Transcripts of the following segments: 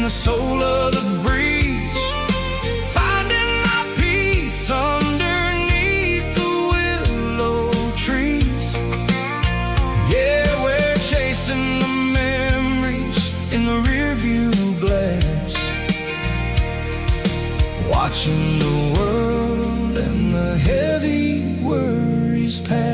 the soul of the breeze, finding my peace underneath the willow trees. Yeah, we're chasing the memories in the rearview glass, watching the world and the heavy worries pass.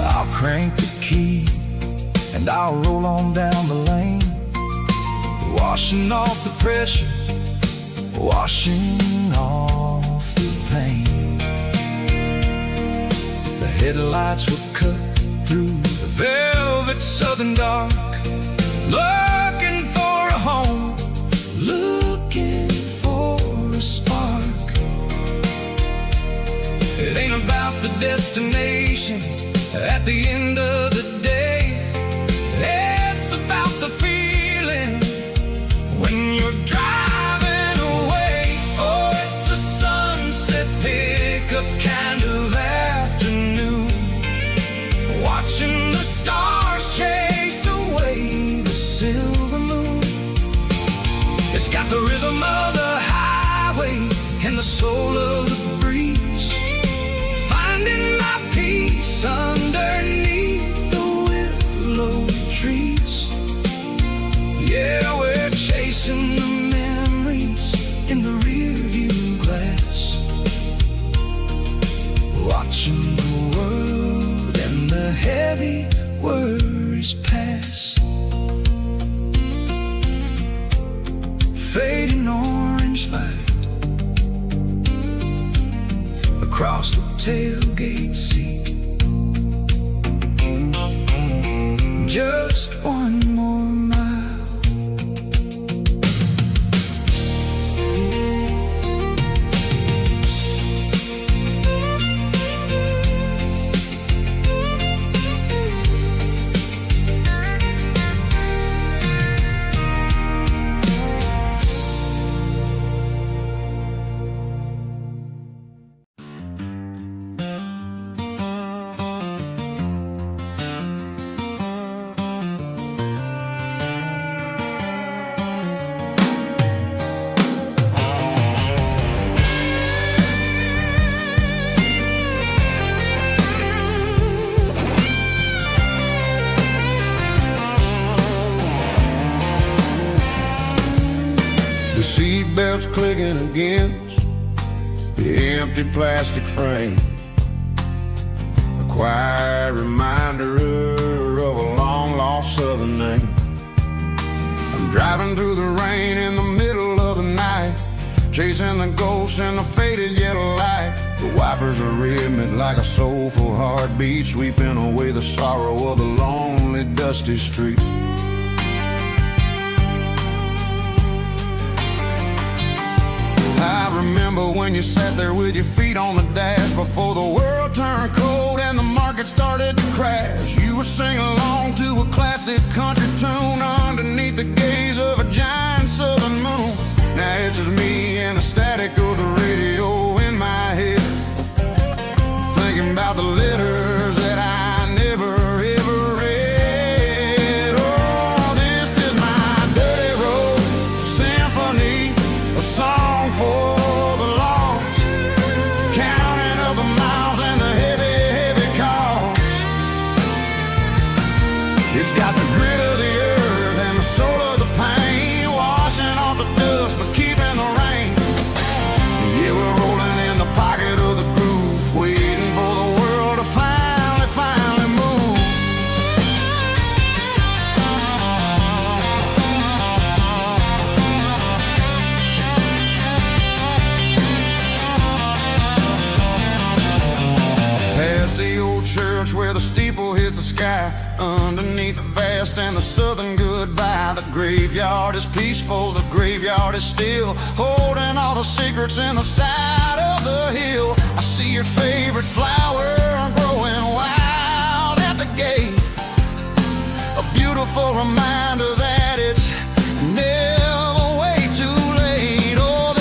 I'll crank the key and I'll roll on down the lane, washing off the pressure, washing off the pain. The headlights will cut through the velvet southern dark, looking for a home, looking for a spark. It ain't about the destination at the end of the day, it's about the feeling when you're driving away. Oh, it's a sunset pickup kind of afternoon, watching the stars chase away the silver moon. It's got the rhythm of the highway and the soul of the breeze, finding my peace underneath the willow trees. Yeah, we're chasing the memories in the rearview glass, watching the world and the heavy worries pass. Fading orange light across the tailgate seat, just one more mile. The seatbelt's clicking against the empty plastic frame, a quiet reminder of a long-lost southern name. I'm driving through the rain in the middle of the night, chasing the ghosts in the faded yellow light. The wipers are rhythmic like a soulful heartbeat, sweeping away the sorrow of the lonely, dusty street. I remember when you sat there with your feet on the dash, before the world turned cold and the market started to crash. You were singing along to a classic country tune underneath the gaze of a giant southern moon. Now it's just me and the static of the radio in my head, thinking about the letters that I never ever read. Oh, this is my dirty road symphony, a song for the lost, counting up the miles and the heavy, heavy cost. It's got the grit of the earth and the soul of the pain, washing off the dust but keeping the rain. Yeah, we're rolling in the pocket of the groove, waiting for the world to finally move. Past the old church where the steeple hits the sky, underneath the vast and the southern goodbye. The graveyard is peaceful, the graveyard is still, holding all the secrets in the side of the hill. I see your favorite flower growing wild at the gate, a beautiful reminder that it's never way too late. Oh,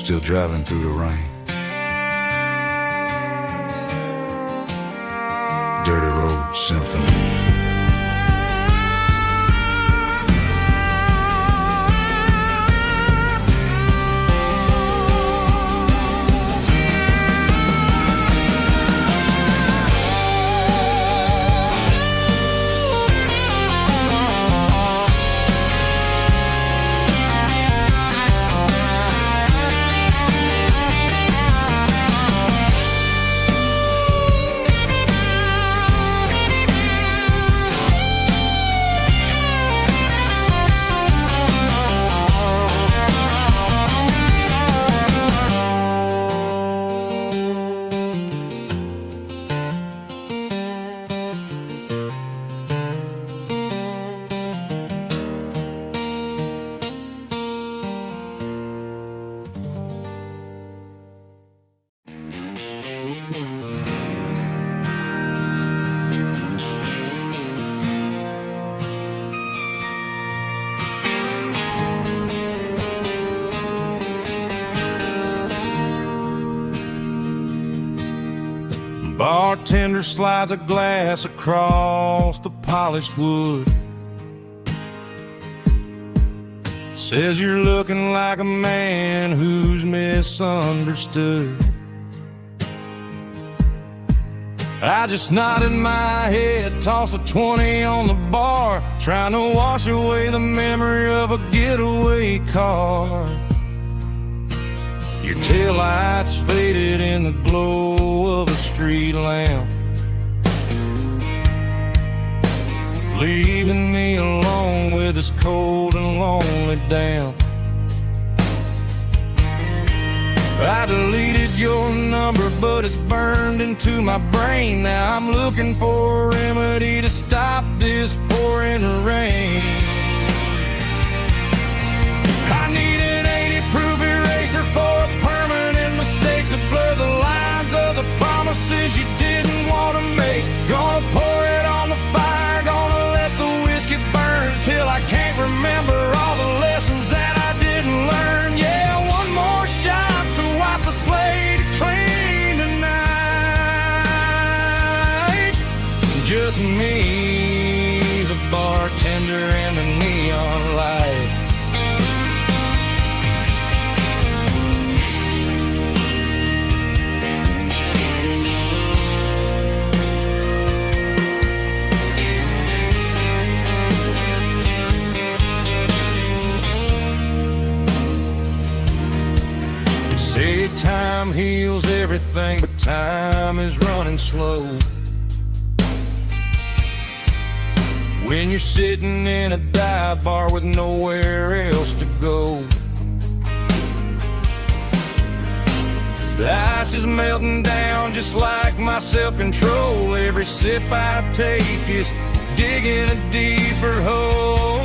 still driving through the rain. Dirty Road Symphony. Bartender slides a glass across the polished wood. Says you're looking like a man who's misunderstood. I just nodded my head, tossed a 20 on the bar, trying to wash away the memory of a getaway car. Your taillights faded in the glow of a street lamp, leaving me alone with this cold and lonely damp. I deleted your number, but it's burned into my brain. Now I'm looking for a remedy to stop this pouring rain. I need an 80-proof eraser for a permanent mistake to blur the lines of the promises you didn't want to make. Gonna pour it on the fire, gonna let the whiskey burn till I can't remember all the lessons that I didn't learn. Yeah, one more shot to wipe the slate clean tonight. Just me, the bartender, and the neon light. Say time heals everything, but time is running slow. When you're sitting in a dive bar with nowhere else to go, the ice is melting down just like my self-control. Every sip I take is digging a deeper hole.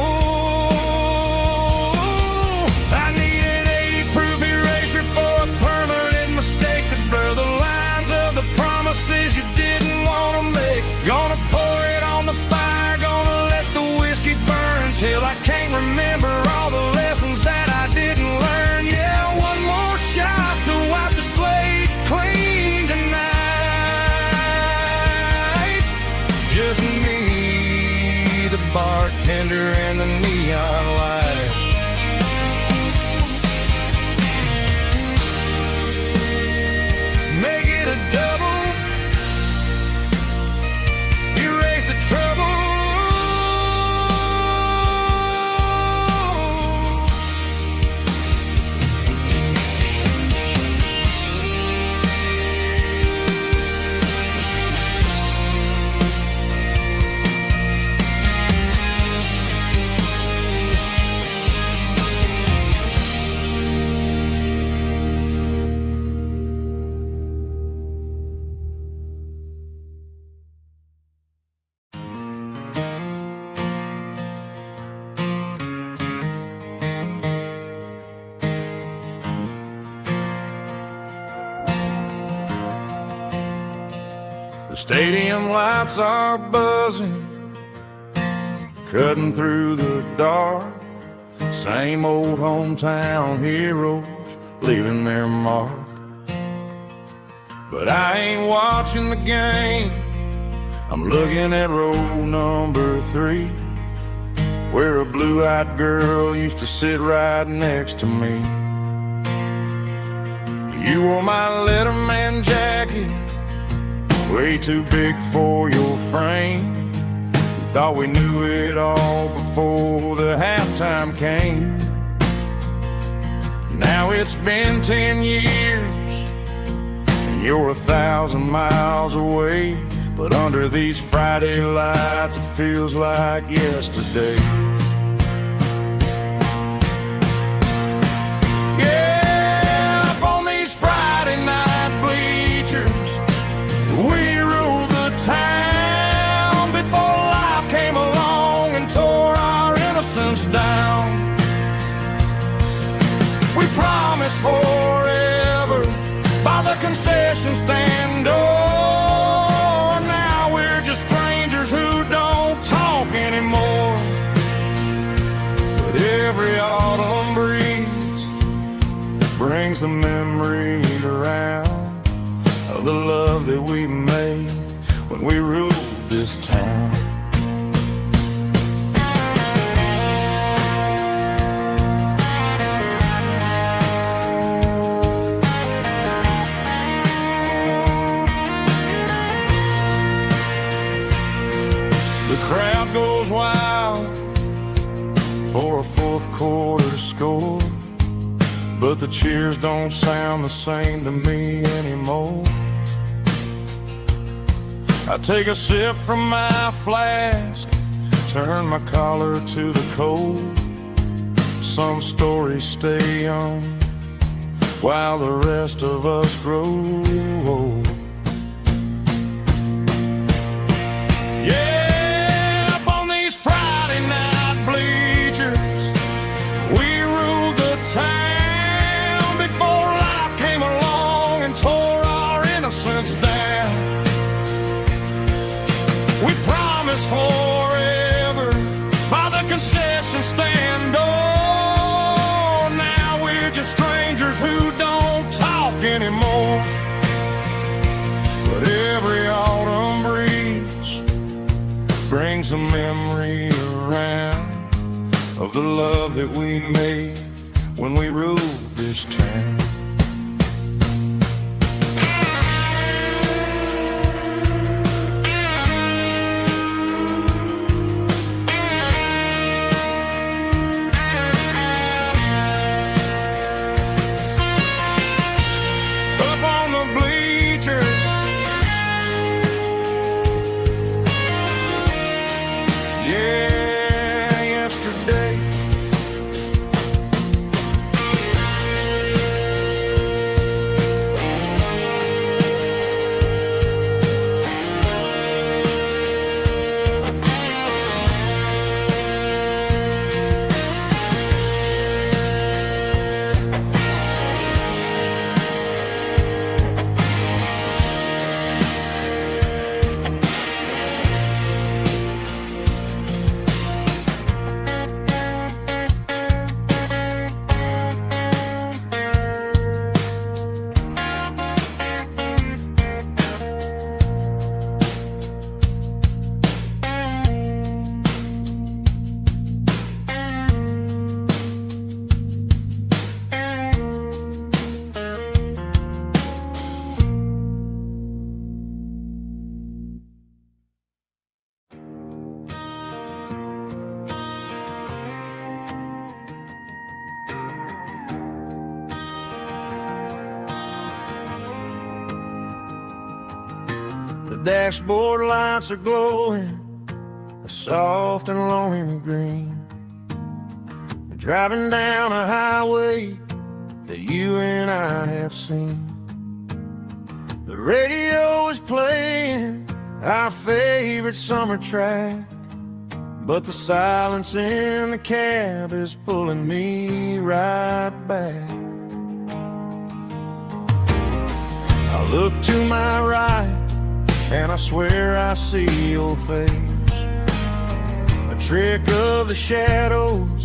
I need an 80-proof eraser for a permanent mistake to blur the lines of the promises you didn't want to make. Gonna pour it on the fire, gonna let the whiskey burn till I can't remember all the lessons that I didn't learn. Yeah, one more shot to wipe the slate clean tonight. Just me, the bartender, and the neon light. Make it a double, erase the trouble. The stadium lights are buzzing, cutting through the dark. Same old hometown heroes leaving their mark. But I ain't watching the game, I'm looking at row number 3, where a blue-eyed girl used to sit right next to me. You wore my Letterman jacket, way too big for your frame. We thought we knew it all before the halftime came. Now it's been 10 years, and you're 1,000 miles away. But under these Friday lights, it feels like yesterday. Yeah, up on these Friday night bleachers, we ruled the town before life came along and tore our innocence down. We promised forever by the concession stand door. Now we're just strangers who don't talk anymore. But every autumn breeze brings the memory around of the love that we made when we ruled this town. The crowd goes wild for a fourth quarter score, but the cheers don't sound the same to me anymore. I take a sip from my flask, turn my collar to the cold. Some stories stay young while the rest of us grow old. Down. We promised forever by the concession stand door. Now we're just strangers who don't talk anymore. But every autumn breeze brings a memory around of the love that we made when we ruled this town. The dashboard lights are glowing a soft and lonely green. We're driving down a highway that you and I have seen. The radio is playing our favorite summer track, but the silence in the cab is pulling me right back. I look to my right and I swear I see your face, a trick of the shadows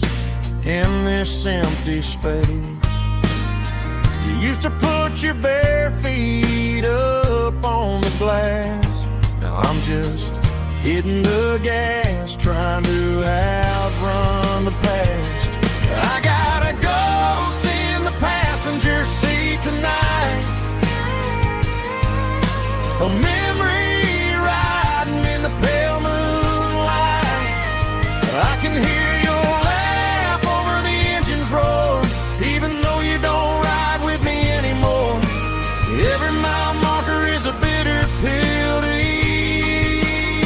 in this empty space. used to put your bare feet up on the glass. Now I'm just hitting the gas, trying to outrun the past. I got a ghost in the passenger seat tonight, a memory riding in the pale moonlight. I can hear your laugh over the engine's roar, even though you don't ride with me anymore. Every mile marker is a bitter pill to eat,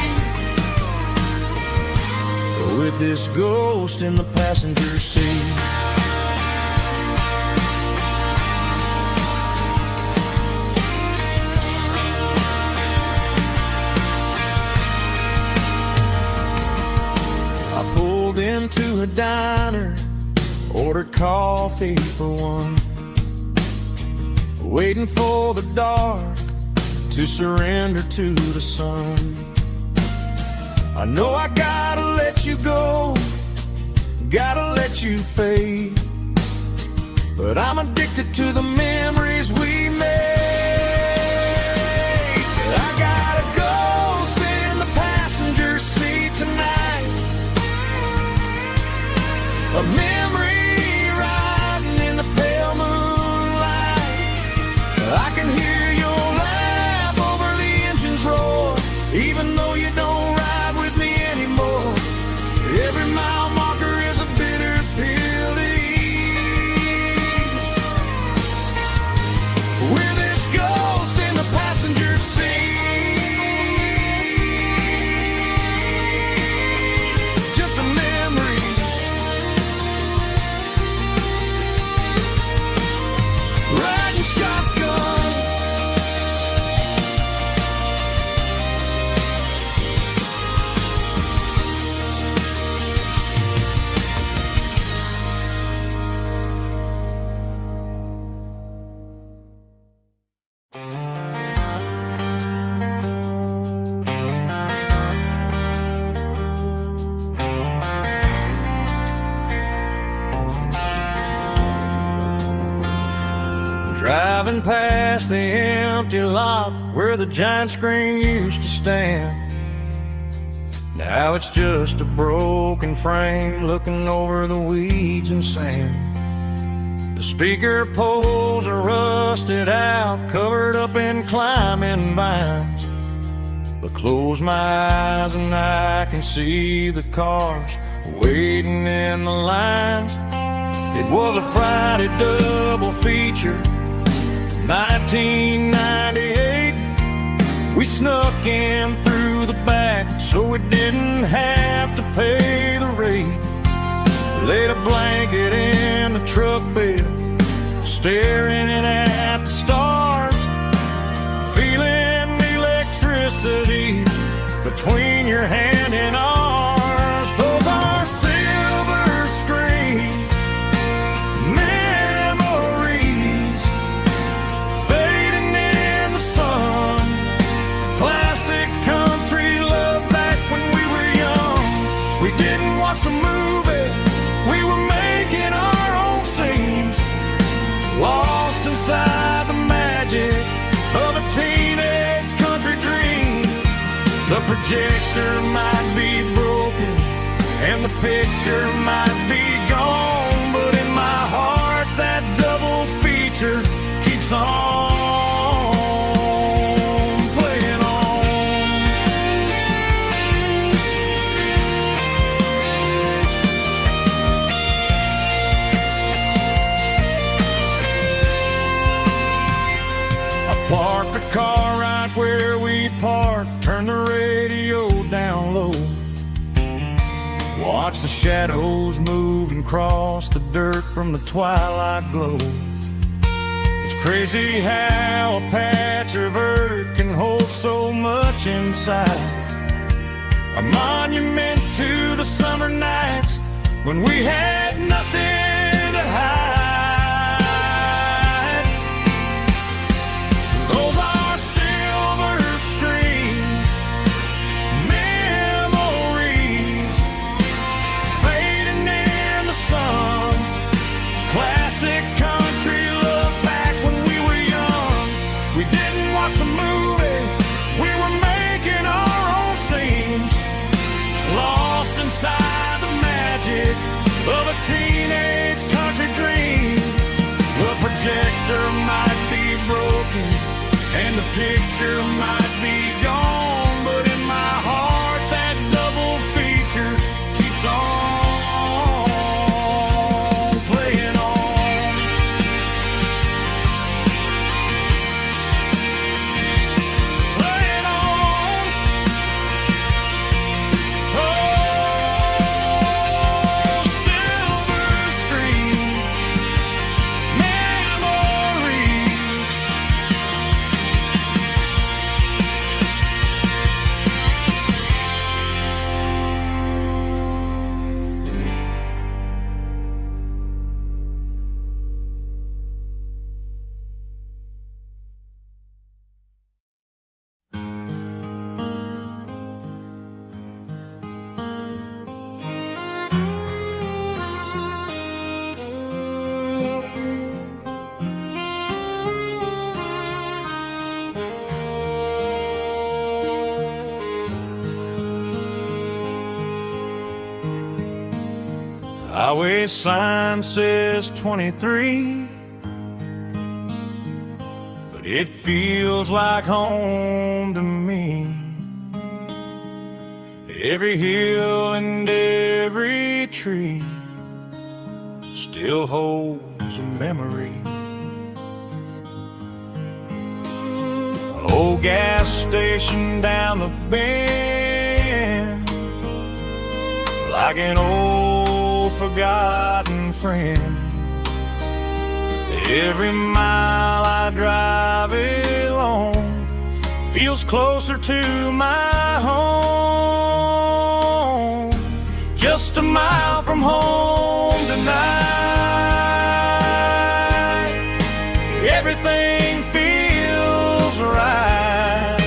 with this ghost in the passenger seat. I pulled into a diner, ordered coffee for one, waiting for the dark to surrender to the sun. I know I gotta let you go, gotta let you fade, but I'm addicted to the memories we made. I got a ghost in the passenger seat tonight, a memory riding in the pale moonlight. I can hear your laugh over the engine's roar, even though you don't ride with me anymore. Every mile marker is a bitter pill to eat, with this ghost in the passenger seat. Just a memory, riding shotgun. Driving past the empty lot where the giant screen used to stand. Now it's just a broken frame looking over the weeds and sand. The speaker poles are rusted out, covered up in climbing vines. But close my eyes and I can see the cars waiting in the lines. It was a Friday double feature, 1998. We snuck in through the back so we didn't have to pay the rate. Laid a blanket in the truck bed, staring at the stars, feeling the electricity between your hand and ours. Those are silver screen memories fading in the sun. Classic country love back when we were young. We didn't watch the movie, we were making our own scenes, lost inside the magic of a teenage country dream. The projector might be broken and the picture might be gone, but in my heart that double feature keeps on playing on. I parked the car right where we parked, turned the radio down low, watch the shadows move and cross the dirt from the twilight glow. It's crazy how a patch of earth can hold so much inside, a monument to the summer nights when we had nothing to hide. Those are silver screen memories fading in the sun. Classic country love back when reflector might be broken and the picture might be gone, but in my heart that double feature keeps on playing on. Playing on. Oh, silver screen memories. Highway sign says 23, but it feels like home to me. Every hill and every tree still holds a memory. Old gas station down the bend, like an old forgotten friend. Every mile I drive it along feels closer to my home. Just a mile from home tonight, everything feels right.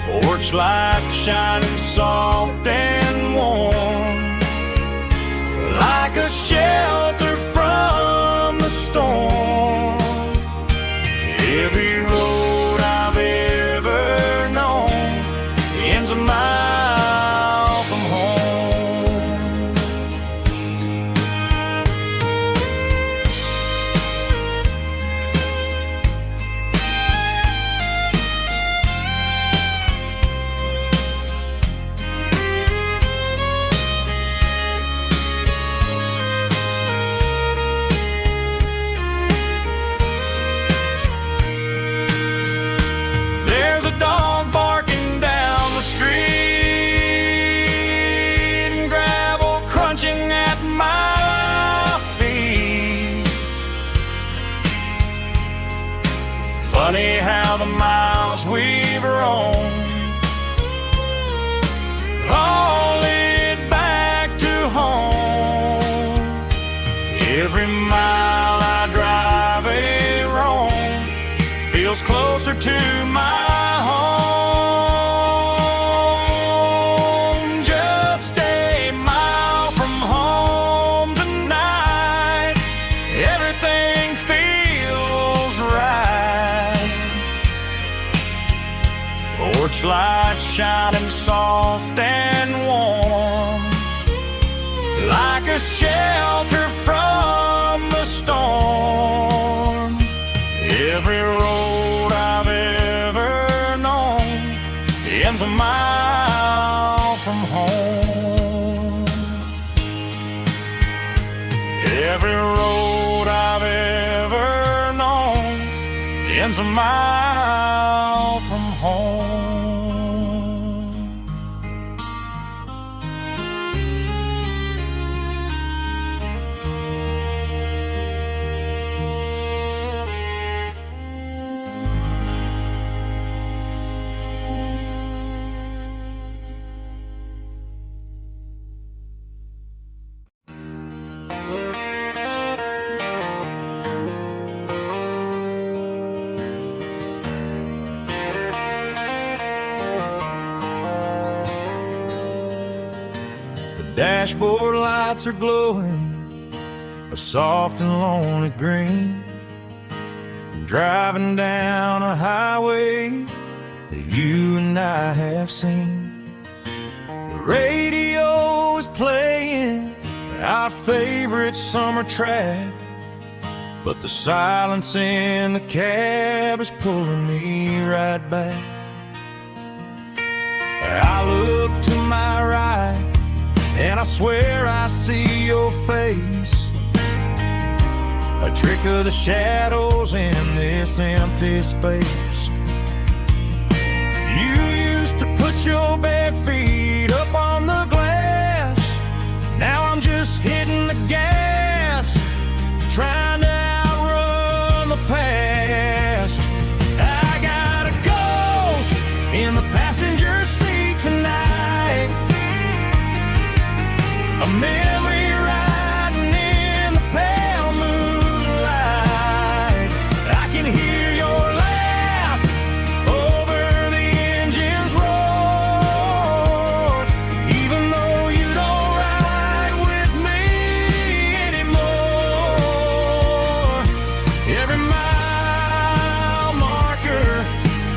Porch lights shining soft and warm, like a shelter from the storm. Every road I've ever known ends a mile from home. There's a dog barking down the street and gravel crunching at my feet. Funny how the miles we've roamed all lead back to home. Every mile I drive a roam feels closer to my home. Just a mile from home tonight, everything feels right. Porch lights shining soft and warm, like a shelter from the storm. Every road I've ever known ends a mile from home. Every road I've ever known ends a mile from home. Dashboard lights are glowing a soft and lonely green. I'm driving down a highway that you and I have seen. The radio is playing our favorite summer track, but the silence in the cab is pulling me right back. I look to my right, and I swear I see your face, a trick of the shadows in this empty space. You used to put your bare feet up on the glass. Now I'm just hitting the gas, trying to outrun the past. I got a ghost in the passenger seat tonight, a memory riding in the pale moonlight. I can hear your laugh over the engine's roar, even though you don't ride with me anymore. Every mile marker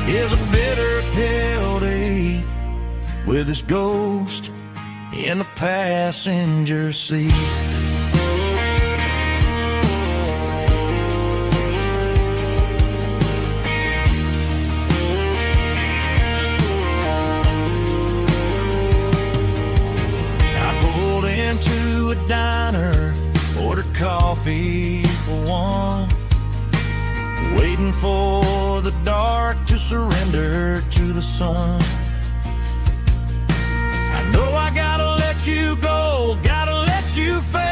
is a bitter pill to eat, with this ghost in the passenger seat. I pulled into a diner, ordered coffee for one, waiting for the dark to surrender to the sun. I know I gotta let you go, gotta let you fade,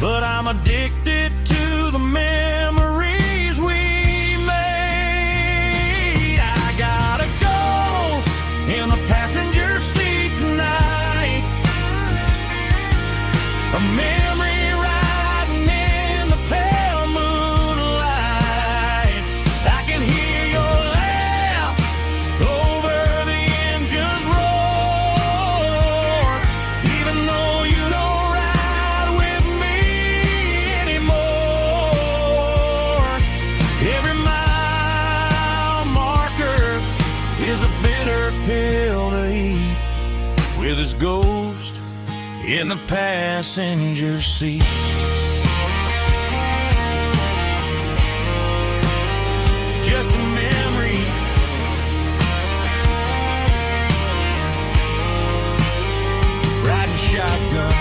but I'm addicted to the memories we made. I got a ghost in the passenger seat tonight, a memory riding in the pale moonlight. I can hear your laugh over the engine's roar, even though you don't ride with me anymore. Every mile marker is a bitter pill to eat, with his ghost in the passenger seat. Just a memory, riding shotgun.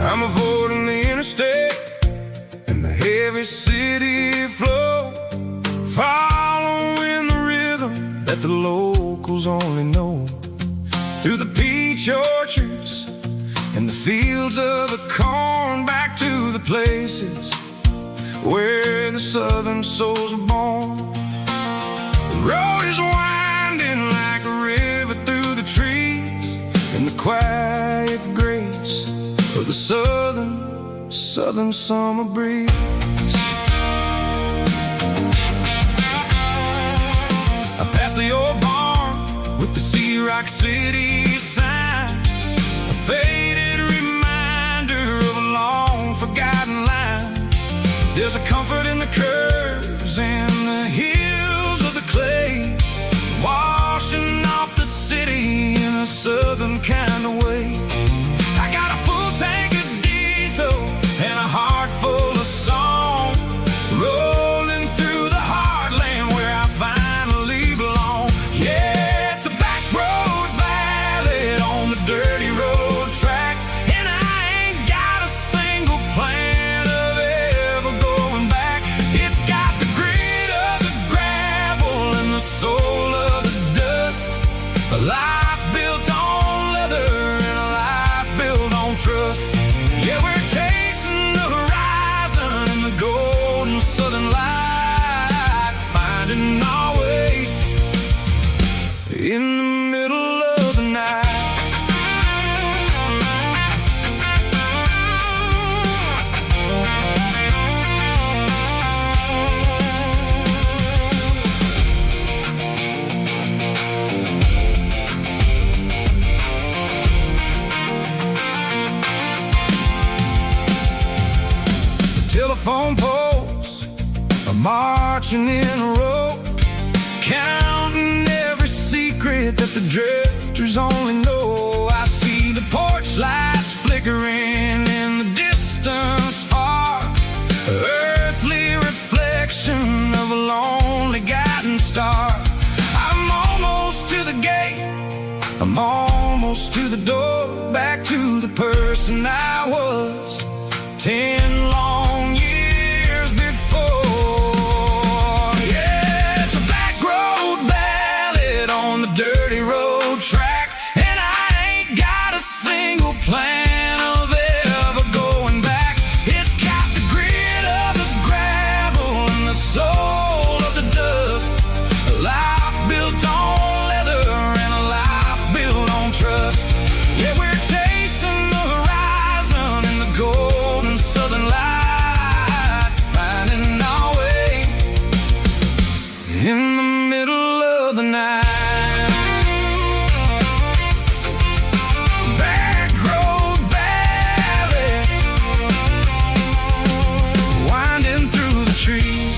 I'm avoiding the interstate and the heavy city flow, following the rhythm that the locals only know, through the peach orchards and the fields of the corn, back to the places where the southern souls were born. The road is winding like a river through the trees, and the quiet grace of the southern summer breeze. I passed the old barn with the Sea Rock City sign, a faded reminder of a long forgotten line. There's a comfort in the curves and the hills of the clay, washing off the city in a southern kind of way. I got a full tank of diesel and a heart full of song, rolling through the heartland where I finally belong. Yeah, it's a back road ballad on the dirty road track. in the middle of the night. Telephone poles are marching in a row, counting every secret that the drifters only know. I see the porch lights flickering in the distance far, earthly reflection of a lonely guiding star. I'm almost to the gate, I'm almost to the door, back to the person I was 10 long years before. Yeah, it's a back road ballad on the dirty road track, and I ain't got a single plan of ever going back. It's got the grit of the gravel and the soul of the dust, a life built on leather and a life built on trust. Yeah, we're chasing the horizon in the golden southern light, finding our way in the middle of the night. Back road ballad, winding through the trees.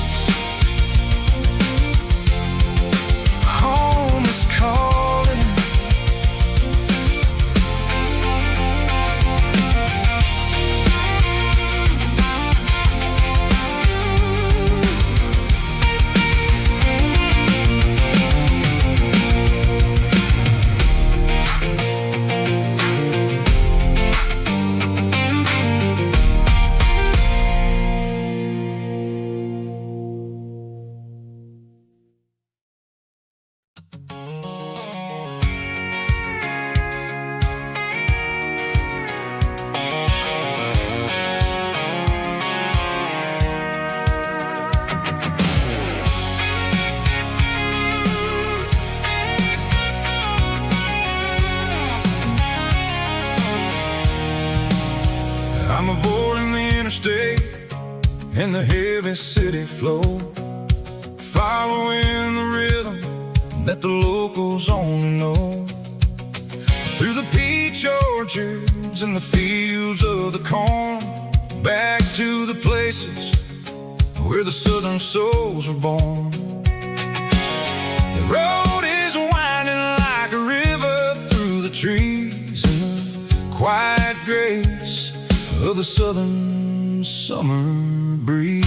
Home is calling. I'm avoiding the interstate and the heavy city flow, following the rhythm that the locals only know. Through the peach orchards and the fields of the corn, back to the places where the southern souls were born. The road is winding like a river through the trees in the quiet grace of the southern summer breeze.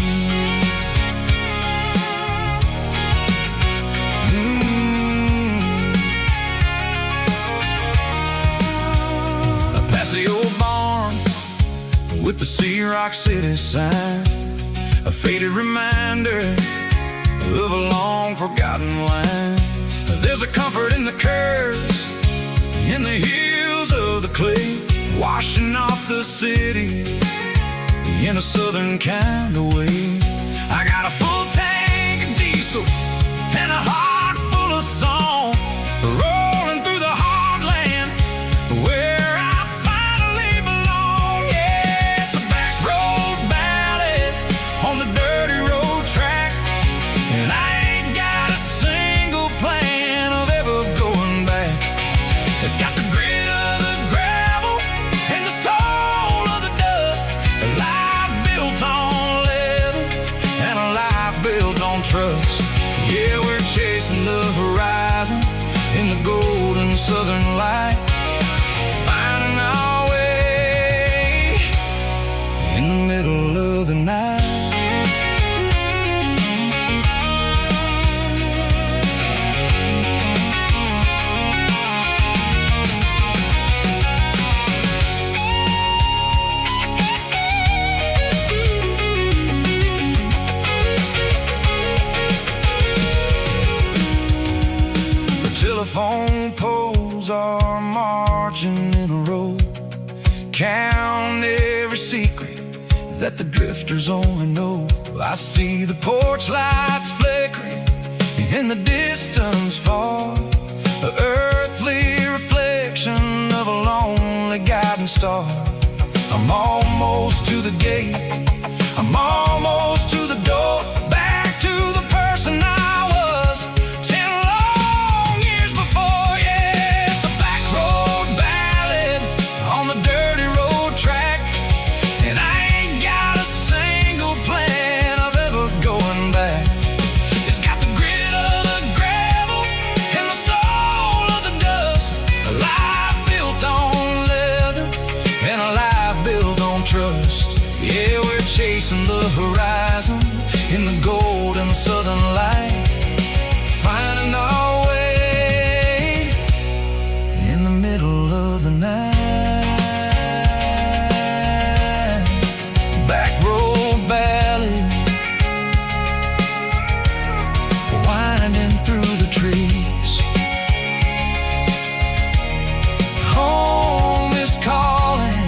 Past the old barn with the Sea Rock City sign, a faded reminder of a long forgotten line. There's a comfort in the curves, in the hills of the clay, washing off the city in a southern kind of way. I got a full tank of diesel and a heart full of song, rolling through the heartland where I finally belong. Yeah, it's a back road ballad on the dirty road track, and I ain't got a single plan of ever going back. It's got the grit of the gravel and the soul of the dust, a life built on leather and a life built on trust. Yeah, we're chasing the horizon in the golden southern light, finding our way in the middle of the night. Telephone poles are marching in a row, count every secret that the drifters only know. I see the porch lights flickering in the distance far, the earthly reflection of a lonely guiding star. I'm almost to the gate, I'm almost to the door, back to the person I was 10 long years before. Yeah, it's a back road ballad on the dirty road track, and I ain't got a single plan of ever going back. It's got the grit of the gravel and the soul of the dust, a life built on leather and a life built on trust. Yeah, we're chasing the horizon in the golden southern light, finding our way in the middle of the night. Back road ballad, winding through the trees. Home is calling.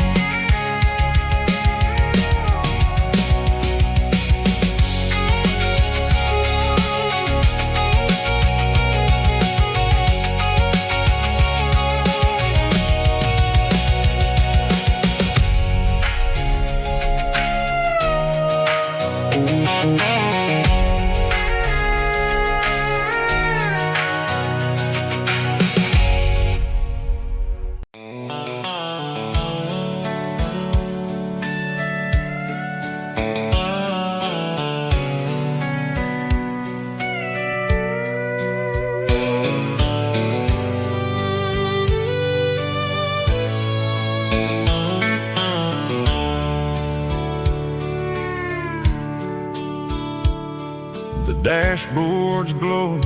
The dashboard's glowing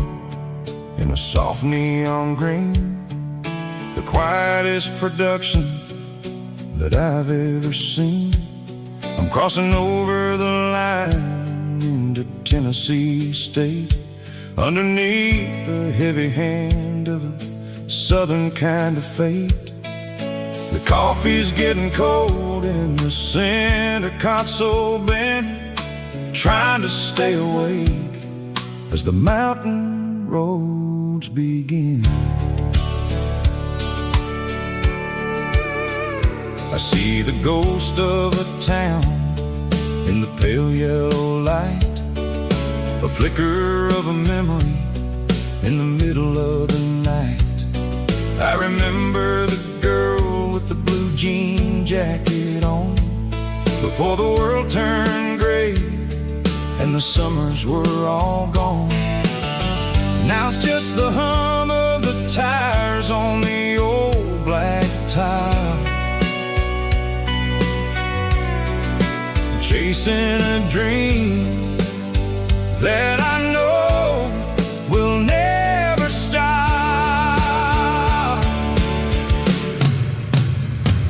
in a soft neon green, the quietest production that I've ever seen. I'm crossing over the line into Tennessee State, underneath the heavy hand of a southern kind of fate. The coffee's getting cold in the center console bin, trying to stay awake as the mountain roads begin. I see the ghost of a town in the pale yellow light, a flicker of a memory in the middle of the night. I remember the girl with the blue jean jacket on, before the world turned gray and the summers were all gone. Now it's just the hum of the tires on the old black tile, chasing a dream that I know will never stop.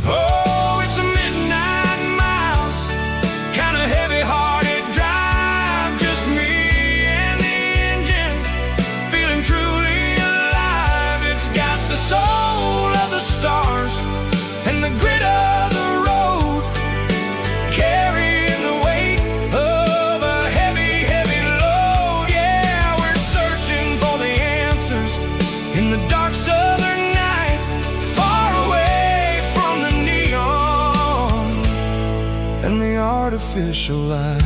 Oh, it's a midnight miles, kinda heavy-hearted drive, just me and the engine, feeling truly alive. It's got the soul of the stars and the grit of the road, carrying the weight of a heavy, heavy load. Yeah, we're searching for the answers in the dark southern night, far away from the neon and the artificial light.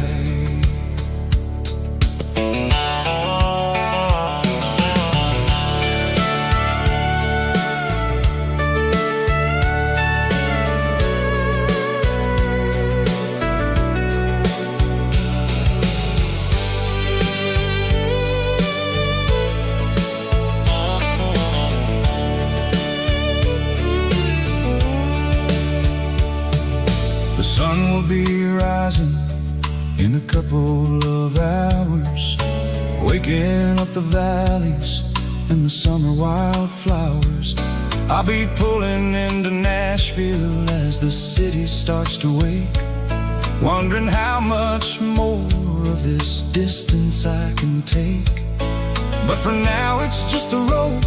The sun will be rising in a couple of hours, waking up the valleys and the summer wildflowers. I'll be pulling into Nashville as the city starts to wake, wondering how much more of this distance I can take. But for now it's just the road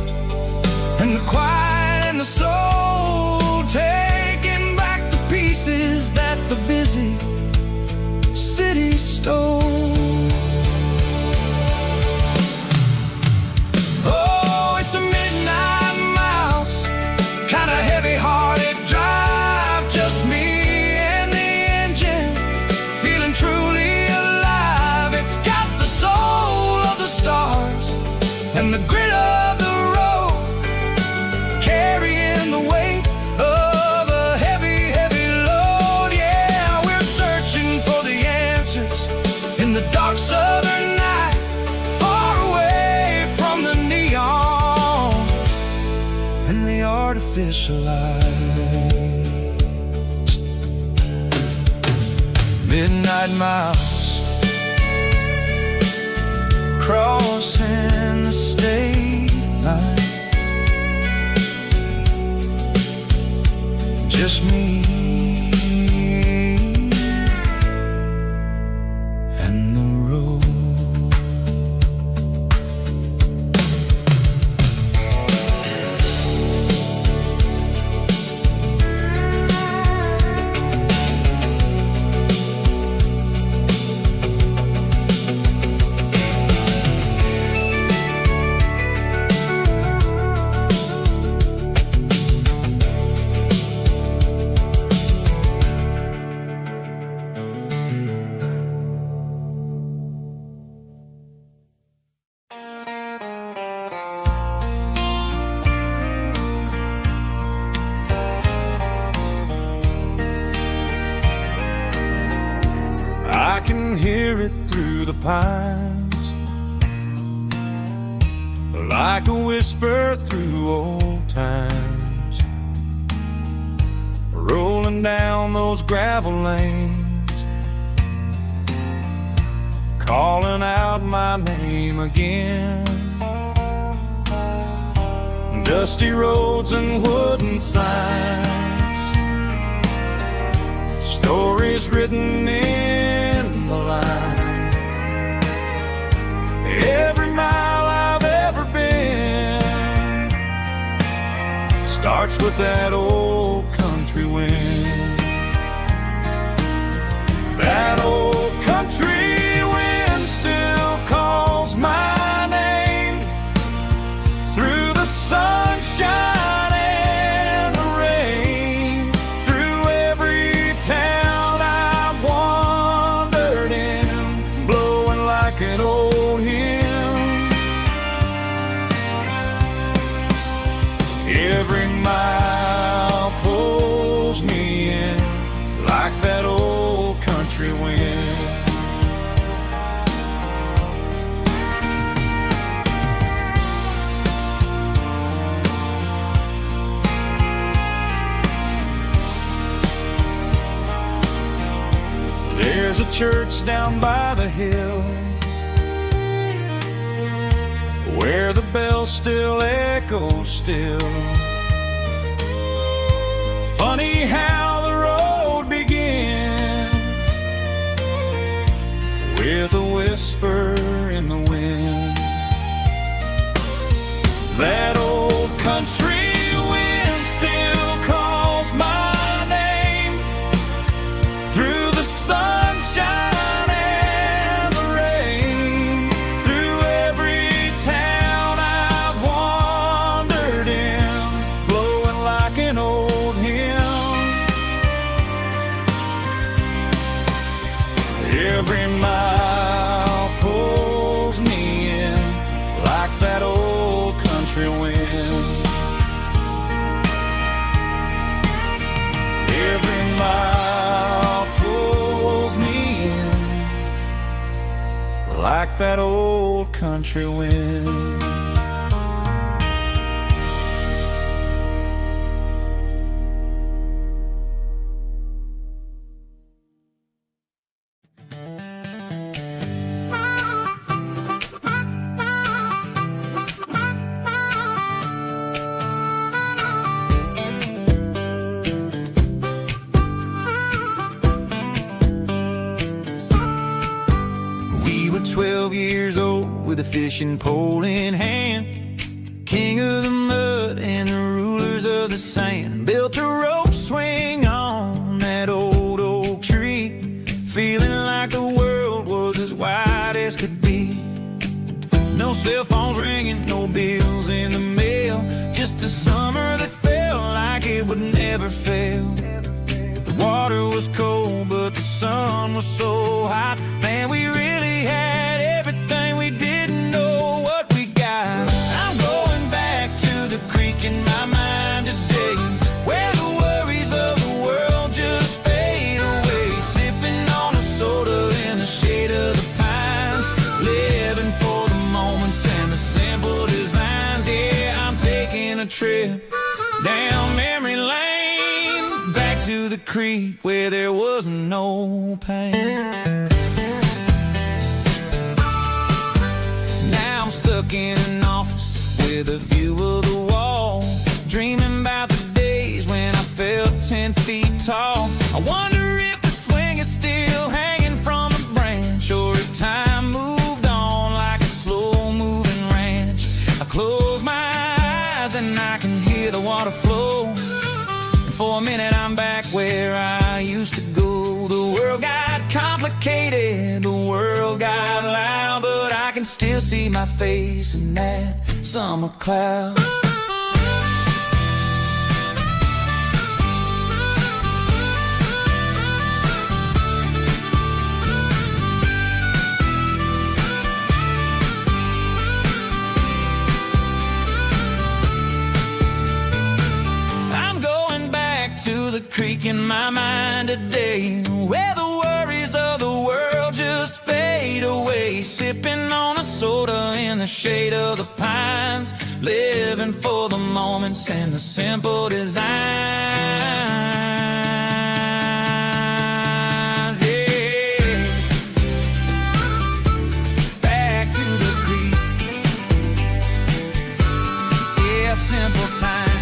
and the quiet and the soul, taking back the pieces that the busy city stole. Oh, it's a midnight the artificial lights. Midnight miles, crossing the state line. Just me and the road. I can hear it through the pines, like a whisper through old times, rolling down those gravel lanes, calling out my name again. Dusty roads and wooden signs, stories written in the lines. Every mile I've ever been starts with that old country wind. That old country wind still calls my name through the sunshine and the rain, through every town I've wandered in, blowing like an old hymn. Every mile pulls me in like that old country wind. There's a church down by the hill where the bell still echoes still. Funny how the road begins with a whisper in the wind. That old country wind still calls my name through the sunshine and the rain, through every town I've wandered in, blowing like an old hymn. Every mile pulls me in like that old country wind. Every mile pulls me in like that old country wind. We were 12 years old with a fishing pole in hand, king of the mud and the rulers of the sand. Built a rope swing on that old oak tree, feeling like the world was as wide as could be. No cell phones ringing, no bills in the mail, just a summer that felt like it would never fail. The water was cold, but the sun was so hot. Man, we really had everything, we didn't know what we got. I'm going back to the creek in my mind today, where the worries of the world just fade away. Sipping on a soda in the shade of the pines, living for the moments and the simple designs. Yeah, I'm taking a trip creek where there was no pain. Now I'm stuck in an office with a view of the wall, dreaming about the days when I felt 10 feet tall. I wonder if the swing is still hanging from a branch, or if time moved on like a slow-moving ranch. I close my eyes and I can hear the water flow, and for a minute I'm back where I used to go. The world got complicated, the world got loud, but I can still see my face in that summer cloud. To the creek in my mind today, where the worries of the world just fade away, sipping on a soda in the shade of the pines, living for the moments and the simple designs. Yeah, back to the creek. Yeah, simple times.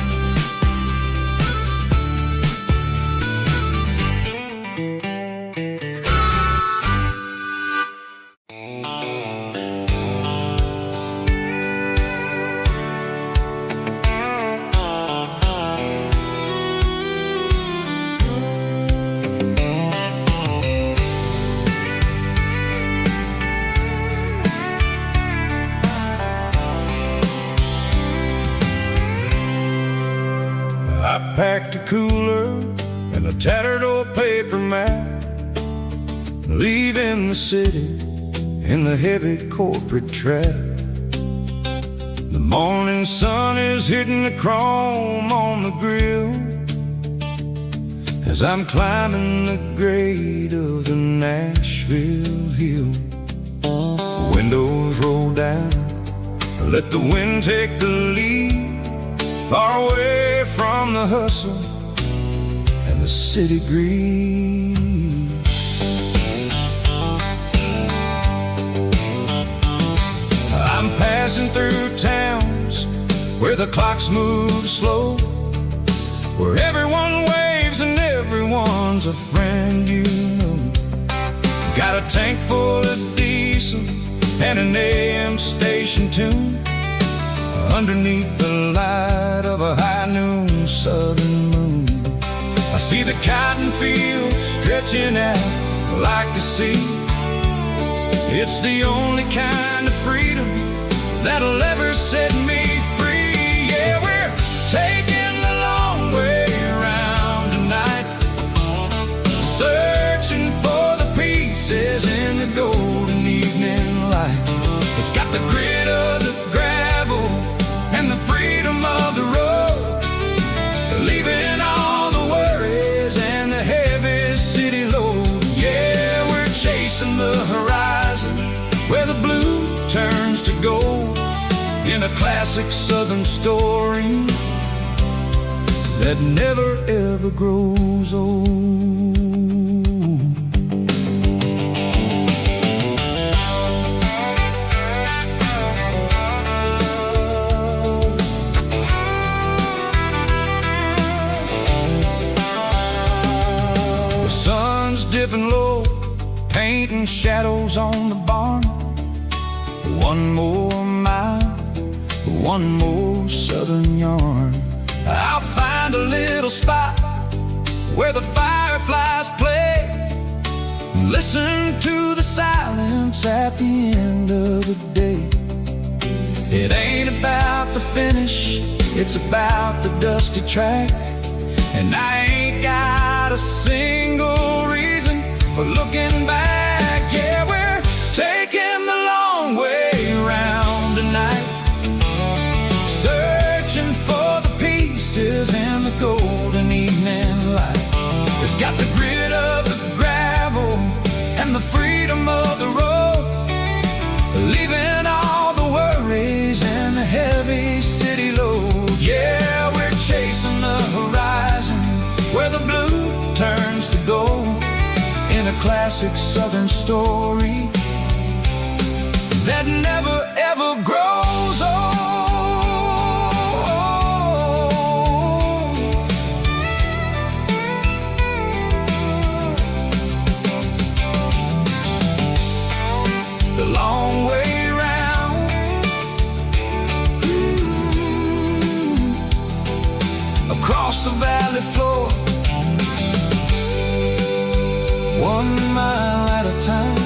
I packed a cooler and a tattered old paper map, leaving the city in the heavy corporate trap. The morning sun is hitting the chrome on the grill as I'm climbing the grade of the Nashville hill. Windows roll down, let the wind take the lead, far away from the hustle and the city greed. I'm passing through towns where the clocks move slow, where everyone waves and everyone's a friend you know. Got a tank full of diesel and an AM station tune, underneath the light of a high noon southern moon. I see the cotton fields stretching out like a sea. It's the only kind of freedom that'll ever set me free. Yeah, we're taking the long way around tonight, searching for the pieces in the golden evening light. It's got the grit of the gravel and the freedom of the road, leaving all the worries and the heavy city load. Yeah, we're chasing the horizon where the blue turns to gold, in a classic southern story that never ever grows old. Dipping low, painting shadows on the barn. One more mile, one more southern yarn. I'll find a little spot where the fireflies play, listen to the silence at the end of the day. It ain't about the finish, it's about the dusty track, and I ain't got a single reason for looking back. Yeah, we're taking the long way around tonight, searching for the pieces in the golden evening light. It's got the grit of the gravel and the freedom of the road, leaving all the worries and the heavy city load. Yeah, we're chasing the horizon where the blue turns classic Southern story that never ever grows old. The long way round, across the valley floor, 1 mile at a time.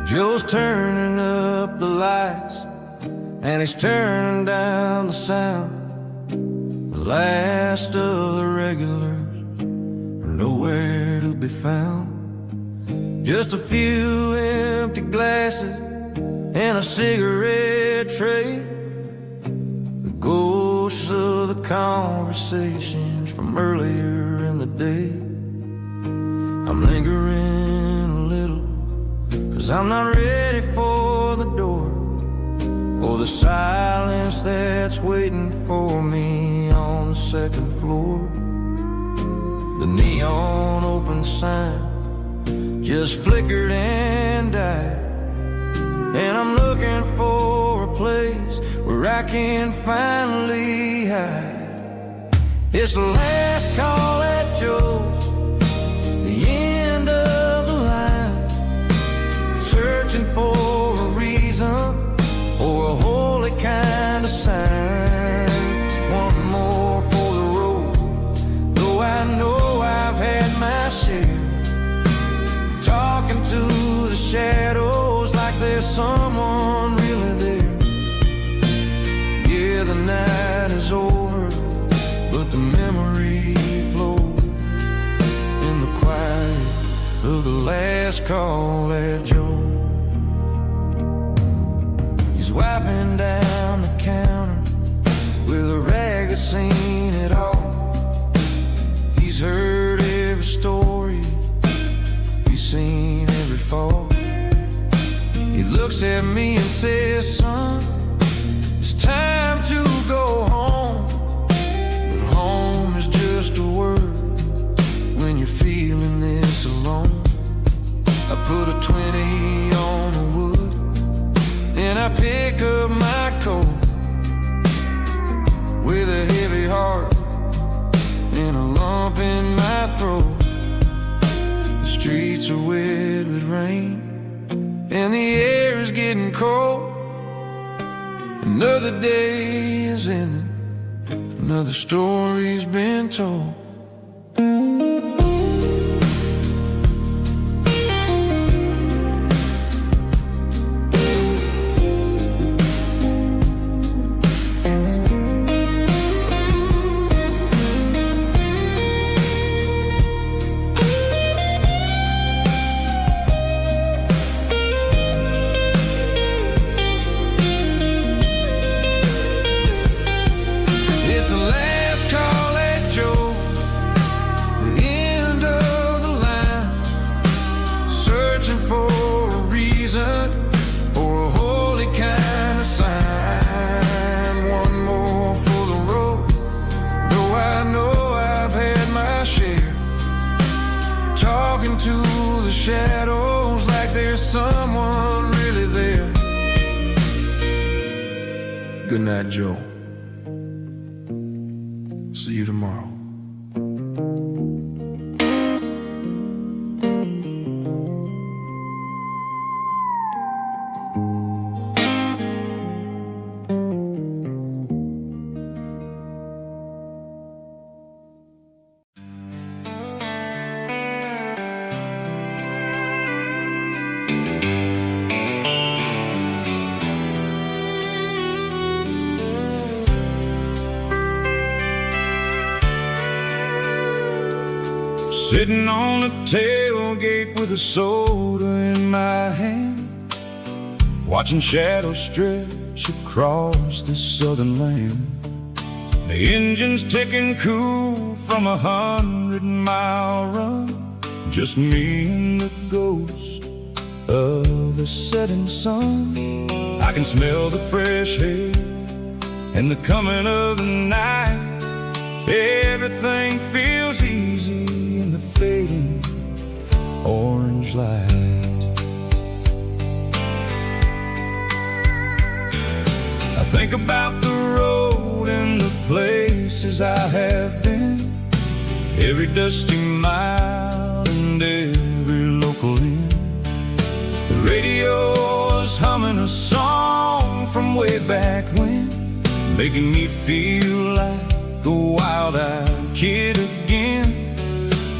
Joe's turning up the lights, and he's turning down the sound. The last of the regulars are nowhere to be found. Just a few empty glasses and a cigarette tray, the ghosts of the conversations from earlier in the day. I'm lingering a little, 'cause I'm not ready for the door, or the silence that's waiting for me on the second floor. The neon open sign just flickered and died, and I'm looking for a place where I can finally hide. It's the last call at Joe's, the end of the line, searching for a reason or a holy kind of sign. One more for the road, though I know I've had my share, talking to the shadows like there's someone really there. Yeah, the night is over, but the memory flows in the quiet of the last call at Joe. He's wiping down the counter with a rag that's seen it all. He's heard every story, he's seen every fall. He looks at me and says, son, it's time to go home. But home is just a word when you're feeling this alone. I put a 20 on the wood, and I pick up my coat with a heavy heart and a lump in my throat. The streets are wet with rain, and the air is getting cold. Another day is ending, another story's been told. To the shadows like there's someone really there. Good night, Joe. See you tomorrow. Sitting on the tailgate with a soda in my hand, watching shadows stretch across this southern land. The engine's ticking cool from 100-mile run, just me and the ghost of the setting sun. I can smell the fresh air and the coming of the night. Everything feels easy in the fading orange light. I think about the road and the places I have been, every dusty mile and every local inn. The radio is humming a song from way back when, making me feel like a wild-eyed kid again.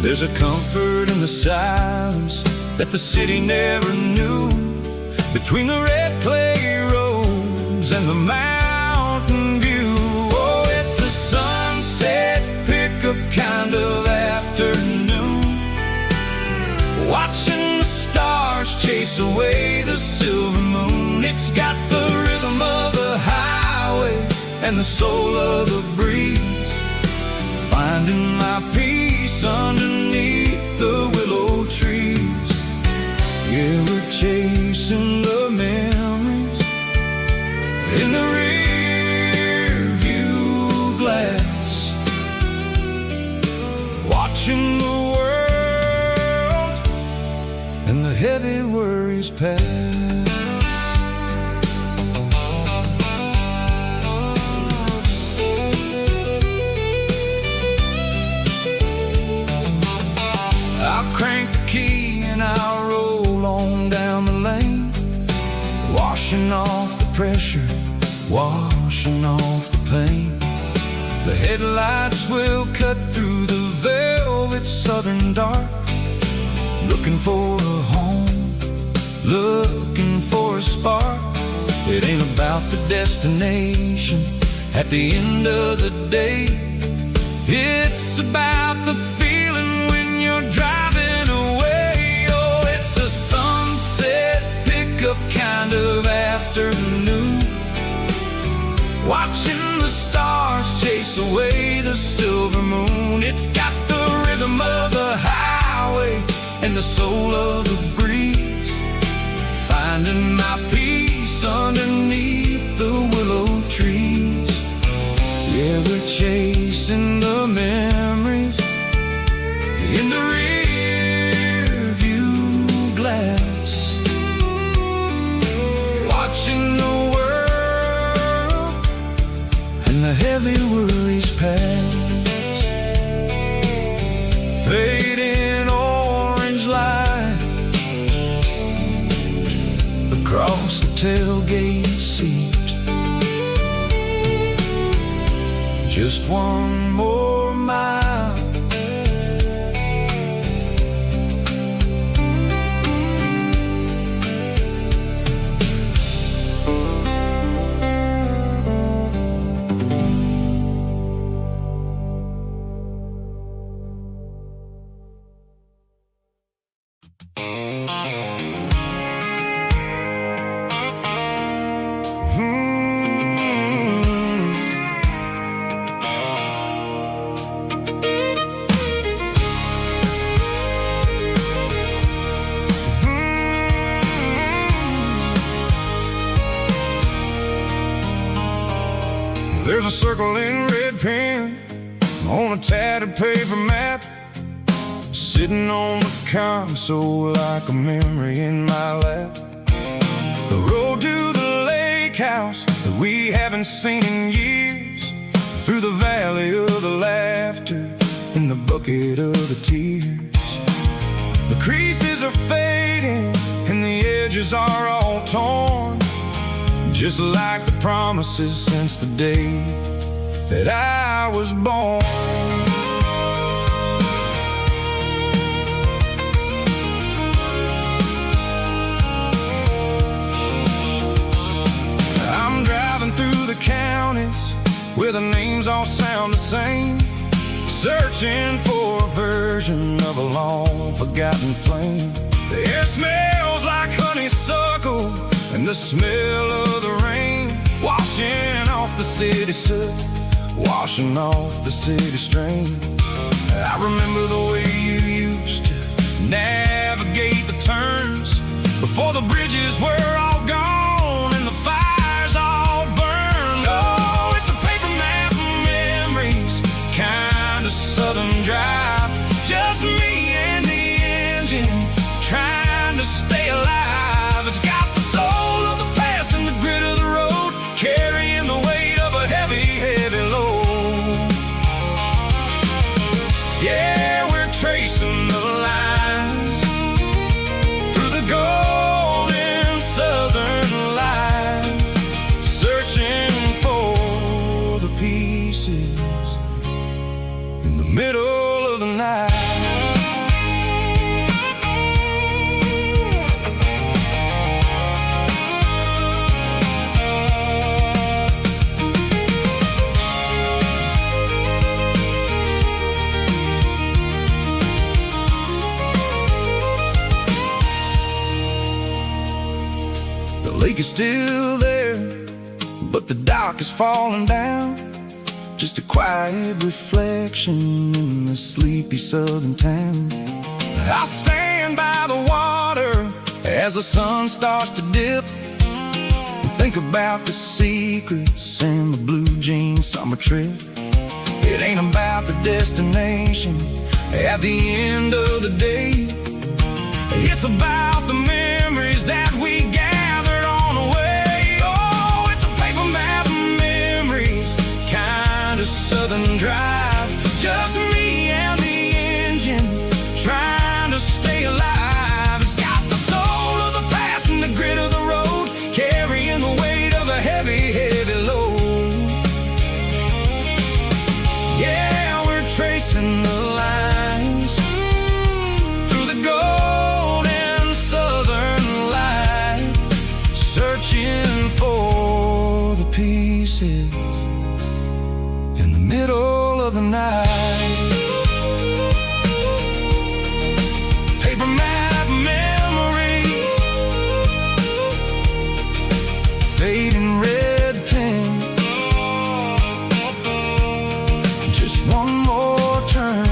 There's a comfort in the silence that the city never knew, between the red clay roads and the mountain view. Oh, it's a sunset pickup kind of afternoon, watching the stars chase away the silver moon. It's got the rhythm of the highway and the soul of the breeze, finding my peace underneath the willow trees. Yeah, we're chasing the memories in the rear view glass, watching the world and the heavy worries pass. I'll crank the key and I'll roll on down the lane, washing off the pressure, washing off the pain. The headlights will cut through the velvet southern dark, looking for a home, looking for a spark. It ain't about the destination at the end of the day, it's about the feeling when you're driving away. Oh, it's a sunset pickup kind of afternoon, watching the stars chase away the silver moon. It's got the rhythm of the highway and the soul of the breeze, finding my peace underneath the willow trees. Yeah, we're chasing the memories in the rear view glass, watching the world and the heavy worries pass. Fading orange light across the tailgate seat, just one more mile. There's a circle in red pen on a tattered paper map, sitting on the console like a memory in my lap. The road to the lake house that we haven't seen in years, through the valley of the laughter in the bucket of the tears. The creases are fading and the edges are all torn, just like the promises since the day that I was born. through the counties where the names all sound the same. searching for a version of a long-forgotten flame. The air smells like honeysuckle and the smell of the rain, washing off the city soot, washing off the city strain. I remember the way you used to navigate the turns before the bridges were all gone and the fires all burned. Oh, it's a paper map of memories, kind of southern drive, just me and the engine trying to stay alive. It's got the soul of the past and the grit of the road, carrying the weight of a heavy, heavy load. Yeah, we're tracing the lines through the golden southern light, searching for the pieces in the middle of the night. The lake is still there, but the dock is falling down, just a quiet reflection in the sleepy southern town. I stand by the water as the sun starts to dip and think about the secrets and the blue jean summer trip. It ain't about the destination at the end of the day, it's about the memories that we gathered on the way. Oh, it's a paper map of memories, kind of southern drive, just me and the engine trying to stay alive. It's got the soul of the past and the grit of the road, carrying the weight of a heavy, heavy load. Yeah, we're tracing the lines through the golden southern light, searching for the pieces in the middle of the night. Paper map memories, fading red pen, just one more turn.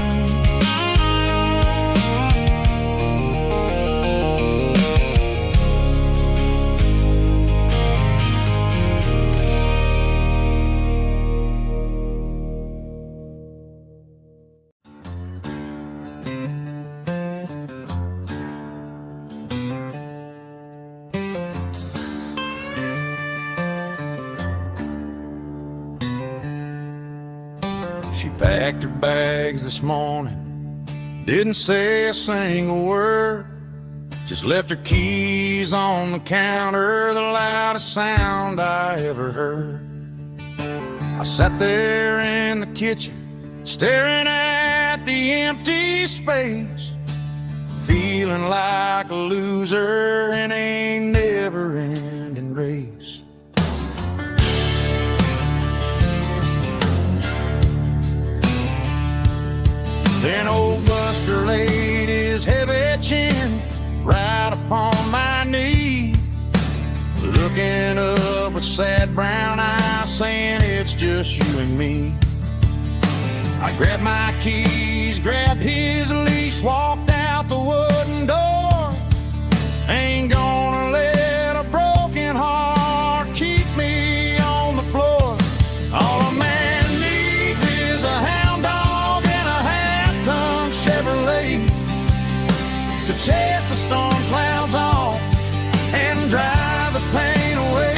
She packed her bags this morning, didn't say a single word, just left her keys on the counter, the loudest sound I ever heard. I sat there in the kitchen, staring at the empty space, feeling like a loser in a never-ending race. Then old Buster laid his heavy chin right upon my knee, looking up with sad brown eyes, saying it's just you and me. I grabbed my keys, grabbed his leash, walked out the wooden door. Ain't gonna let a broken heart keep me on the floor. All a man needs is a hound dog and a half-ton Chevrolet to chase the storm clouds off and drive the pain away.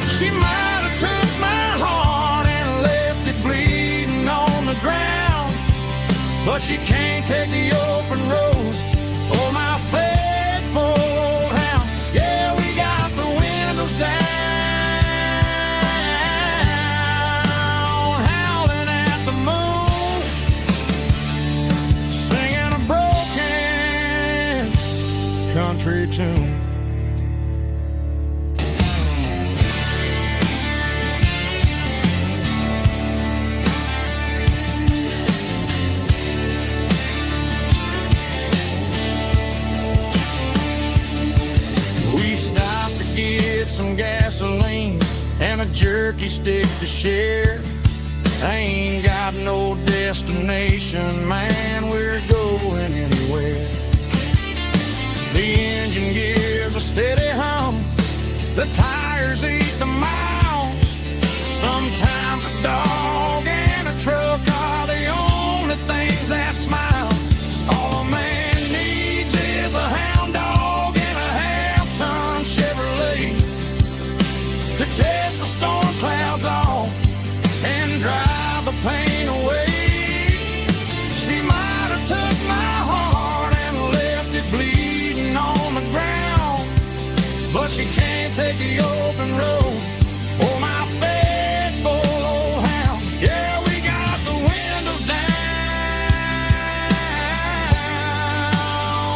She might have took my heart and left it bleeding on the ground, but she can't take the open road or my faithful old hound. Yeah, we got the windows down, howling at the moon, singing a broken country tune. and a jerky stick to share. I ain't got no destination, man, we're going anywhere. The engine gives a steady hum, the tires eat the miles. Sometimes a dog and a truck are the only things that smile. All a man needs is a hound dog and a half-ton Chevrolet to chase the storm clouds off and drive the pain away. She might have took my heart and left it bleeding on the ground, but she can't take the open road or my faithful old hound. Yeah, we got the windows down,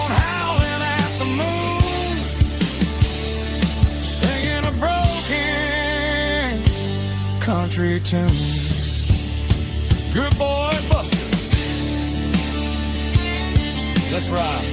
howling at the moon, singing a broken country tune. Good boy, Buster. Let's ride.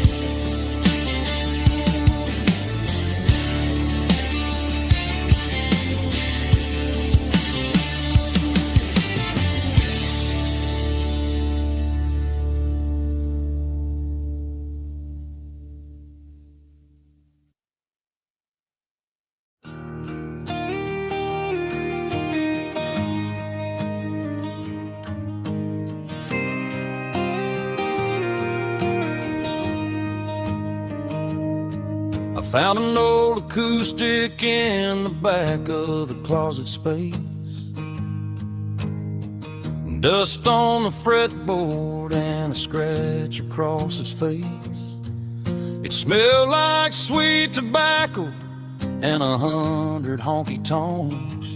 I found an old acoustic in the back of the closet space. Dust on the fretboard and a scratch across its face. It smelled like sweet tobacco and 100 honky tonks.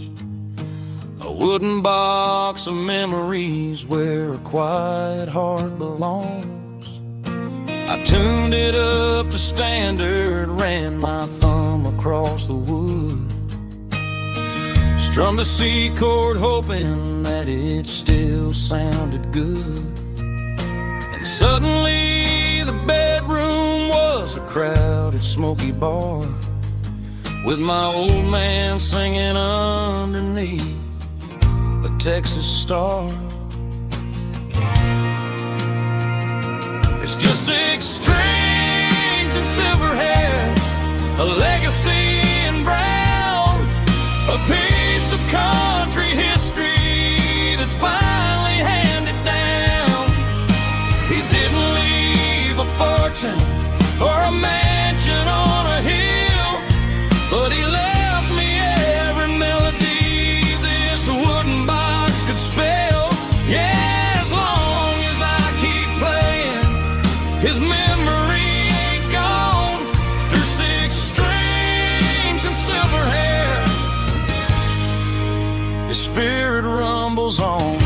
A wooden box of memories where a quiet heart belongs. I tuned it up to standard, ran my thumb across the wood, strummed a C chord hoping that it still sounded good. And suddenly the bedroom was a crowded smoky bar, with my old man singing underneath the Texas star. It's just 6 strings and silver hair, a legacy in brown, a piece of country history that's finally handed down. He didn't leave a fortune or a mansion on a hill, but he left me every melody this wooden box could spell. Yeah, as long as I keep playing, his memory ain't gone. Through 6 strings and silver hair, his spirit rumbles on.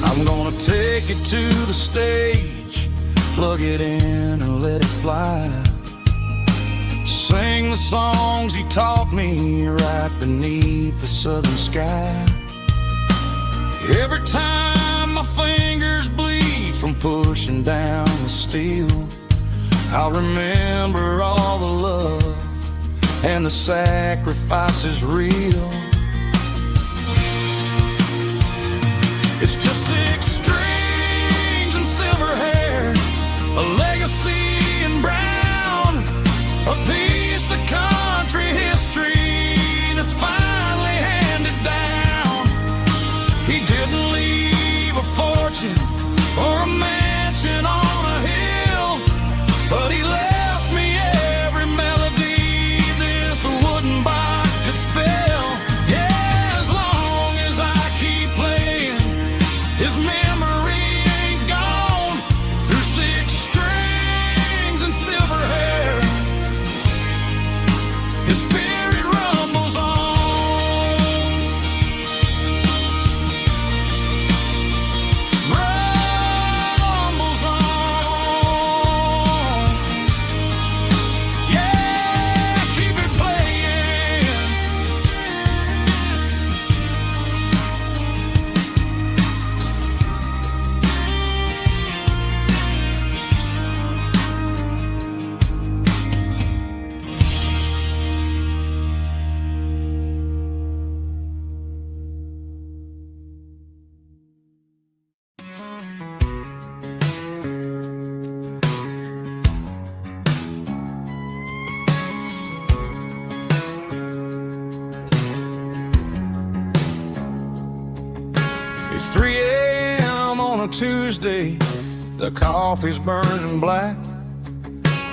I'm gonna take it to the stage, plug it in and let it fly. Sing the songs he taught me right beneath the southern sky. Every time my fingers bleed from pushing down the steel, I'll remember all the love and the sacrifices real. It's just 6 strings and silver hair, a legacy in brown, a piece of country history that's finally handed down. He didn't leave a fortune or a mansion on a hill, but he left me every melody this wooden box could spell. Tuesday, the coffee's burning black.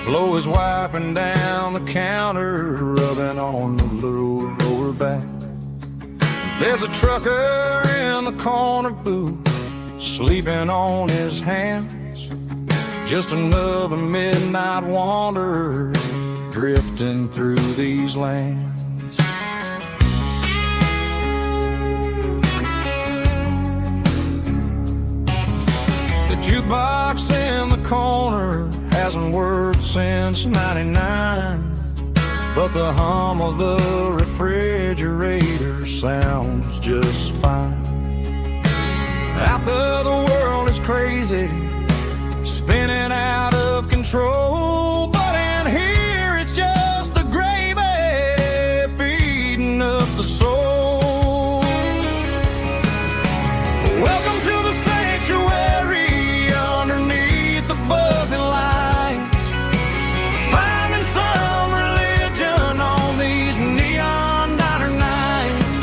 Flo is wiping down the counter, rubbing on the little lower back. There's a trucker in the corner booth, sleeping on his hands. Just another midnight wanderer, drifting through these lands. The jukebox in the corner hasn't worked since '99, but the hum of the refrigerator sounds just fine. Out there the world is crazy, spinning out of control, but in here it's just the gravy feeding up the soul. Welcome to the sanctuary underneath the buzzing lights, finding some religion on these neon diner nights,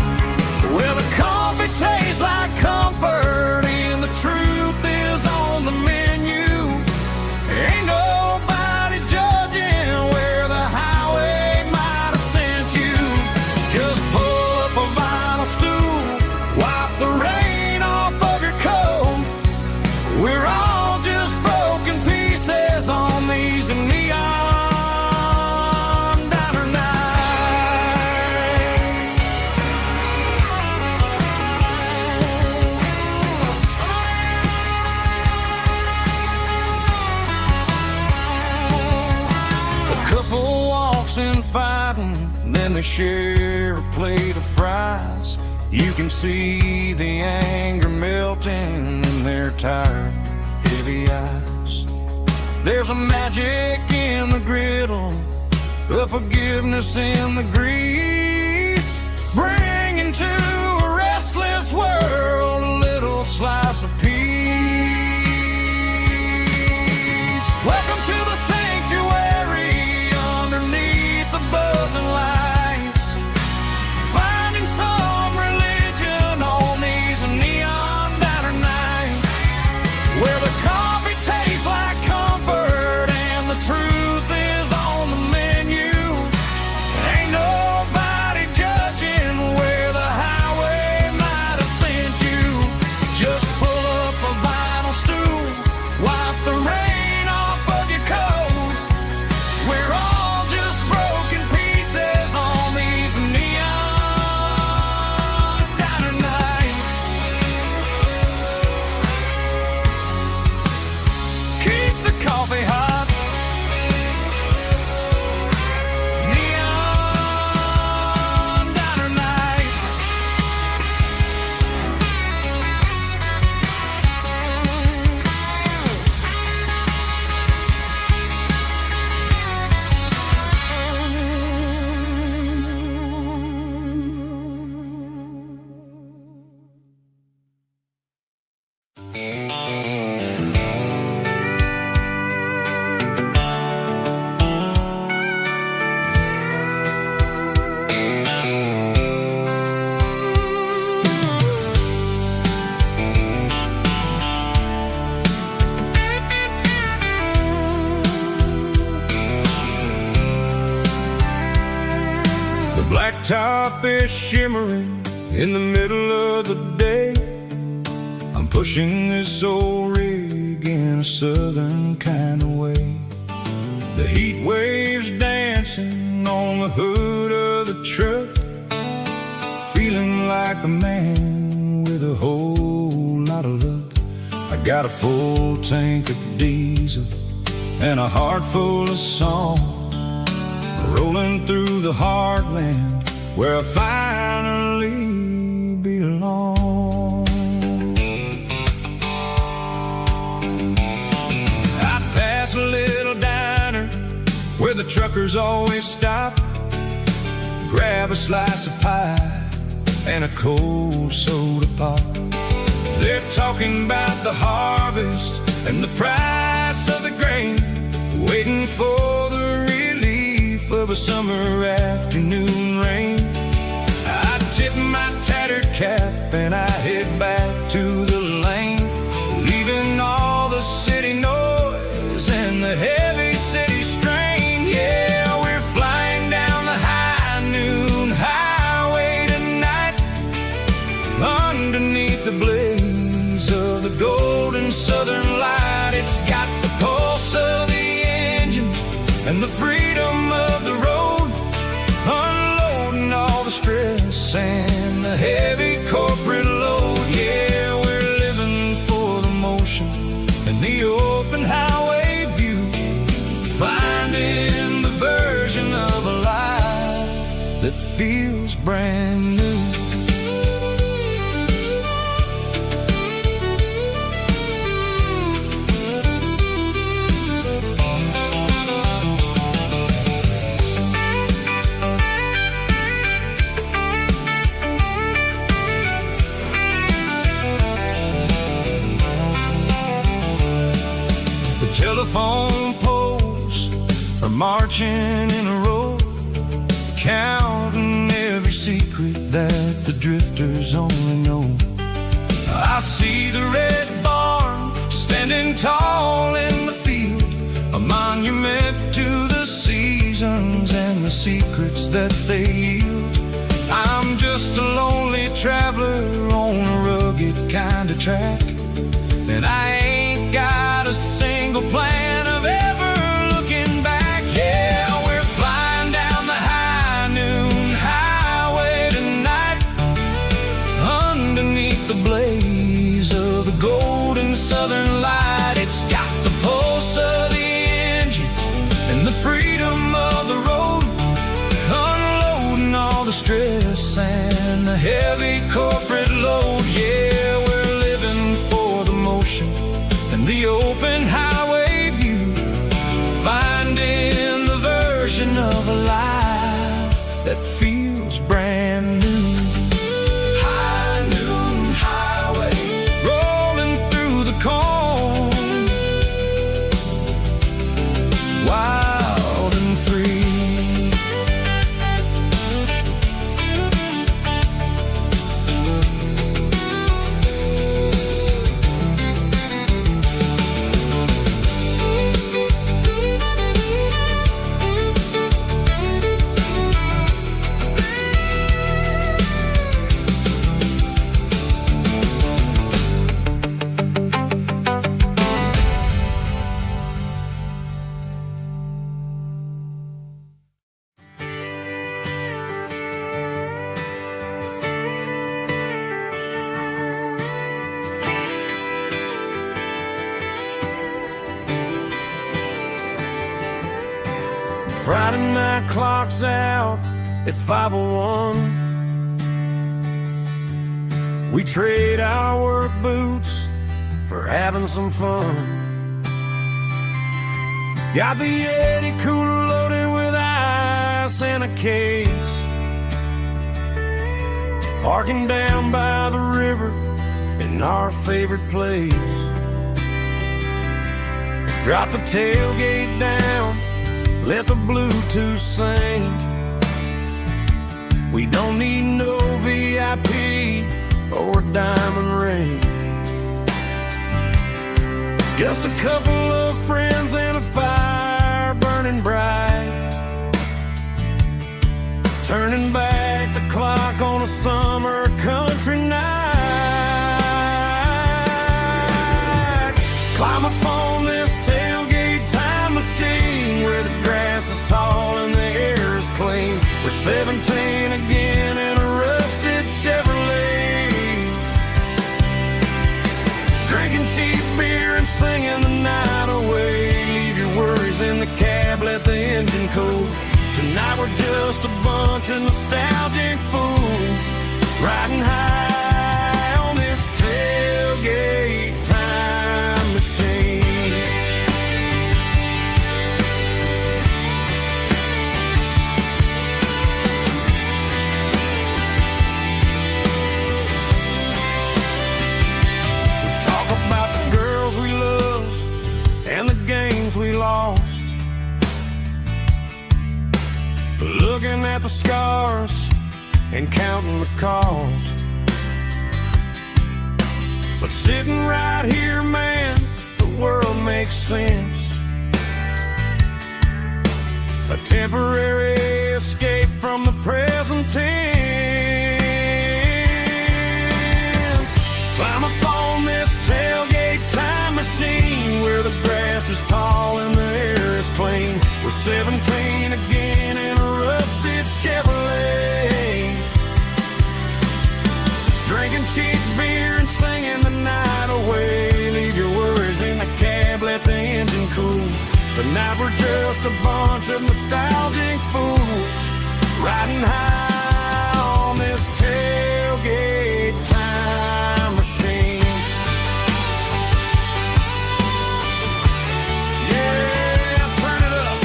where the coffee tastes like comfort and the truth is on the menu. Ain't nobody judging where the highway might have sent you. Just pull up a vinyl stool, wipe the rain off of your coat. We're all just broken pieces on these neon diner nights. A couple walks in fighting, then they share a plate of fries. You can see the anger melting in their tired, heavy eyes. There's a magic in the griddle, a forgiveness in the grease, bringing to a restless world a little slice of peace. Welcome to the sanctuary underneath the buzzing lights, finding some religion on these neon diner nights, where the coffee tastes like comfort and the truth is on the menu. Ain't nobody judging where the highway might have sent you. Just pull up a vinyl stool, wipe the rain off of your coat. We're all just broken pieces on these neon diner nights. Keep the coffee hot. Neon diner nights. The blacktop is shimmering in the middle of the day. I'm pushing this old rig in a southern kind of way. The heat waves dancing on the hood of the truck, feeling like a man with a whole lot of luck. I got a full tank of diesel and a heart full of song, rolling through the heartland where I finally belong. I pass a little diner where the truckers always stop, grab a slice of pie and a cold soda pop. They're talking about the harvest and the price of the grain, waiting for the relief of a summer afternoon rain. I tip my tattered cap and I head back to the lane, leaving Underneath the blaze of the golden southern light, it's got the pulse of the engine and the freedom of the road, unloading all the stress and the heavy corporate load. Yeah, we're living for the motion and the open highway view, finding the version of a life that feels brand new. Telephone poles are marching in a row, counting every secret that the drifters only know. I see the red barn standing tall in the field, a monument to the seasons and the secrets that they yield. I'm just a lonely traveler on a rugged kind of track, and I ain't got a single plan of ever looking back. Yeah, we're flying down the high noon highway tonight, underneath the blaze of the golden southern light. It's got the pulse of the engine and the freedom of the road, unloading all the stress and the heavy corporate load. Yeah, we're living for the motion and the open highway view, finding the version of a life that feels brand new. High noon highway, rolling through the corn, wild and free. Friday night clock's out at 5:01. We trade our work boots for having some fun. Got the Yeti cooler loaded with ice and a case, parking down by the river in our favorite place. Drop the tailgate down, let the Bluetooth sing. We don't need no VIP or a diamond ring, just a couple of friends and a fire burning bright, turning back the clock on a summer country night. Climb up on this tailgate time machine where the grass is tall and the air is clean. We're 17 again in a rusted Chevrolet, drinking cheap beer and singing the night away. Leave your worries in the cab, let the engine cool. Tonight we're just a bunch of nostalgic fools, riding high on this tailgate time machine. We lost, looking at the scars and counting the cost. But sitting right here, man, the world makes sense. A temporary escape from the present tense. tall and the air is clean. We're 17 again in a rusted Chevrolet, drinking cheap beer and singing the night away. Leave your worries in the cab, let the engine cool. Tonight we're just a bunch of nostalgic fools, riding high on this tailgate time machine. Yeah, turn it up.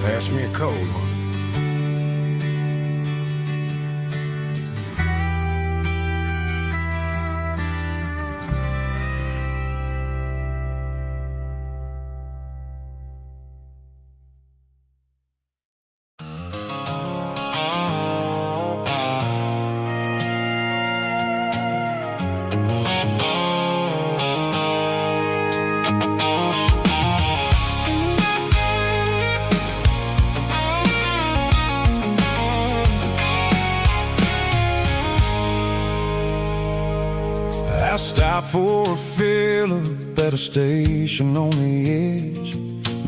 Pass me a cold one. I stopped for a fill-up at a station on the edge.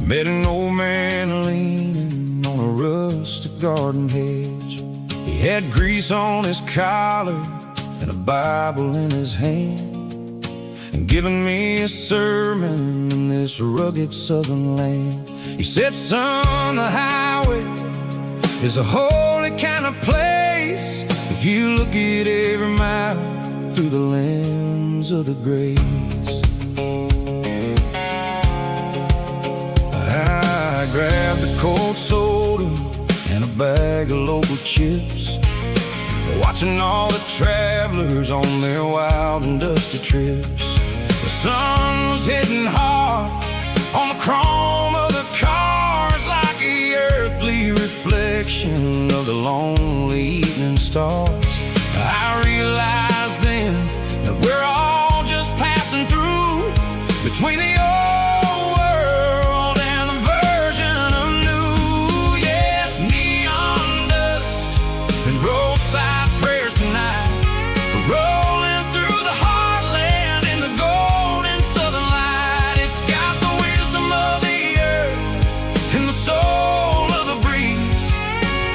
Met an old man leaning on a rustic garden hedge. He had grease on his collar and a Bible in his hand, and giving me a sermon in this rugged southern land. He said, son, the highway is a holy kind of place if you look at every mile through the lens of the grace. I grabbed a cold soda and a bag of local chips, watching all the travelers on their wild and dusty trips. The sun was hitting hard on the chrome of the cars, like the earthly reflection of the lonely evening stars. I realized then that we're all just passing through between the old world and the version of new. Yes, neon dust and roadside prayers tonight, rolling through the heartland in the golden southern light. It's got the wisdom of the earth and the soul of the breeze,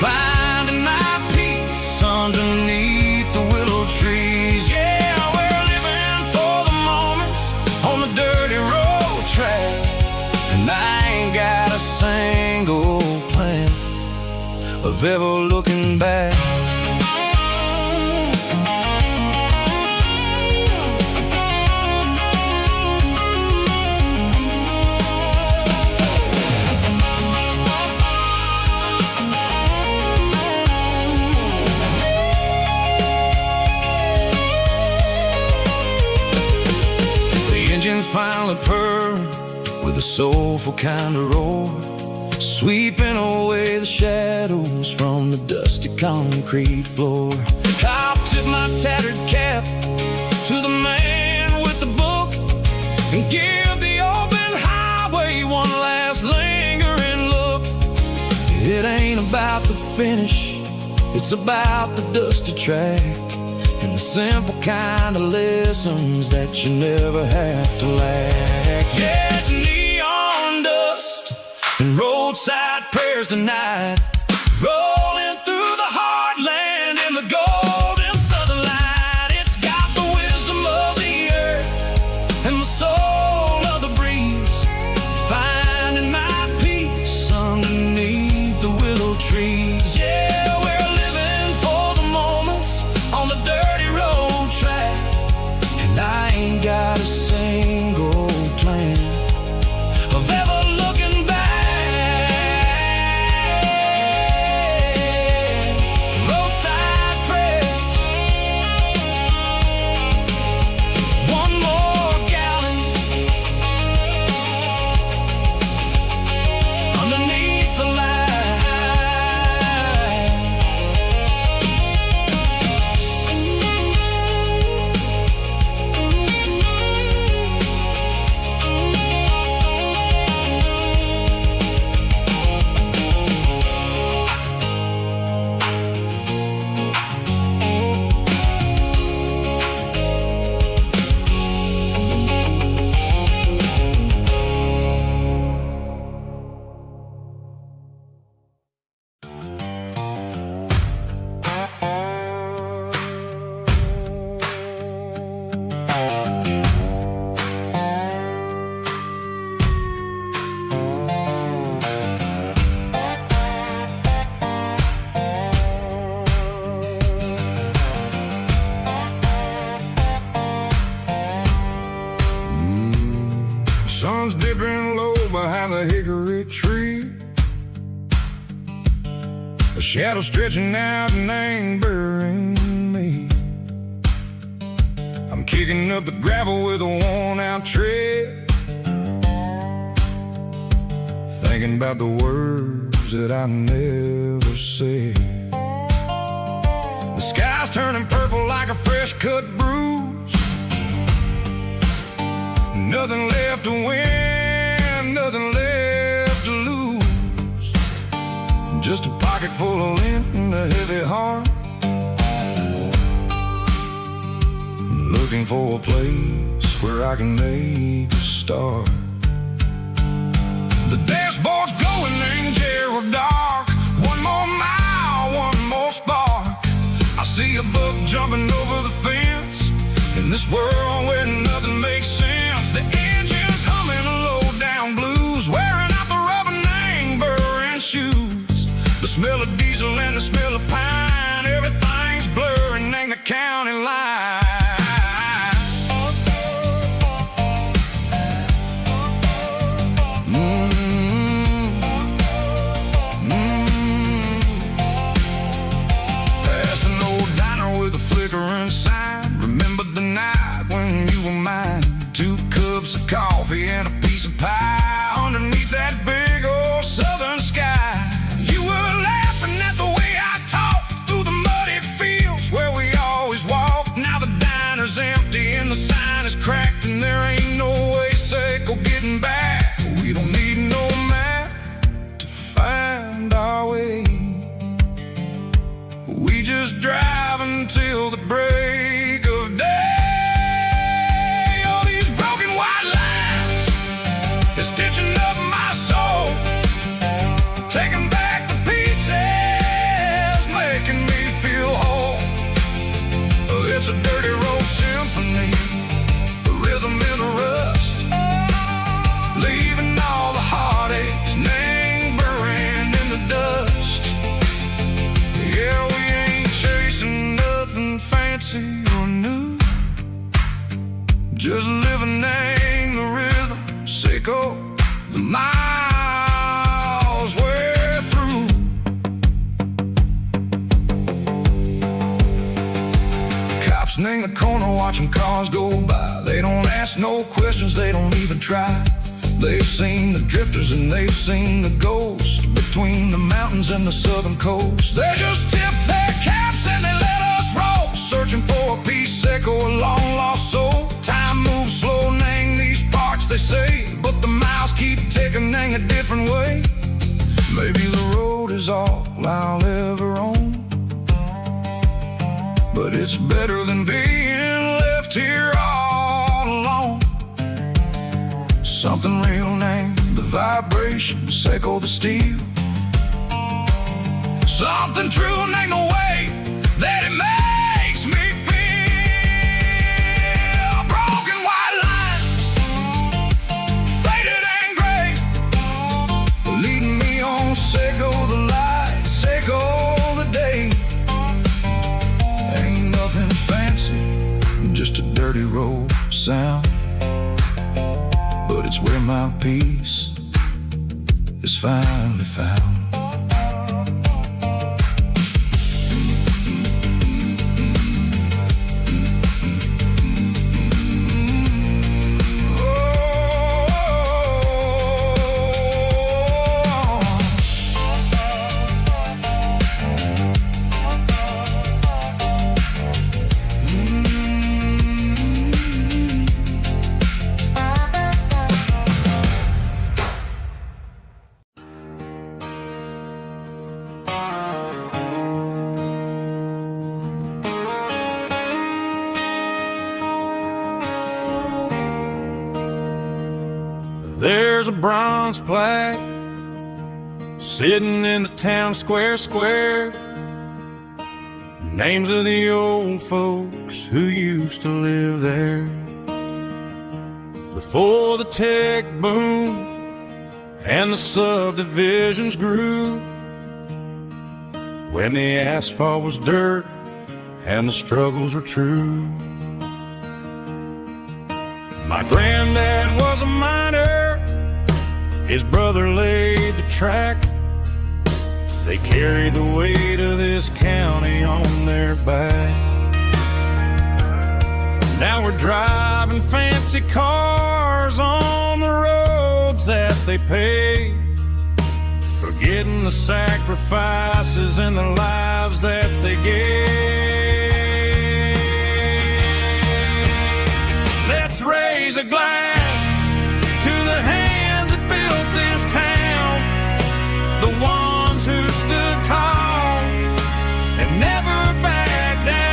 finding my peace underneath the willow trees. Yeah, we're living for the moments on the dirty road track, and I ain't got a single plan of ever looking back. Engines finally purr with a soulful kind of roar, sweeping away the shadows from the dusty concrete floor. I'll tip my tattered cap to the man with the book and give the open highway one last lingering look. It ain't about the finish, it's about the dusty track and the simple kind of lessons that you never have to lack. Yeah, it's neon dust and roadside prayers tonight, rolling through the heartland in the golden southern light. It's got the wisdom of the earth and the soul of the breeze, finding my peace underneath the willow trees. Yeah, we're living for the moments on the dirty road track, and I ain't got a single plan of ever looking back. by the hickory tree. A shadow stretching out and angering me. I'm kicking up the gravel with a worn-out tread, thinking about the words that I never said. The sky's turning purple like a fresh-cut bruise. Nothing left to win, nothing left to lose. Just a pocket full of lint and a heavy heart, looking for a place where I can make a start. The dashboard's glowing, angel dark. One more mile, one more spark. I see a buck jumping over the fence in this world where nothing makes sense. The engine's humming a low-down blues, wearing out the rubber name burring shoes. The smell of diesel and the smell of pine, everything's blurring, ain't the county line. Coffee and a piece of pie underneath that big old southern sky. You were laughing at the way I talked through the muddy fields where we always walked. Now the diner's empty and the sign is cracked, and there ain't no way safe or getting back. We don't need no map to find our way. We just drive until the break of day. It's a dirty road symphony, a rhythm in the rust, leaving all the heartaches name buried in the dust. Yeah, we ain't chasing nothing fancy or new, just living in the rhythm, sick of the miles we're through. In the corner watching cars go by, they don't ask no questions, they don't even try. They've seen the drifters and they've seen the ghosts between the mountains and the southern coast. They just tip their caps and they let us roll, searching for a piece sick or a long lost soul. Time moves slow, nang these parts they say, but the miles keep ticking, nang a different way. Maybe the road is all I'll ever own, but it's better than being left here all alone. Something real named the vibration, echo the steel. Something true named the way that it makes me feel. Broken white lines, faded and gray, leading me on, echo the light, echo the day. Just a dirty road sound, but it's where my peace is finally found. There's a bronze plaque sitting in the town square. Names of the old folks who used to live there before the tech boom and the subdivisions grew, when the asphalt was dirt and the struggles were true. My granddad was a miner His brother laid the track. They carried the weight of this county on their back. Now we're driving fancy cars on the roads that they paved, forgetting the sacrifices and the lives that they gave. Let's raise a glass to the hands that built this town, the ones who stood tall and never backed down.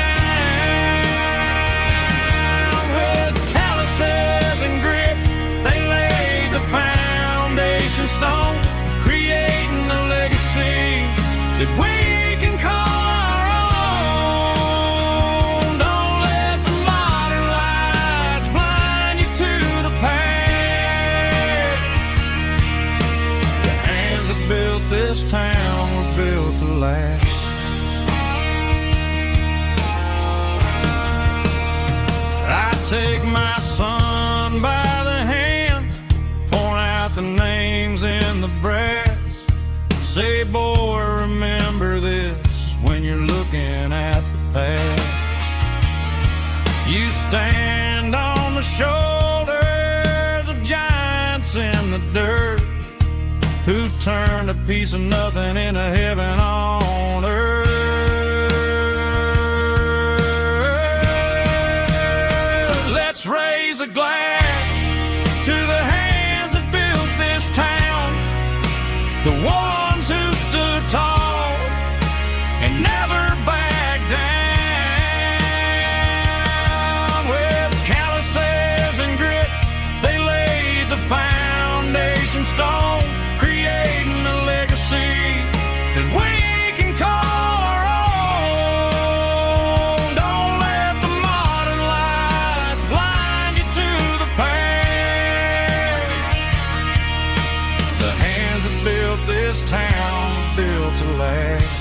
With calluses and grit, they laid the foundation stone, creating a legacy that we can call our own. Don't let the modern lights blind you to the past. The hands that built this town were built to last. I take my son by the hand, point out the names in the brass. Say, boy, remember this when you're looking at the past. You stand on the shoulders of giants in the dirt, who turned a piece of nothing into heaven on earth. Let's raise a glass to the hands that built this town, the ones who stood tall and never backed down. With calluses and grit, they laid the foundation stone, creating a legacy that we can call our own. Don't let the modern lights blind you to the past. The hands that built this town were built to last.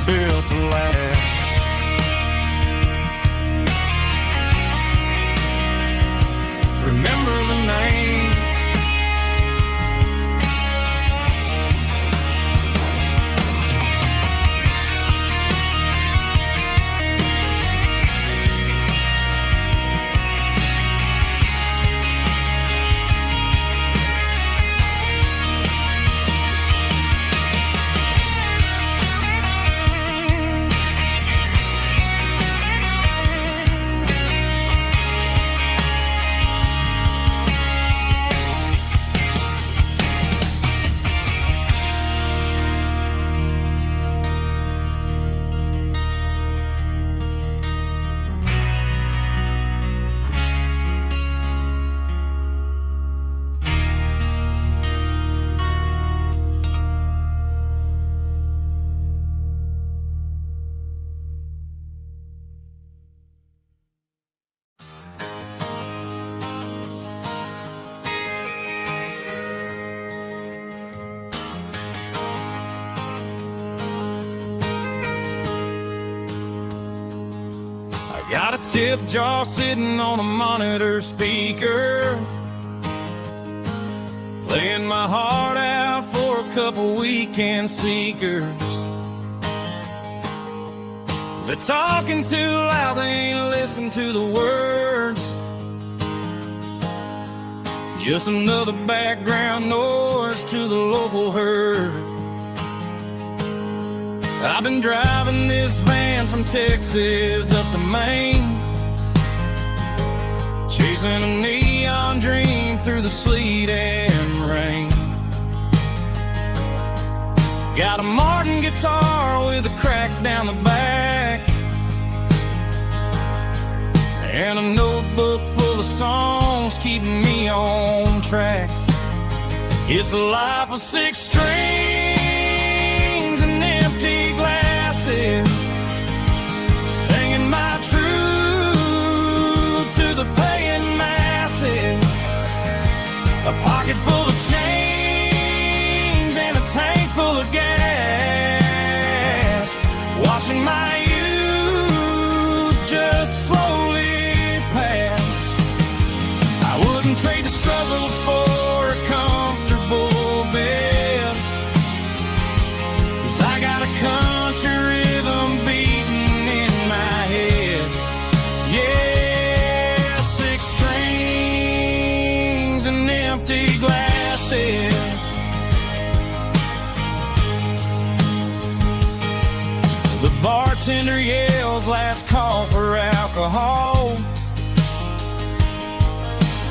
Built to last. Remember the names. Got a tip jar sitting on a monitor speaker, playing my heart out for a couple weekend seekers. They're talking too loud, they ain't listen to the words. Just another background noise to the local herd. I've been driving this van from Texas up to Maine, chasing a neon dream through the sleet and rain. Got a Martin guitar with a crack down the back, and a notebook full of songs keeping me on track. It's a life of 6 strings and empty glasses, singing my truth to the paying masses. A pocket full of change and a tank full of gas, watching my youth just slowly pass. empty glasses. The bartender yells last call for alcohol.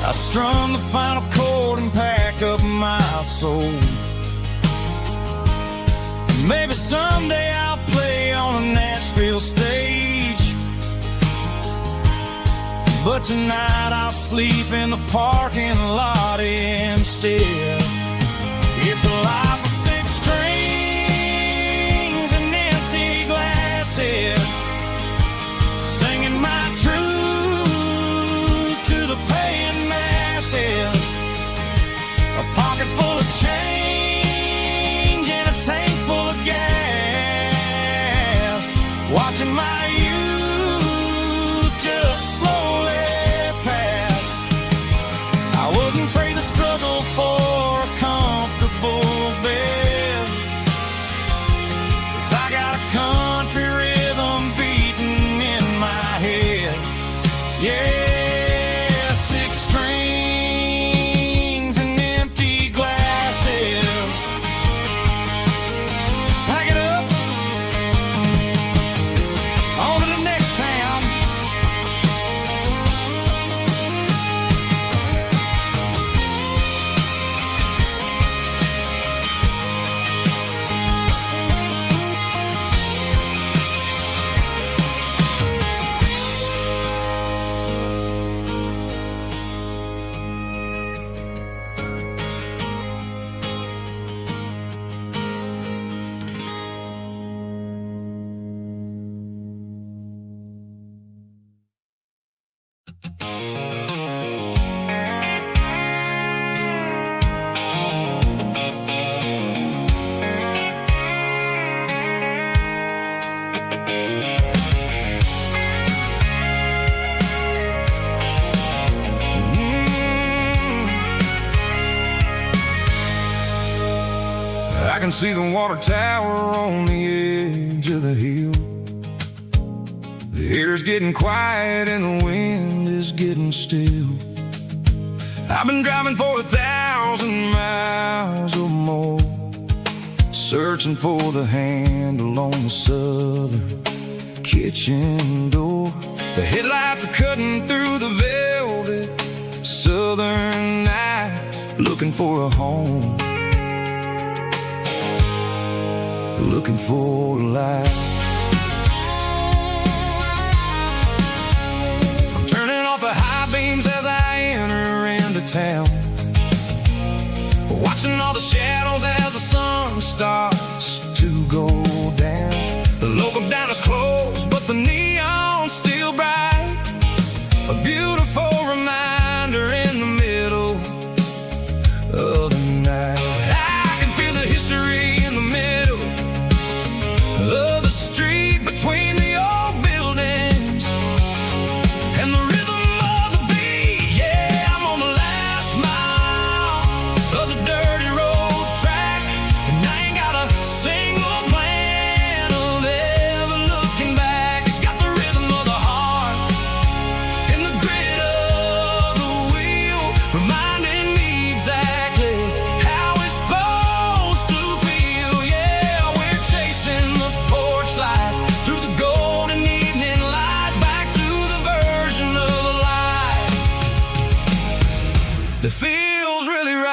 I strummed the final chord and packed up my soul. Maybe someday I'll play on a Nashville stage, but tonight I'll sleep in the parking lot instead. It's a life of 6 strings and empty glasses, singing my truth to the paying masses. A pocket full of change and a tank full of gas, watching my youth just slowly pass. I wouldn't trade the struggle for a comfortable bed, 'cause I got a country rhythm beating in my head. Yeah, 6 strings and empty glasses. Pack it up, on to the next town. I can see the water tower on the edge of the hill. The air's getting quiet and the wind is getting still. I've been driving for 1,000 miles or more, searching for the handle on the southern kitchen door. The headlights are cutting through the velvet southern night, looking for a home, looking for a life. I'm turning off the high beams as I enter into town, watching all the shadows as the sun starts to go down. The local diner's closed, but the neon's still bright, a beautiful reminder in the middle of the night. I can feel the history in the middle of the street, between the old buildings and the rhythm of the beat. Yeah, I'm on the last mile of the dirty road track, and I ain't got a single plan of ever looking back. It's got the rhythm of the heart and the grit of the wheel, reminding me exactly how it's supposed to feel. Yeah, we're chasing the porch light through the golden evening light, back to the version of life that feels really right.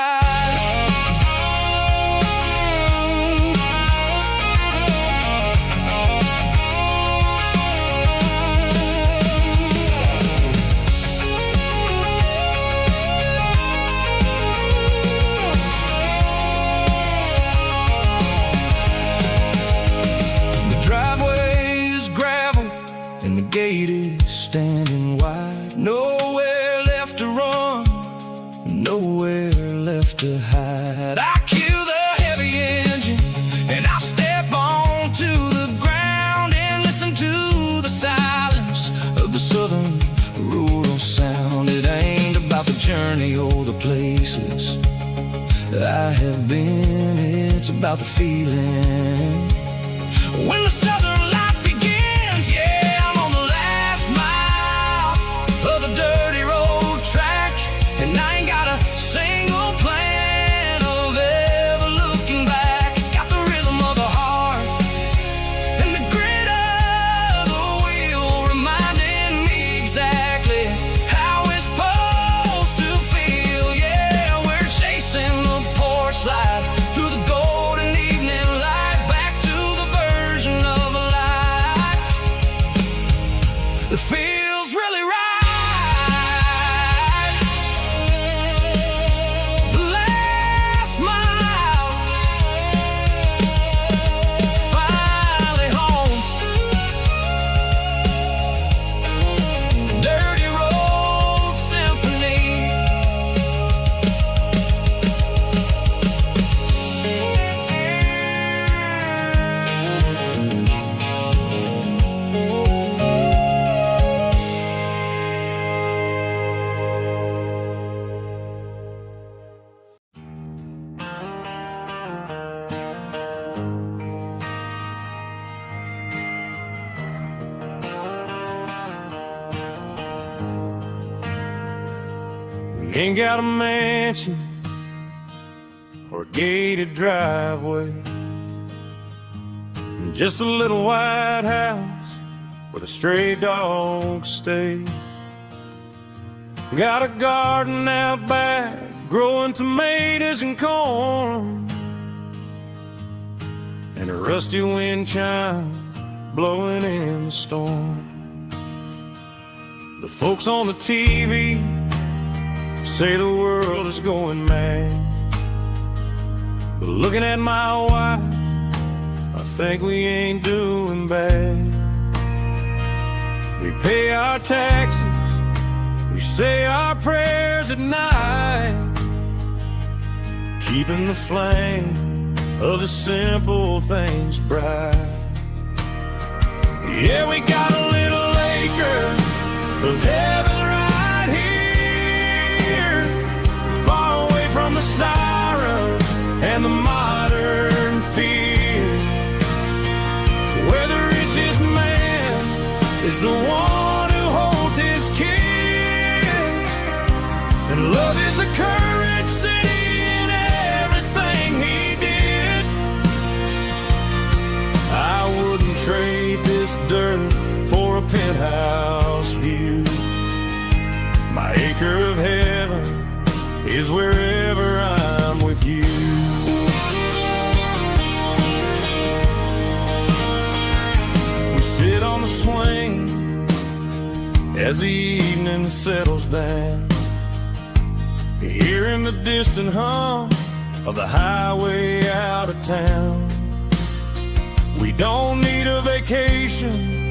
The driveway is gravel and the gate is standing wide. Nowhere left to run, nowhere left to hide. I kill the heavy engine and I step onto the ground and listen to the silence of the southern rural sound. It ain't about the journey or the places I have been, it's about the feeling when the southern life begins. Yeah, I'm on the last mile of the dirty road track, and I ain't got a single We ain't got a mansion or a gated driveway, just a little white house where the stray dogs stay. Got a garden out back, growing tomatoes and corn, and a rusty wind chime blowing in the storm. The folks on the TV say the world is going mad, but looking at my wife, I think we ain't doing bad. We pay our taxes, we say our prayers at night, keeping the flame of the simple things bright. Yeah, we got a little acre of heaven right here, far away from the sirens and the modern fear, where the richest man is the one who holds his kids, and love is the courage city in everything he did. I wouldn't trade this dirt for a penthouse view. My acre of heaven is wherever I'm with you. We sit on the swing as the evening settles down, hearing the distant hum of the highway out of town. We don't need a vacation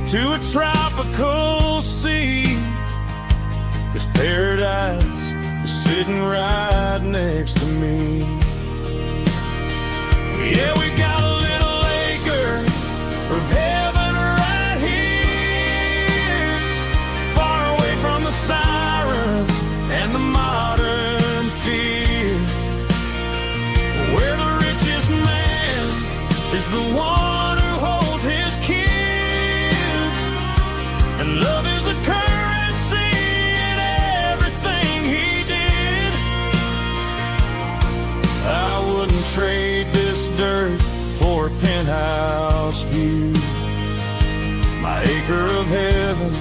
to a tropical sea, 'cause paradise is sitting right next to me. Yeah, we got a little acre of heaven right here, far away from the sirens and the modern fear, where the richest man is the one who holds his kids, and love is the currency in everything he did. I wouldn't trade this dirt for a penthouse view. My acre of heaven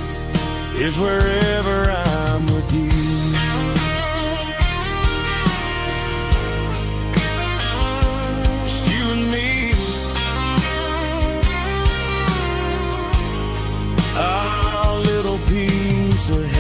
is wherever I'm with you. Just you and me, our little piece of heaven.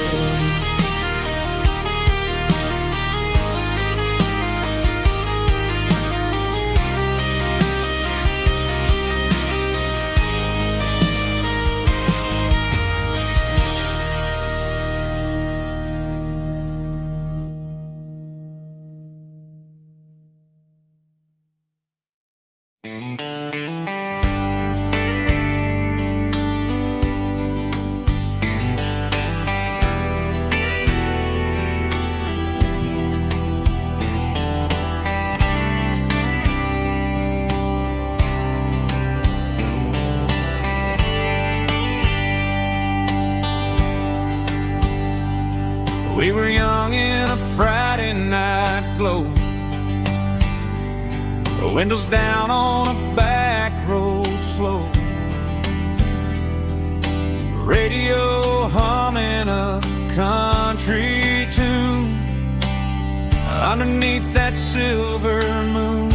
We were young in a Friday night glow, the windows down on a back road slow, radio humming a country tune underneath that silver moon.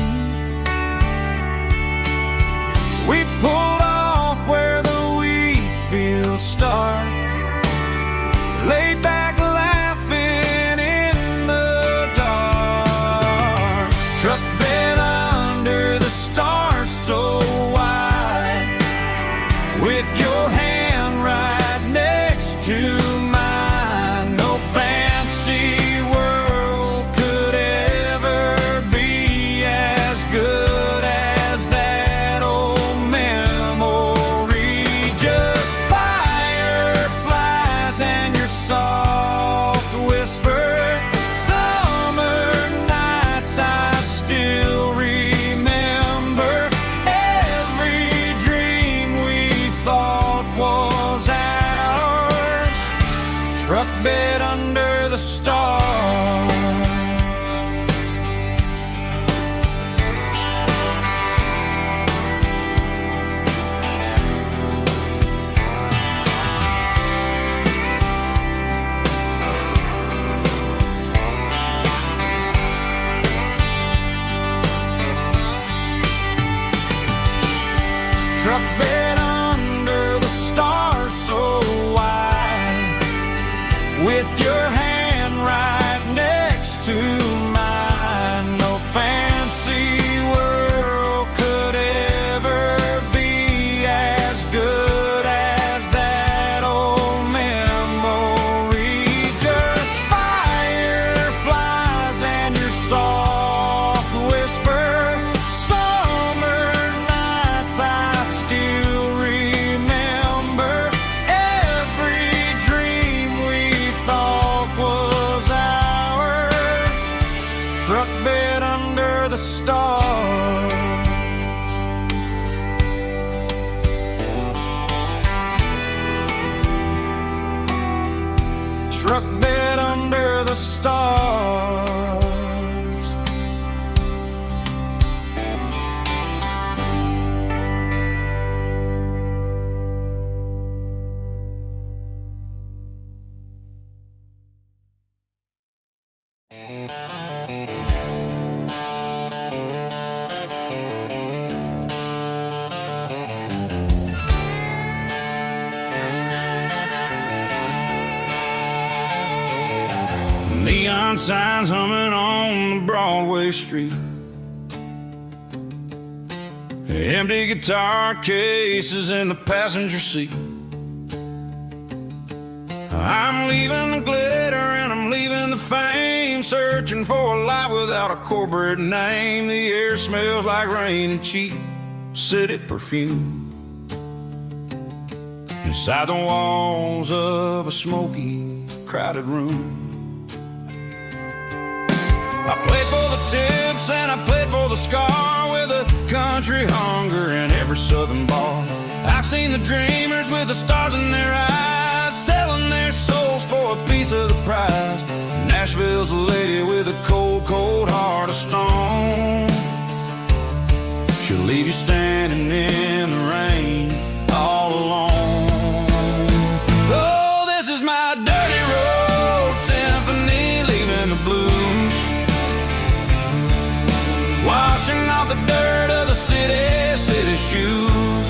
We pulled off where the wheat fields start, laid back laughing in the dark, truck bed under the stars so wide, with your hand right next to mine. No fancy world could ever be as good as that old memory. bed under the stars. Truck bed under the stars so wide, with your hand right next to mine. No fancy world could ever be as good as that old memory. Just fireflies and your soft whisper. Summer nights I still remember. Every dream we thought was ours. Truck bed under the stars. Truck bed under the stars. Neon signs humming on the Broadway street. Empty guitar cases in the passenger seat. I'm leaving the glitter and I'm leaving the fame, searching for a life without a corporate name. The air smells like rain and cheap city perfume. Inside the walls of a smoky, crowded room. I played for the tips and I played for the scar, with a country hunger in every southern bar. I've seen the dreamers with the stars in their eyes, selling their souls for a piece of the prize. Nashville's a lady with a cold, cold heart of stone. She'll leave you standing in the rain all alone. Oh, this is my dirty road symphony, leaving the blues, washing off the dirt of the city shoes.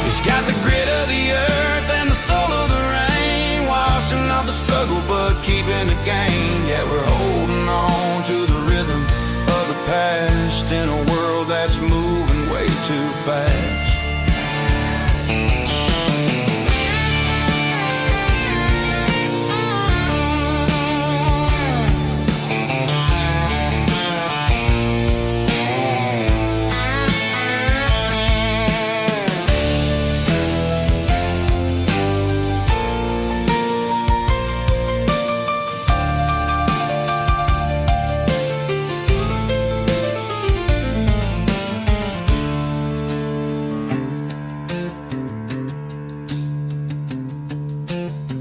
It's got the grit of the earth and the soul of the rain, washing off the struggle but keeping the gain. Yeah, we're holding on to the rhythm of the past in a world that's moving way too fast.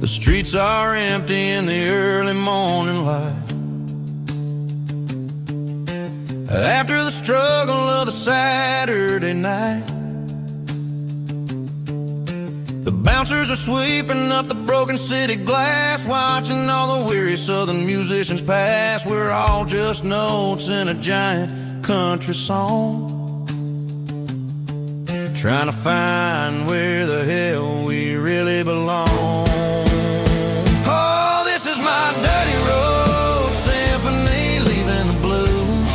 The streets are empty in the early morning light, after the struggle of the Saturday night. The bouncers are sweeping up the broken city glass, watching all the weary southern musicians pass. We're all just notes in a giant country song, trying to find where the hell we really belong. Oh, this is my dirty road symphony, leaving the blues,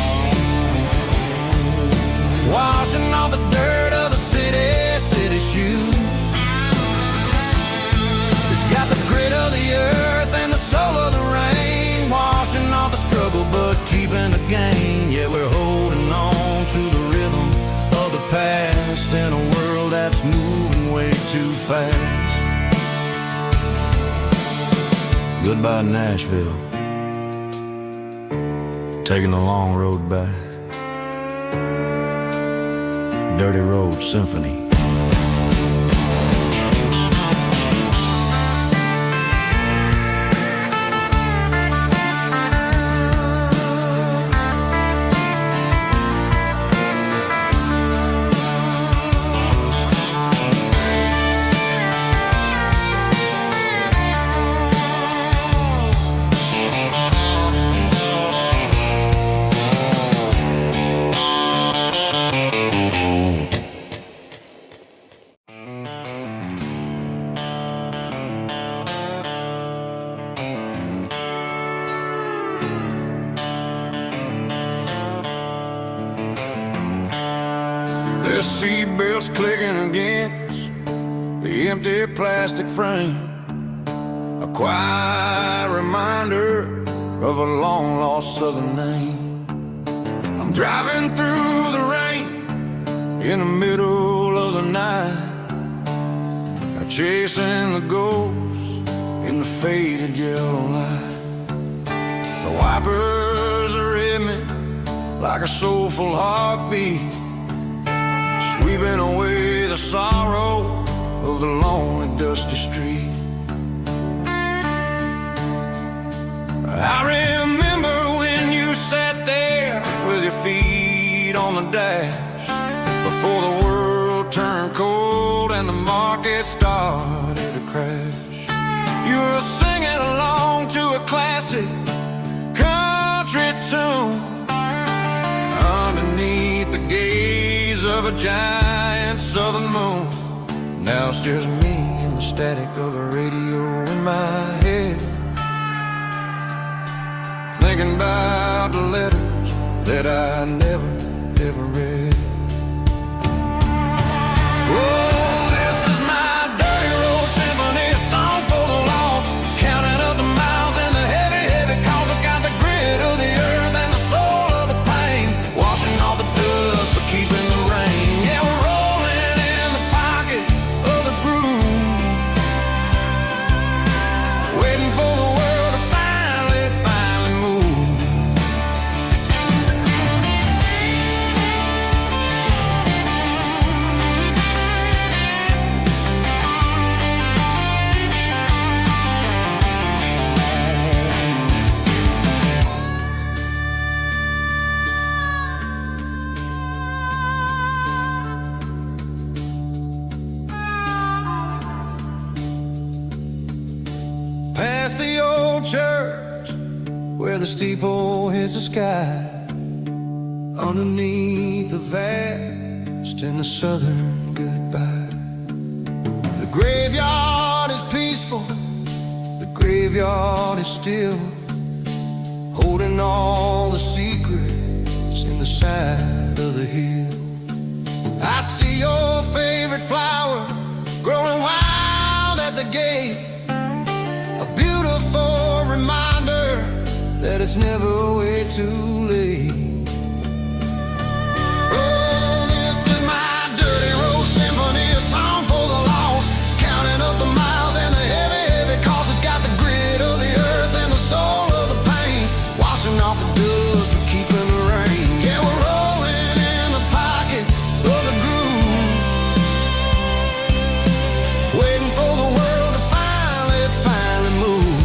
washing off the dirt of the city shoes. It's got the grit of the earth and the soul of the rain, washing off the struggle but keeping the gain. Yeah, we're holding on to the rhythm of the past in a world that's moving way too fast. Goodbye, Nashville, taking the long road back. Dirty Road Symphony. seatbelts clicking against the empty plastic frame. A quiet reminder of a long-lost southern name. I'm driving through the rain in the middle of the night, chasing the ghosts in the faded yellow light. The wipers are in me like a soulful heartbeat, sweeping away the sorrow of the lonely, dusty street. I remember when you sat there with your feet on the dash, before the world turned cold and the market started to crash. You were singing along to a classic country tune underneath the gaze of a giant southern moon. Now it's just me and the static of the radio in my head, thinking about the letters that I never, ever read. Oh, this is my dirty road symphony, a song for the lost, counting up the miles and the heavy, heavy calls. It's got the grit of the earth and the soul of the pain, washing off the dust but keeping the rain. Yeah, we're rolling in the pocket of the groove, waiting for the world to finally move. Past the old church where the steeple hits the sky, underneath the vast and the southern goodbye. The graveyard is peaceful, the graveyard is still, holding all the secrets in the side of the hill. I see your favorite flower growing wild at the gate, a beautiful reminder that it's never way too late. Oh, this is my dirty road symphony, a song for the lost, counting up the miles and the heavy, heavy calls. It's got the grit of the earth and the soul of the pain, washing off the dust but keeping the rain. Yeah, we're rolling in the pocket of the groove, waiting for the world to finally move.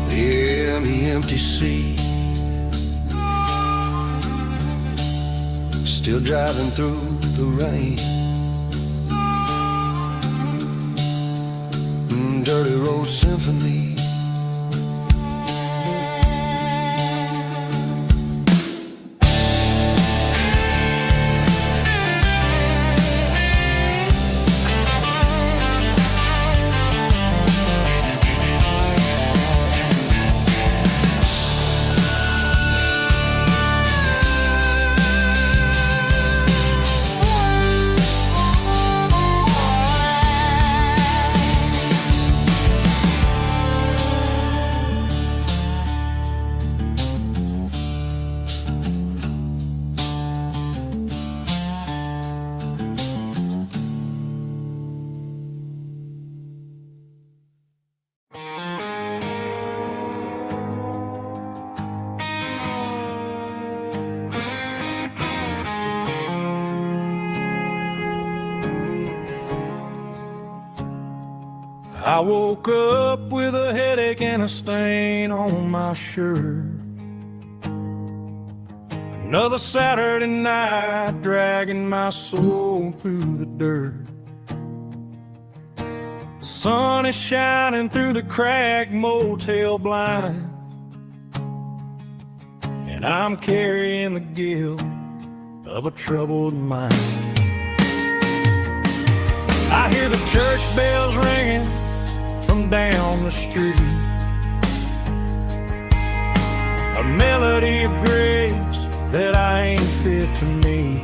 Yeah, the empty sea, still driving through the rain. Dirty road symphony. I woke up with a headache and a stain on my shirt. Another Saturday night dragging my soul through the dirt. The sun is shining through the cracked motel blind, and I'm carrying the guilt of a troubled mind. I hear the church bells ringing from down the street, a melody of grace that I ain't fit to me.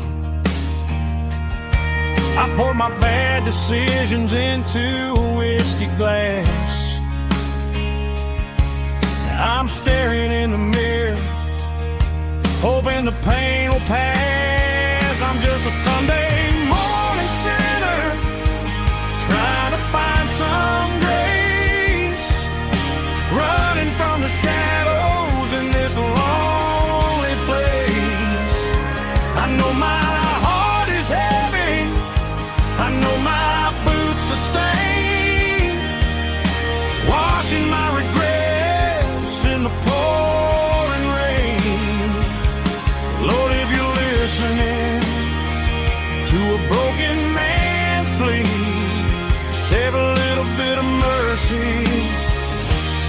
I poured my bad decisions into a whiskey glass. Now I'm staring in the mirror, hoping the pain will pass. I'm just a Sunday morning sinner, trying to find some grace, running from the shadows in this lonely place. I know my heart is heavy, I know my boots are stained, washing my regrets in the pouring rain. Lord, if you're listening to a broken man's plea, save a little bit of mercy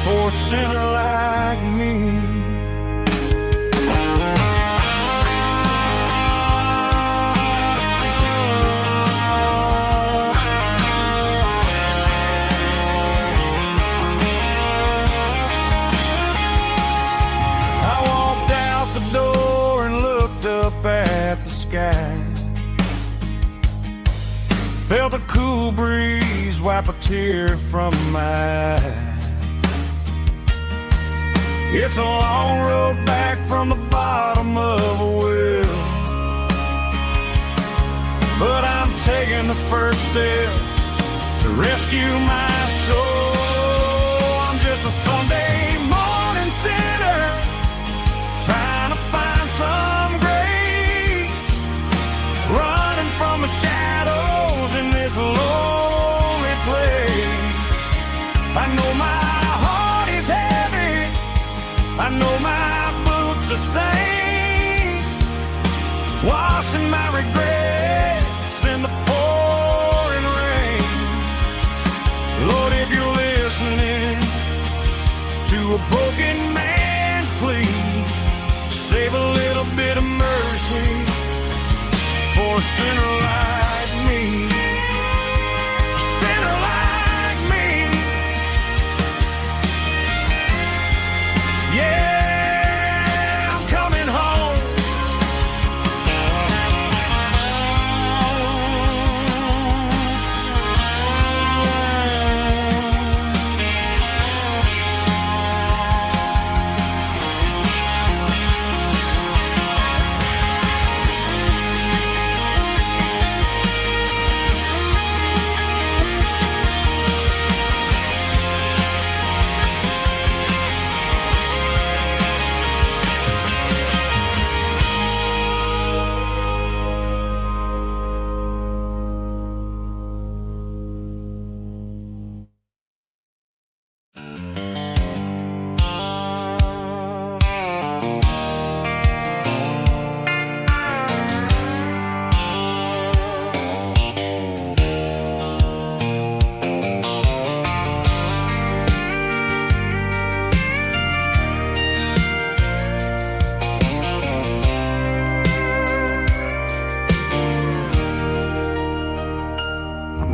for a sinner like me. I walked out the door and looked up at the sky, felt a cool breeze wipe a tear from my eye. It's a long road back from the bottom of a well, but I'm taking the first step to rescue my soul. I'm just a Sunday morning sinner, trying to find some grace, running from the shadows in this lonely place. I know my heart is heavy, I know my boots are stained, washing my regrets in the pouring rain. Lord, if you're listening to a broken man's plea, save a little bit of mercy for a sinner like me. A sinner like me. Yeah, I'm coming home.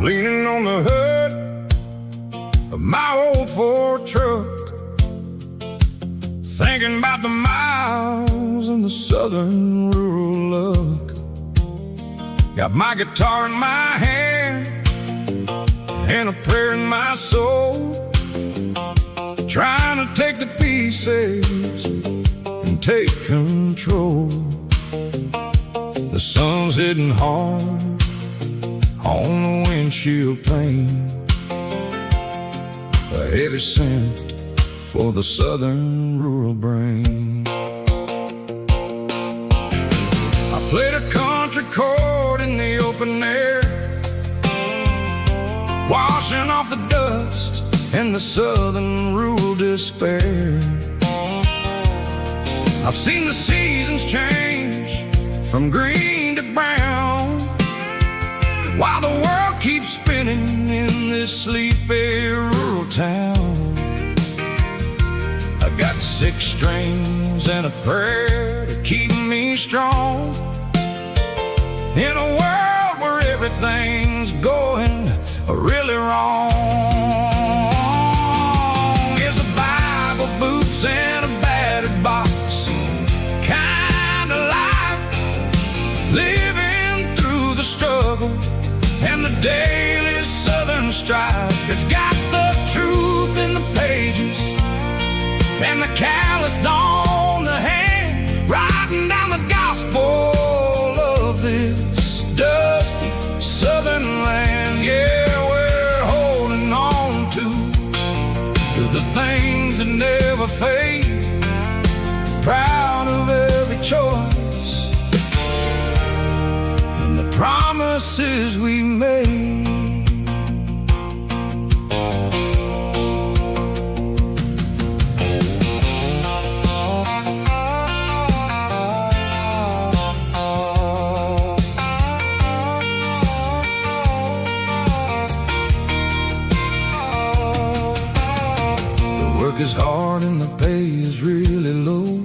Leaning on the hood of my old Ford truck, thinking about the miles and the southern rural look. Got my guitar in my hand and a prayer in my soul, trying to take the pieces and take control. The sun's hitting hard on the windshield pane, a heavy scent for the southern rural brain. I played a country chord in the open air, washing off the dust and the southern rural despair. I've seen the seasons change from green to brown, while the world keeps spinning in this sleepy rural town. I got 6 strings and a prayer to keep me strong, in a world where everything's going really wrong. It's a Bible, boots, and a battered box, kinda like strife. It's got the truth in the pages and the calloused on the hand, writing down the gospel of this dusty southern land. Yeah, we're holding on to the things that never fade, proud of every choice and the promises we made. Work is hard and the pay is really low,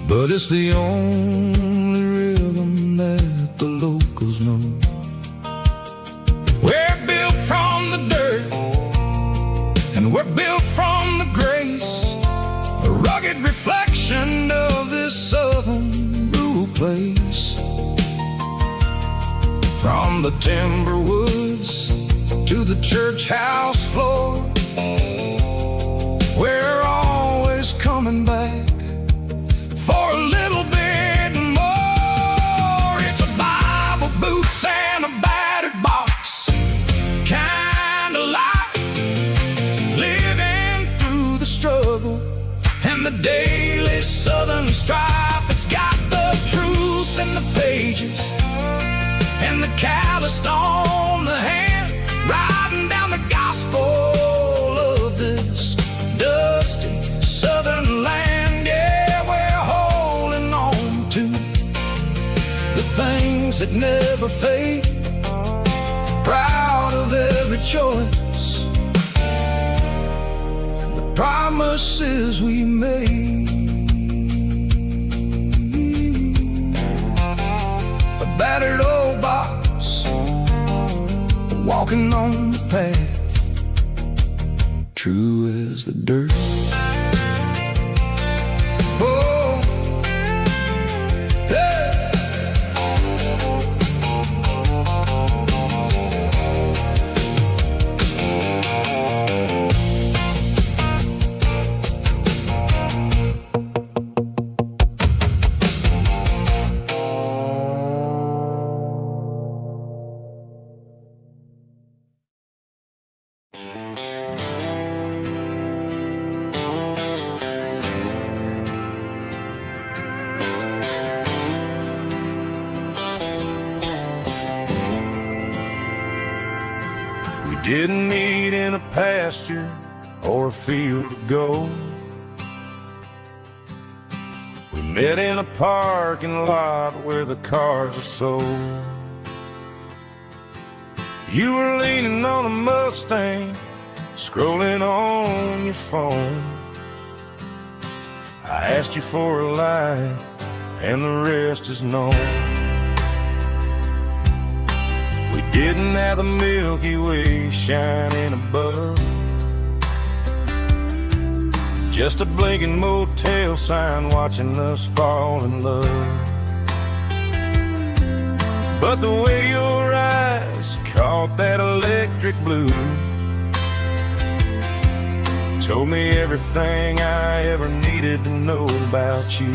but it's the only rhythm that the locals know. We're built from the dirt and we're built from the grace, a rugged reflection of this southern rural place. From the timber woods to the church house floor, we're always coming back for a little bit more. It's a Bible, boots, and a battered box kind of life, living through the struggle and the daily southern strife. It's got the truth in the pages and the calloused on the hand, writing down the gospel of this dusty southern land. Yeah, we're holding on to the things that never fade, proud of every choice and the promises we made. A battered old box, walking on the path, true as the dirt. Oh, hey. Didn't meet in a pasture or a field of gold. We met in a parking lot where the cars are sold. You were leaning on a Mustang, scrolling on your phone. I asked you for a light, and the rest is known. We didn't have the Milky Way shining above, just a blinking motel sign watching us fall in love. But the way your eyes caught that electric blue told me everything I ever needed to know about you.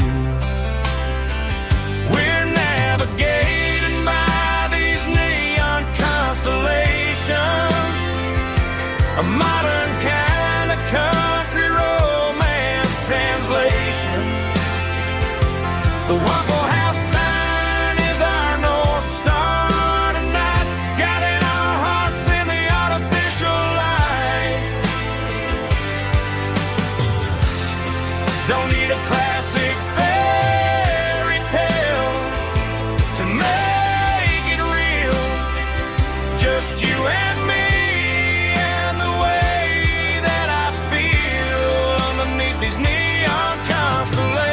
We're navigating by these neon constellations, a modern kind of country romance translation. The Waffle House sign is our North Star tonight, guiding our hearts in the artificial light. Don't need a classic fairy tale to make it real, just you and me and the way that I feel underneath these neon constellations.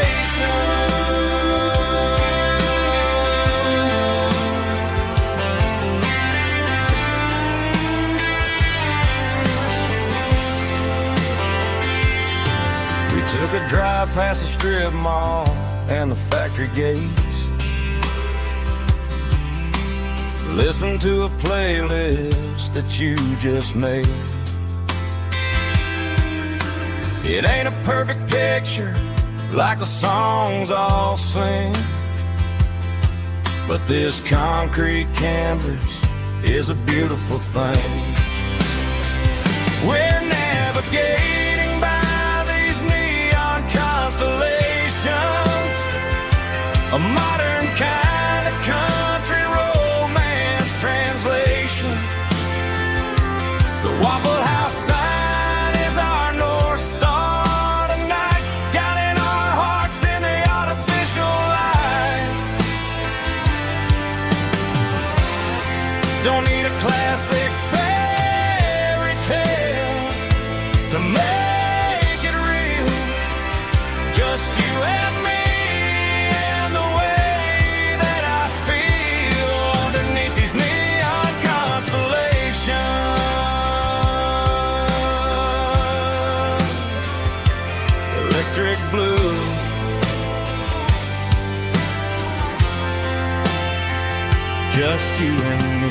We took a drive past the strip mall and the factory gates, listen to a playlist that you just made. It ain't a perfect picture like the songs all sing, but this concrete canvas is a beautiful thing. We're navigating by these neon constellations, a modern kind of country romance translation. The Waffle House sign is our North Star tonight, guiding our hearts in the artificial light. Don't need a classic fairy tale to make it real, just you and me. Electric blue, just you and me.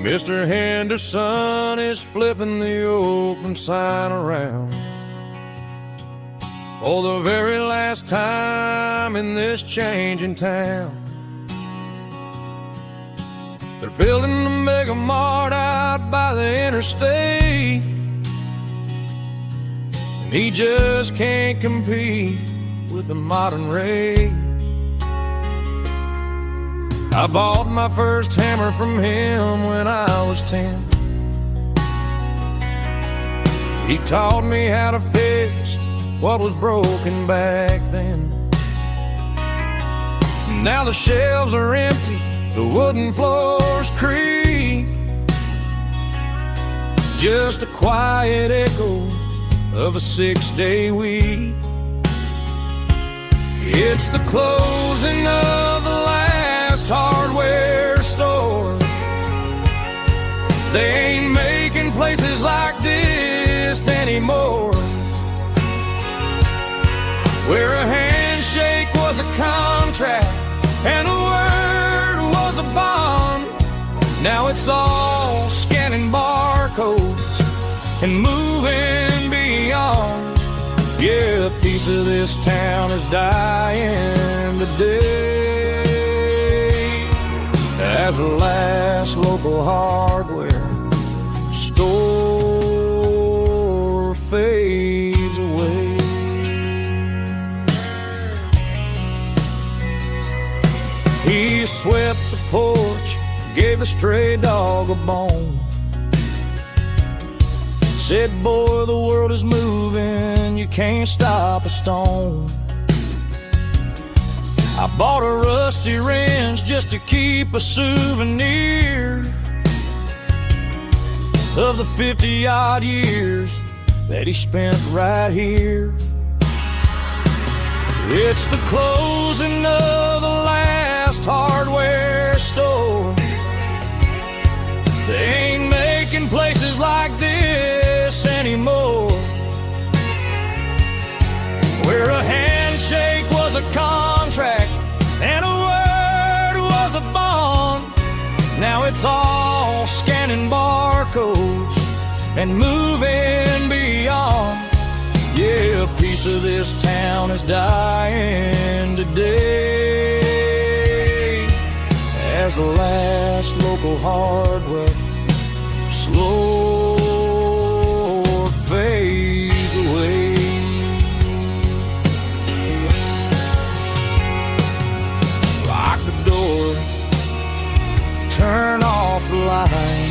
Mr. Henderson is flipping the open sign around for the very last time in this changing town. They're building a mega mart out by the interstate, and he just can't compete with the modern rate. I bought my first hammer from him when I was 10. He taught me how to fix what was broken back then. Now the shelves are empty, the wooden floors creak, just a quiet echo of a 6-day week. It's the closing of the last hardware store. They ain't making places like this anymore, where a handshake was a contract and a word was a bond. Now it's all scanning barcodes and moving beyond. Yeah, a piece of this town is dying today as the last local hardware store fades away. He swept the porch, gave the stray dog a bone, said, boy, the world is moving, you can't stop a stone. I bought a rusty wrench just to keep a souvenir of the 50-odd years that he spent right here. It's the closing of the last hardware store. They ain't making places like this anymore, where a handshake was a contract and a word was a bond. Now it's all scanning barcodes and moving beyond. Yeah, a piece of this town is dying today as the last local hardware slow fades away. Lock the door, turn off the light.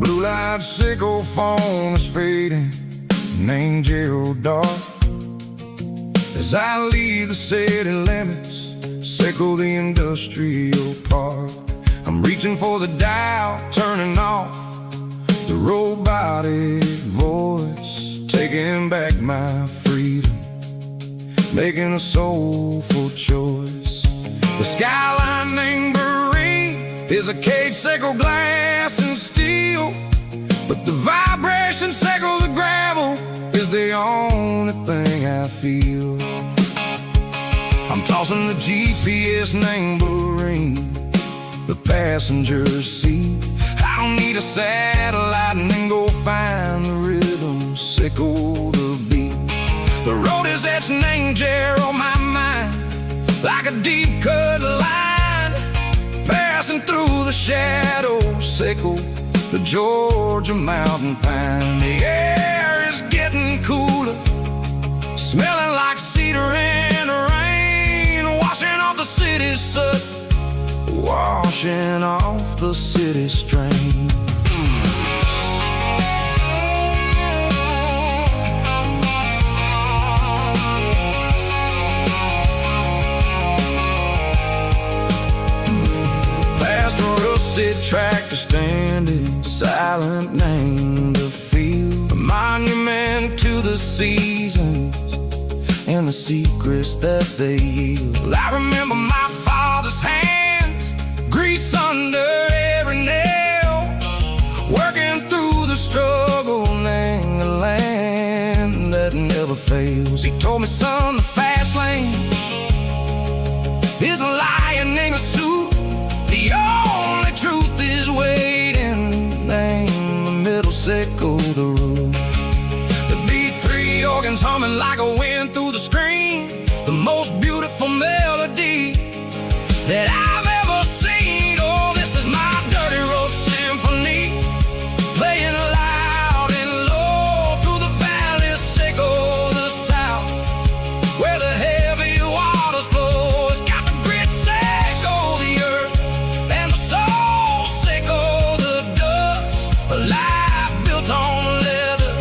blue light sickle phone is fading, named Gerald Dark. As I leave the city limits, sickle the industrial park. I'm reaching for the dial, turning off the robotic voice, taking back my freedom, making a soulful choice. The skyline named Marine is a cage sickle, glass and steel, but the vibration sickle, the gravel, is the only thing I feel. I'm tossing the GPS named Marine, the passenger seat. I don't need a satellite and then go find the rhythm, sickle the beat. The road is etched named Jer on my mind, like a deep cut line, passing through the shadows, sickle the Georgia mountain pine. The air is getting cooler, smelling like cedar in the rain, washing off the city soot, washing off the city strain. Past a rusted tractor standing silent, named the field, a monument to the seasons and the secrets that they yield. I remember my father's hands, grease under every nail, working through the struggle, named the land that never fails. He told me, son, the fast lane is a lion named a suit. The only truth is waiting, named the middle, sickle the root. The beat, three organs humming like a wind through the screen, the most beautiful melody that I've ever seen. Oh, this is my dirty road symphony, playing loud and low through the valleys, sickle the south, where the heavy waters flow. It's got the grit, sickle the earth, and the soul, sickle the dust. A life built on leather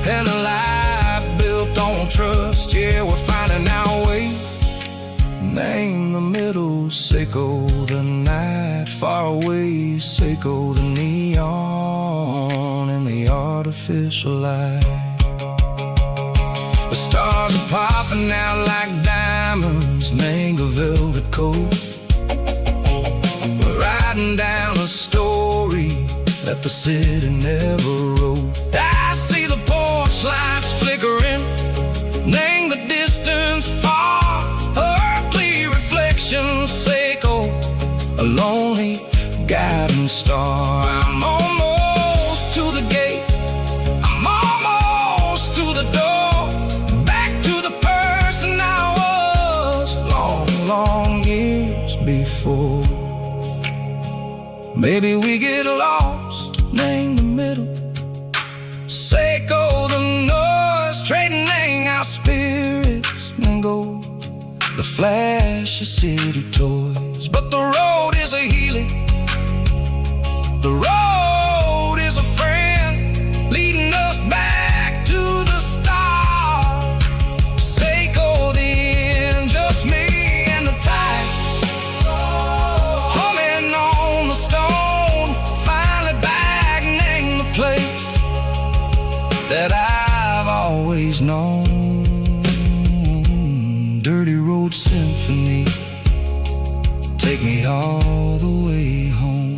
and a life built on trust. Yeah, we're finding our way, name the middle, sickle the night, far away, sickle the neon and the artificial light. The stars are popping out like diamonds, name a velvet coat. We're riding down a story that the city never wrote. I see the porch lights flickering, name the distance far, earthly reflections, sickle a lonely guiding star. I'm almost to the gate, I'm almost to the door, back to the person I was long, long years before. Maybe we get lost, name the middle, sickle the noise, trading our spirits and go the flash of city toys. But the road is a healing, the road is a friend, leading us back to the start. Sickle the end, just me and the tides, humming on the stone, finally back, name the place that I've always known. Dirty road symphony, take me all the way home.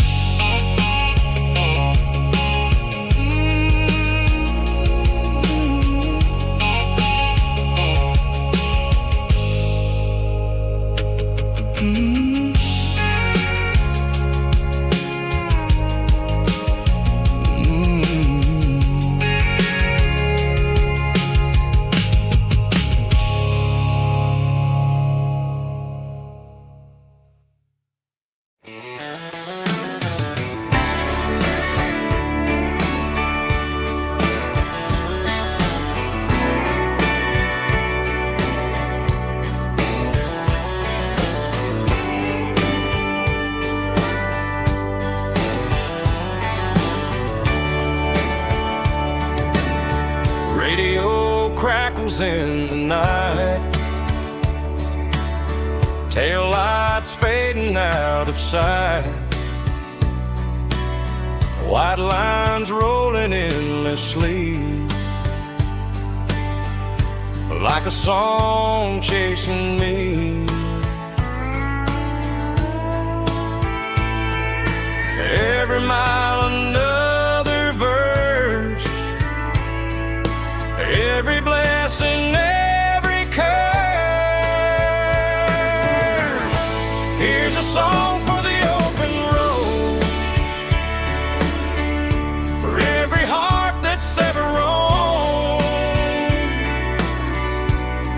radio crackles in the night, tail lights fading out of sight, white lines rolling endlessly, like a song chasing me. Every mile another verse, every blessing, every curse. Here's a song for the open road, for every heart that's ever roamed,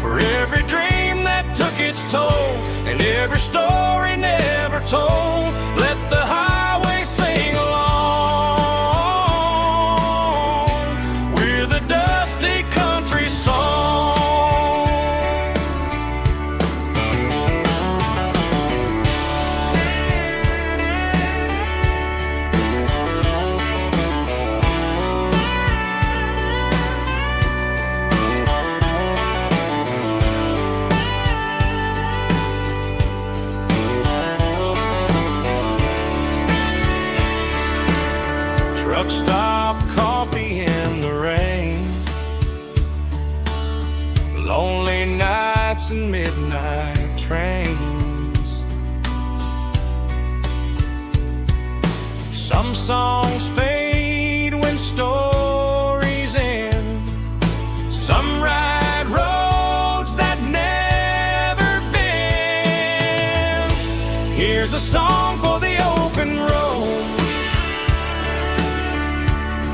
for every dream that took its toll, and every story never told. Let the highway sing along with a dusty country song. Truck stop, coffee in the rain, lonely nights and midnight trains. Some songs fade when stories end, some ride roads that never bend. Here's a song for the open road,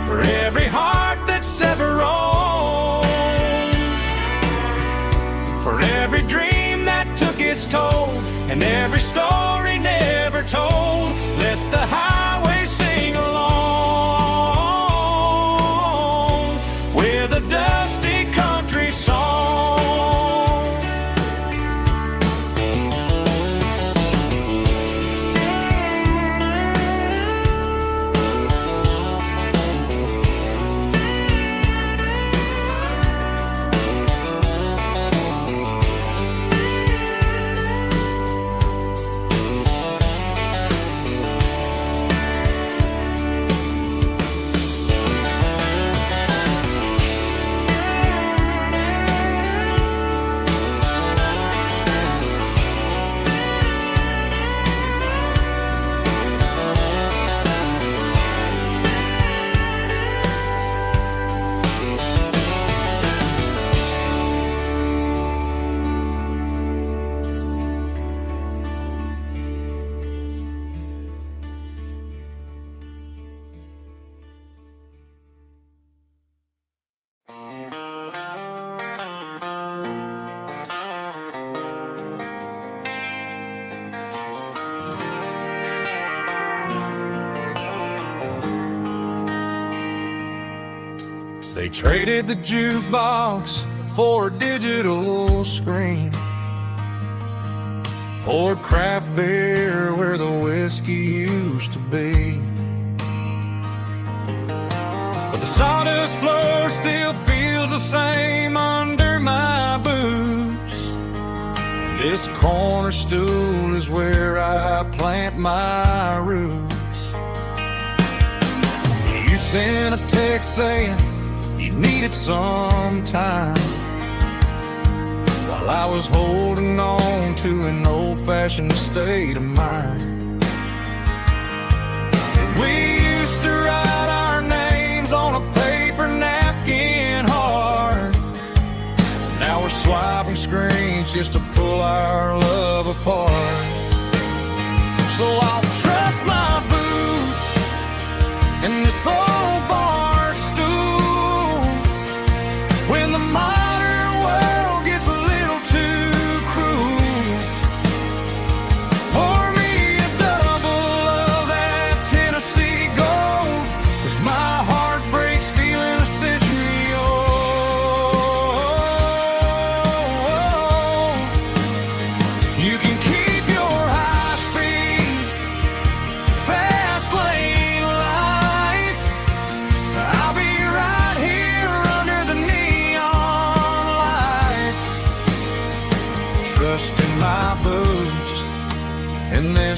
for every heart that's ever roamed, for every dream that took its toll, and every story never told. Let the highway sing along with a dusty country song. They traded the jukebox for a digital screen, poured craft beer where the whiskey used to be. But the sawdust floor still feels the same under my boots. This corner stool is where I plant my roots. You sent a text saying you needed some time, while I was holding on to an old-fashioned state of mind. We used to write our names on a paper napkin hard. Now we're swiping screens just to pull our love apart. So I'll trust my boots and this old bar stool when the modern world gets a little too cruel. Pour me a double of that Tennessee Gold, 'cause my heart breaks feeling a century old. You can keep your high speed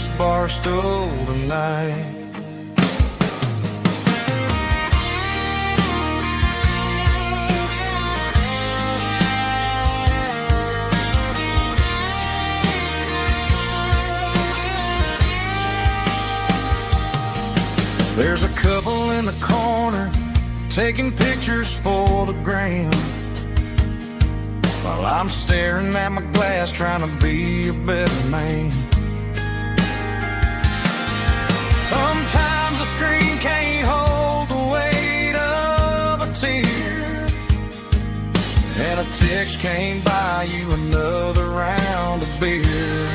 this bar stool tonight. There's a couple in the corner taking pictures for the gram, while I'm staring at my glass trying to be a better man. Sometimes the screen can't hold the weight of a tear, and a text can't buy you another round of beer.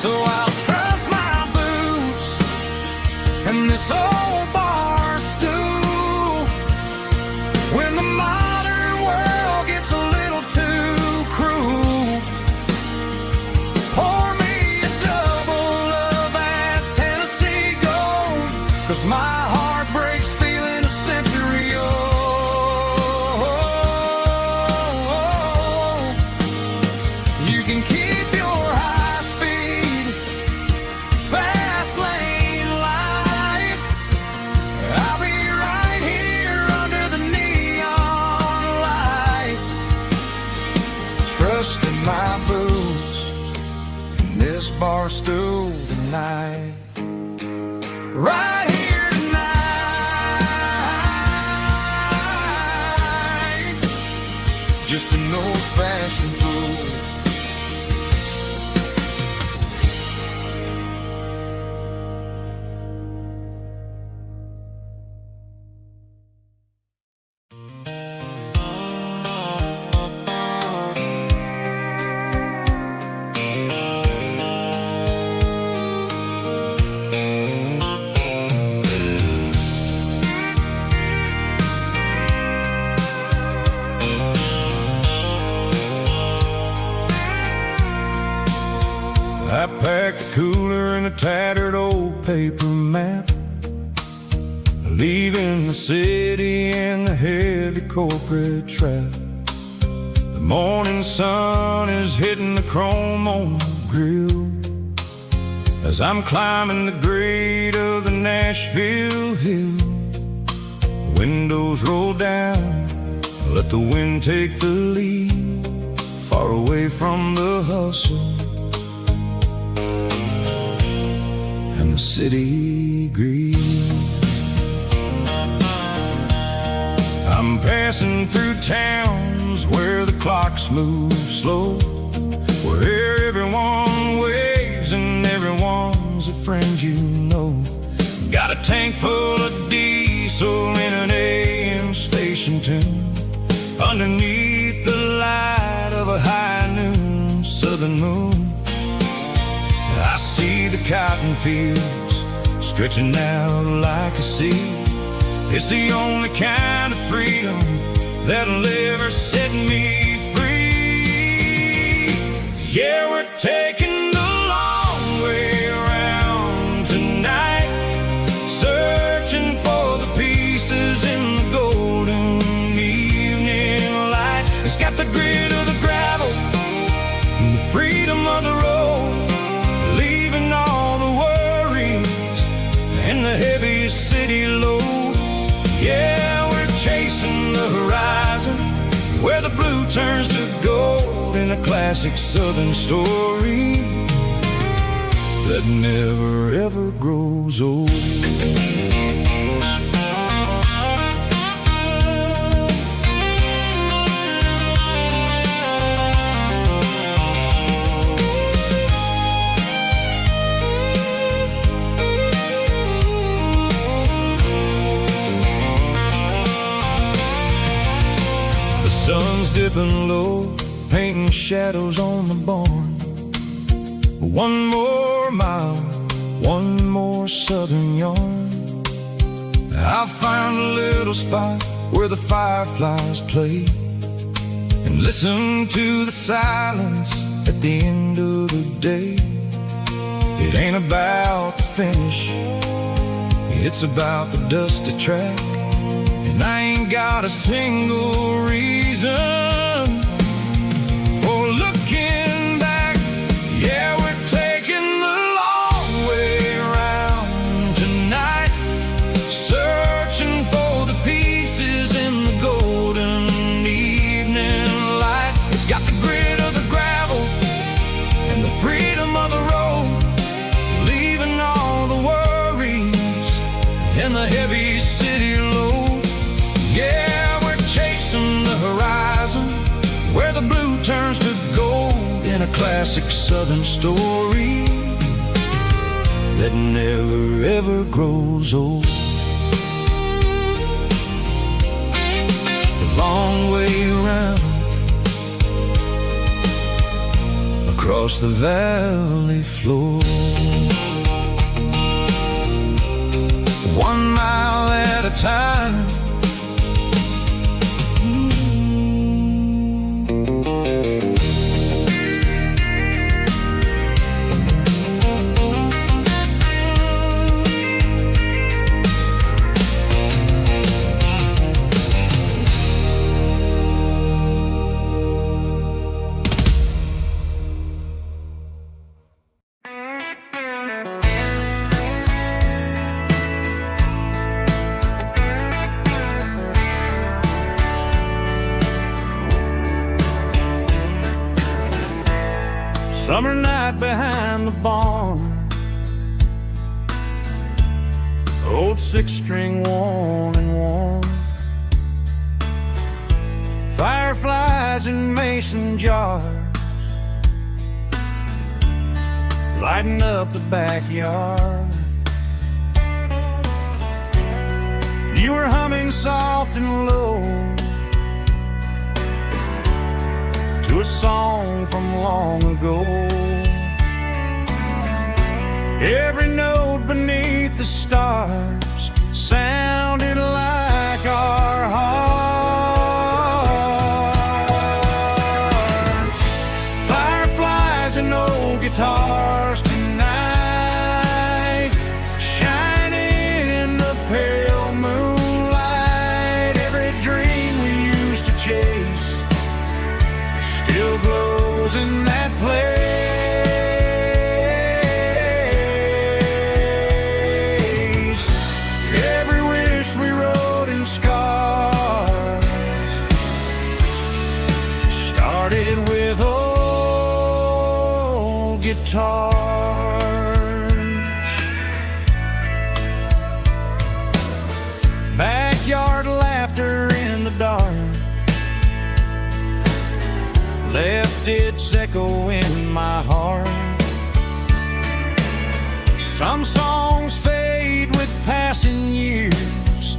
So I'll trust my boots and this old bar stool when the modern world gets a little too cruel. Pour me a double of that Tennessee Gold, 'cause my heart breaks feeling a century old. You can keep your high speed fast lane life. I'll be right here under the neon light, trusting my boots in this bar stool tonight. Right here tonight, just an old-fashioned fool. I packed a cooler and a tattered old paper map, leaving the city and the heavy corporate trap. The morning sun is hitting the chrome on the grill as I'm climbing the grade of the Nashville hill. The windows roll down, let the wind take the lead, far away from the hustle and the city greed. I'm passing through towns where the clocks move slow, where everyone waves and everyone's a friend you know. Got a tank full of diesel in an AM station tune, underneath the light of a high noon southern moon. I see the cotton fields stretching out like a sea. It's the only kind of freedom that'll ever set me free. Yeah, we're taking the long way around tonight, searching for the pieces in the golden evening light. It's got the grit of the gravel and the freedom of the road, leaving all the worries and the heavy city load. Yeah, we're chasing the horizon where the blue turns to gold, in a classic southern story that never ever grows old. Sun's dipping low, painting shadows on the barn. One more mile, one more southern yarn. I'll find a little spot where the fireflies play, and listen to the silence at the end of the day. It ain't about the finish, it's about the dusty track. And I ain't got a single reason for looking back. Yeah, we're taking the long Bay City low. Yeah, we're chasing the horizon, where the blue turns to gold in a classic southern story that never ever grows old. The long way around across the valley floor, 1 mile at a time. Summer night behind the barn, old 6-string worn and worn, fireflies in mason jars lighting up the backyard. You were humming soft and low to a song from long ago. Every note beneath the stars sounded like our hearts. Fireflies and old guitars tonight, shining in the pale moonlight. Every dream we used to chase still glows in that place. Every wish we wrote in scars started with old guitars. Backyard laughter in the dark left its echo in my heart. Some songs fade with passing years,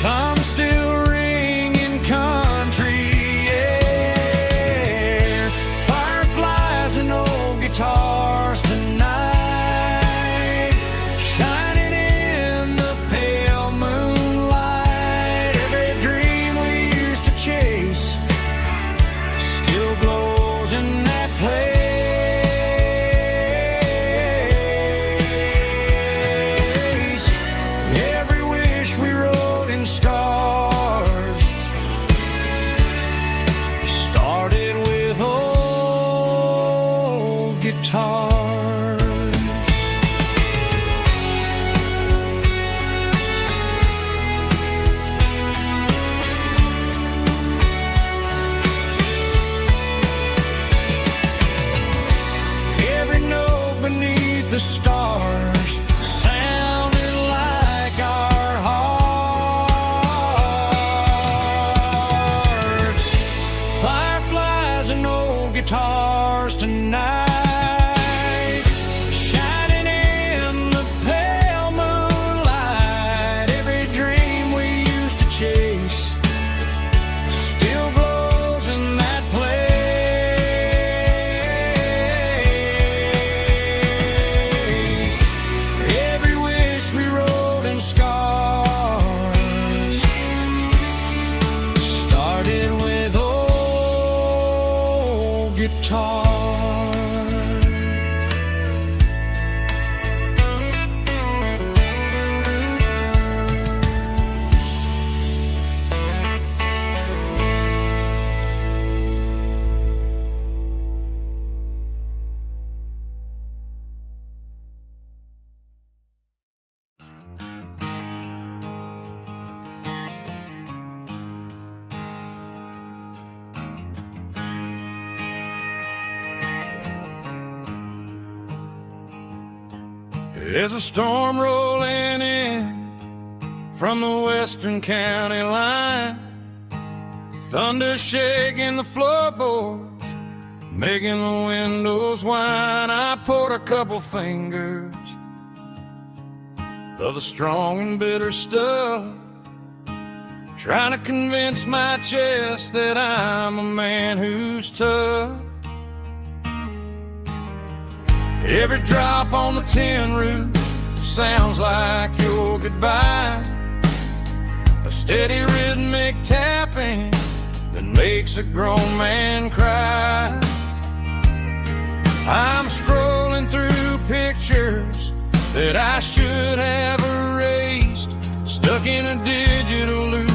some still ring in country air. Fireflies and old guitars tonight, shining in the pale moonlight. Every dream we used to chase still glows in that place. Every wish we wrote in scars started with old guitars. Every note beneath the stars sounded like our hearts. Fireflies and old guitars tonight, shining in the pale moonlight. Every dream we used to chase still glows in that place. Every wish we wrote in scars started with old guitars. There's a storm rolling in from the western county line. Thunder shaking the floorboards, making the windows whine. I poured a couple fingers of the strong and bitter stuff, trying to convince my chest that I'm a man who's tough. Every drop on the tin roof sounds like your goodbye, a steady rhythmic tapping that makes a grown man cry. I'm scrolling through pictures that I should have erased, stuck in a digital loop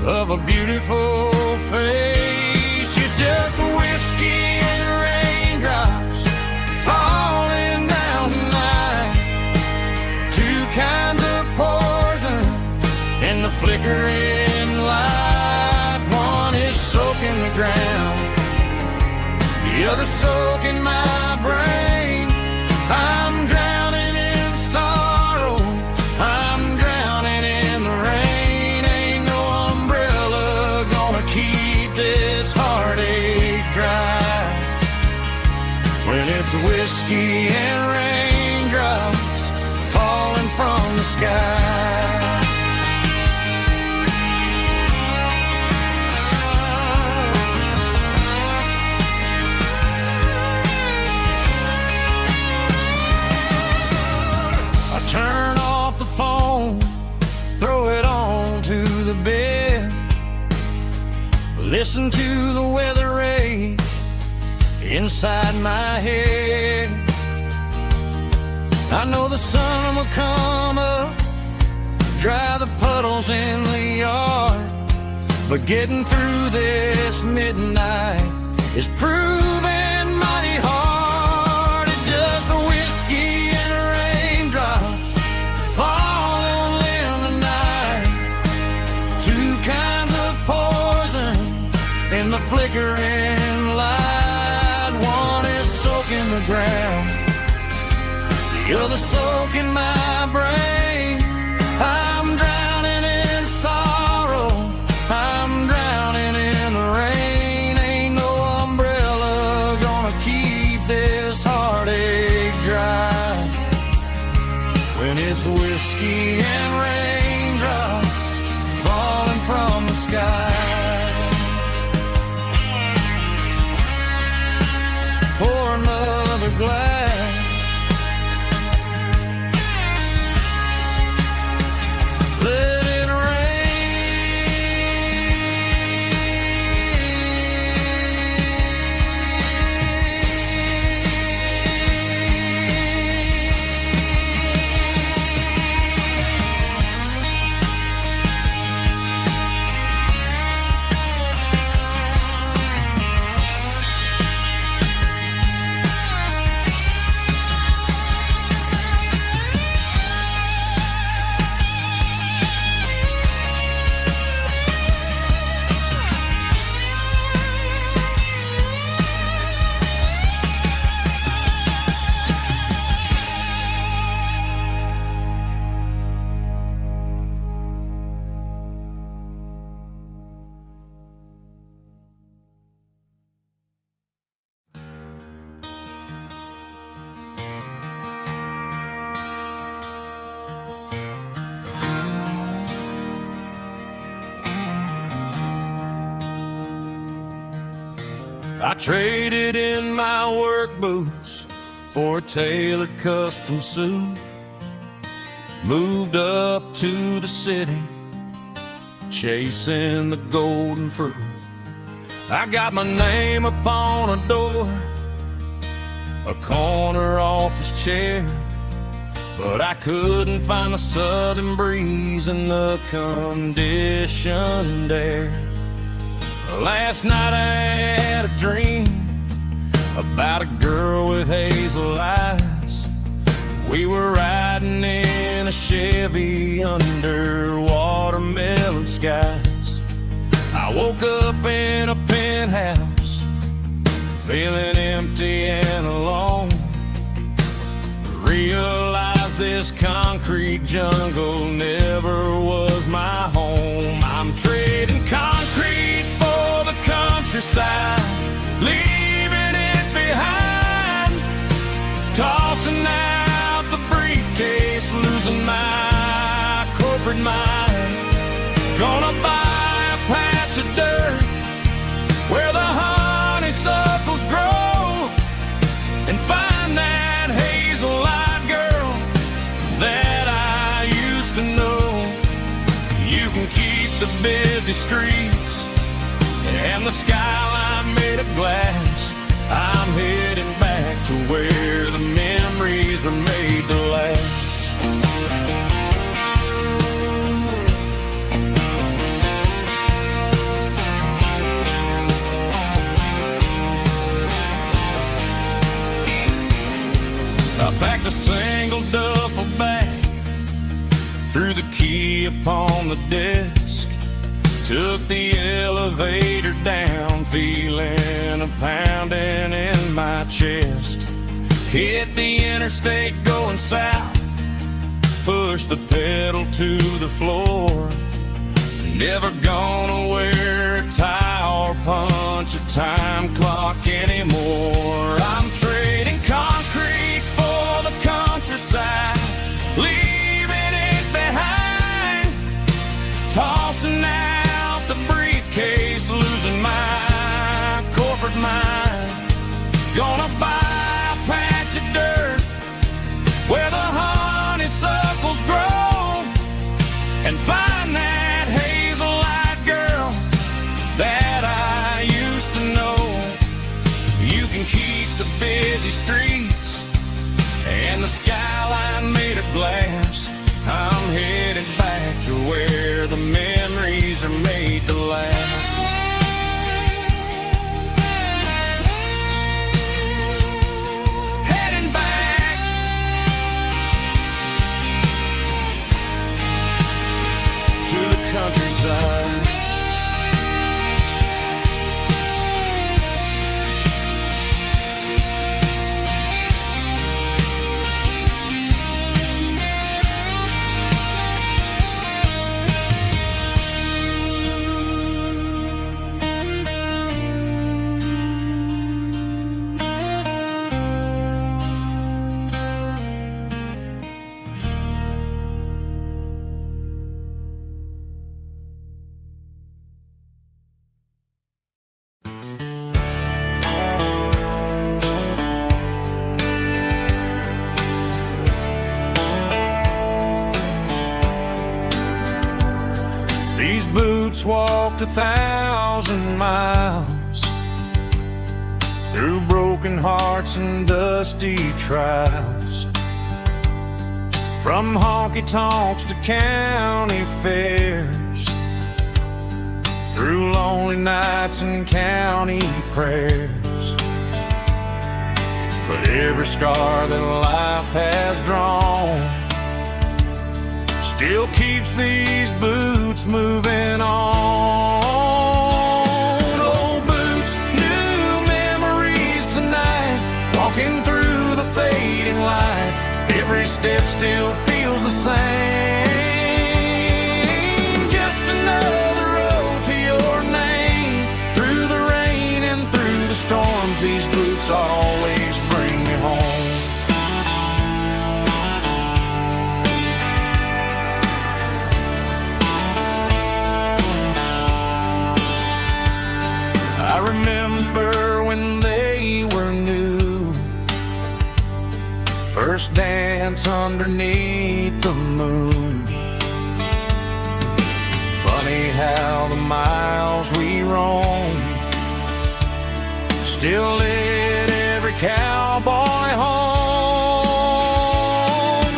of a beautiful face. It's just whiskey and raindrops falling down tonight, two kinds of poison in the flickering light. One is soaking the ground, the other soaking my brain. I'm drowning in sorrow, I'm drowning in the rain. Ain't no umbrella gonna keep this heartache dry when it's whiskey and raindrops falling from the sky. Turn off the phone, throw it on to the bed, listen to the weather rage inside my head. I know the sun will come up, dry the puddles in the yard, but getting through this midnight is proving mighty hard. It's just the whiskey and raindrops falling in the night, two kinds of poison in the flickering light. One is soaking the ground, the other soaking my brain. I'm drowning in sorrow, I'm drowning in the rain. Ain't no umbrella gonna keep this heartache dry when it's whiskey and raindrops falling from the sky. Pour another glass, let it I traded in my work boots for a tailored custom suit, moved up to the city, chasing the golden fruit. I got my name upon a door, a corner office chair, but I couldn't find the southern breeze in the conditioned air. Last night I had a dream about a girl with hazel eyes. We were riding in a Chevy under watermelon skies. I woke up in a penthouse, feeling empty and alone. Realized this concrete jungle never was my home. I'm trading concrete for the countryside, leaving it behind, tossing out the briefcase, losing my corporate mind. Gonna buy a patch of dirt where the honeysuckles grow, and find that hazel-eyed girl that I used to know. You can keep the busy streets and the skyline made of glass. I'm heading back to where the memories are made to last. I packed a single duffel bag, threw the key upon the desk, took the elevator down, feeling a pounding in my chest. Hit the interstate going south, pushed the pedal to the floor. Never gonna wear a tie or punch a time clock anymore. I'm trading concrete for the countryside, leaving it behind, tossing out the briefcase, losing my corporate mind. Gonna buy a patch of dirt where the honeysuckles grow, and find that hazel-eyed girl that I used to know. You can keep the busy streets and the skyline made of glass. I'm headed back to where the memories are made to last. Heading back to the countryside. These boots walked 1,000 miles through broken hearts and dusty trials, from honky-tonks to county fairs, through lonely nights and county prayers. But every scar that life has drawn still keeps these boots moving on. Old boots, new memories tonight, walking through the fading light. Every step still feels the same. Just another road to your name. Through the rain and through the storms, these boots always bring me home. I remember when they were new, first dance underneath the moon. Funny how the miles we roamed still lit every cowboy home.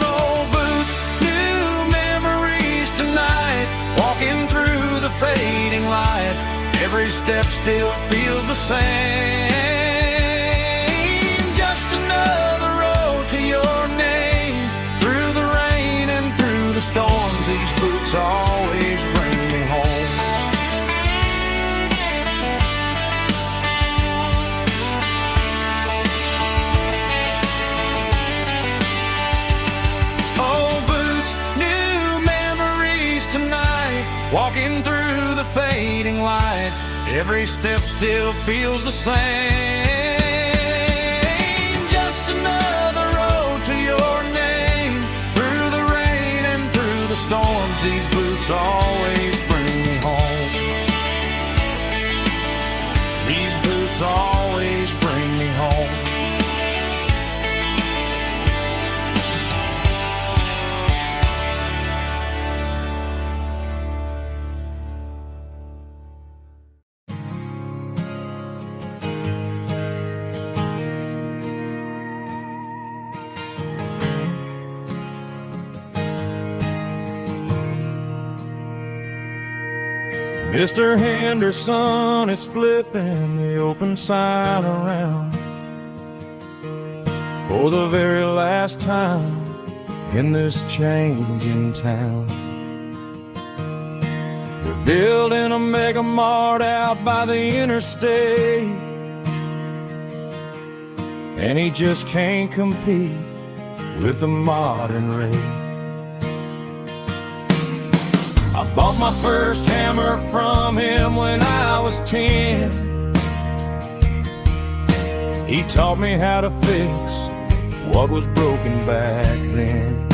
Old boots, new memories tonight, walking through the fading light. Every step still feels the same. Just another road to your name. Through the rain and through the storms, these boots always bring me home. Walking through the fading light, every step still feels the same. Just another road to your name. Through the rain and through the storms, these boots always bring me home. These boots always bring me home. Mr. Henderson is flipping the open sign around for the very last time in this changing town. They're building a mega mart out by the interstate, and he just can't compete with the modern rate. I bought my first hammer from him when I was 10. He taught me how to fix what was broken back then.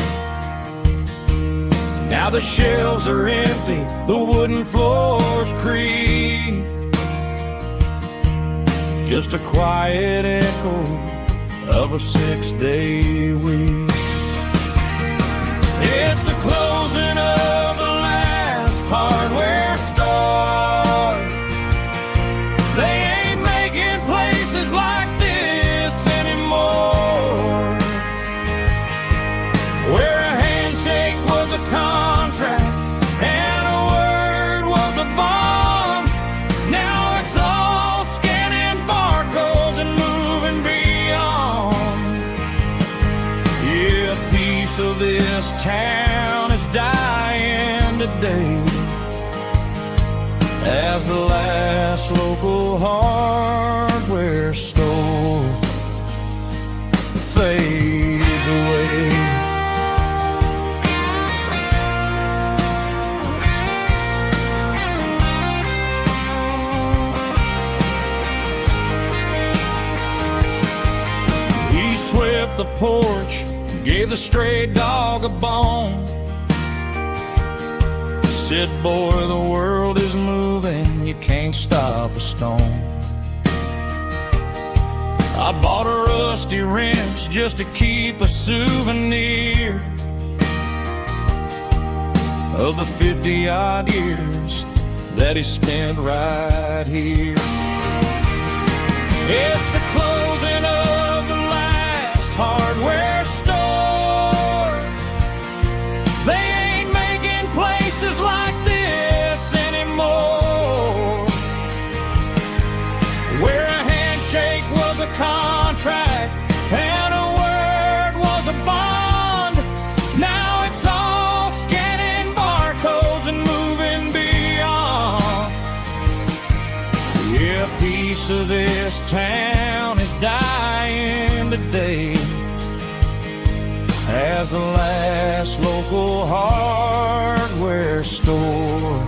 Now the shelves are empty, the wooden floors creak, just a quiet echo of a 6-day week. It's the closing of the hardware store. They ain't making places like this anymore, where a handshake was a contract and a word was a bond. Now it's all scanning barcodes and moving beyond. Yeah, a piece of this town is dying today as the last local hardware store fades away. He swept the porch, gave the stray dog a bone, said, boy, the world is moving, you can't stop a stone. I bought a rusty wrench just to keep a souvenir of the 50-odd years that he spent right here. It's the closing of the last hardware store. They ain't making places like this anymore, where a handshake was a contract and a word was a bond. Now it's all scanning barcodes and moving beyond. Yeah, a piece of this town is dying today as the last local hardware store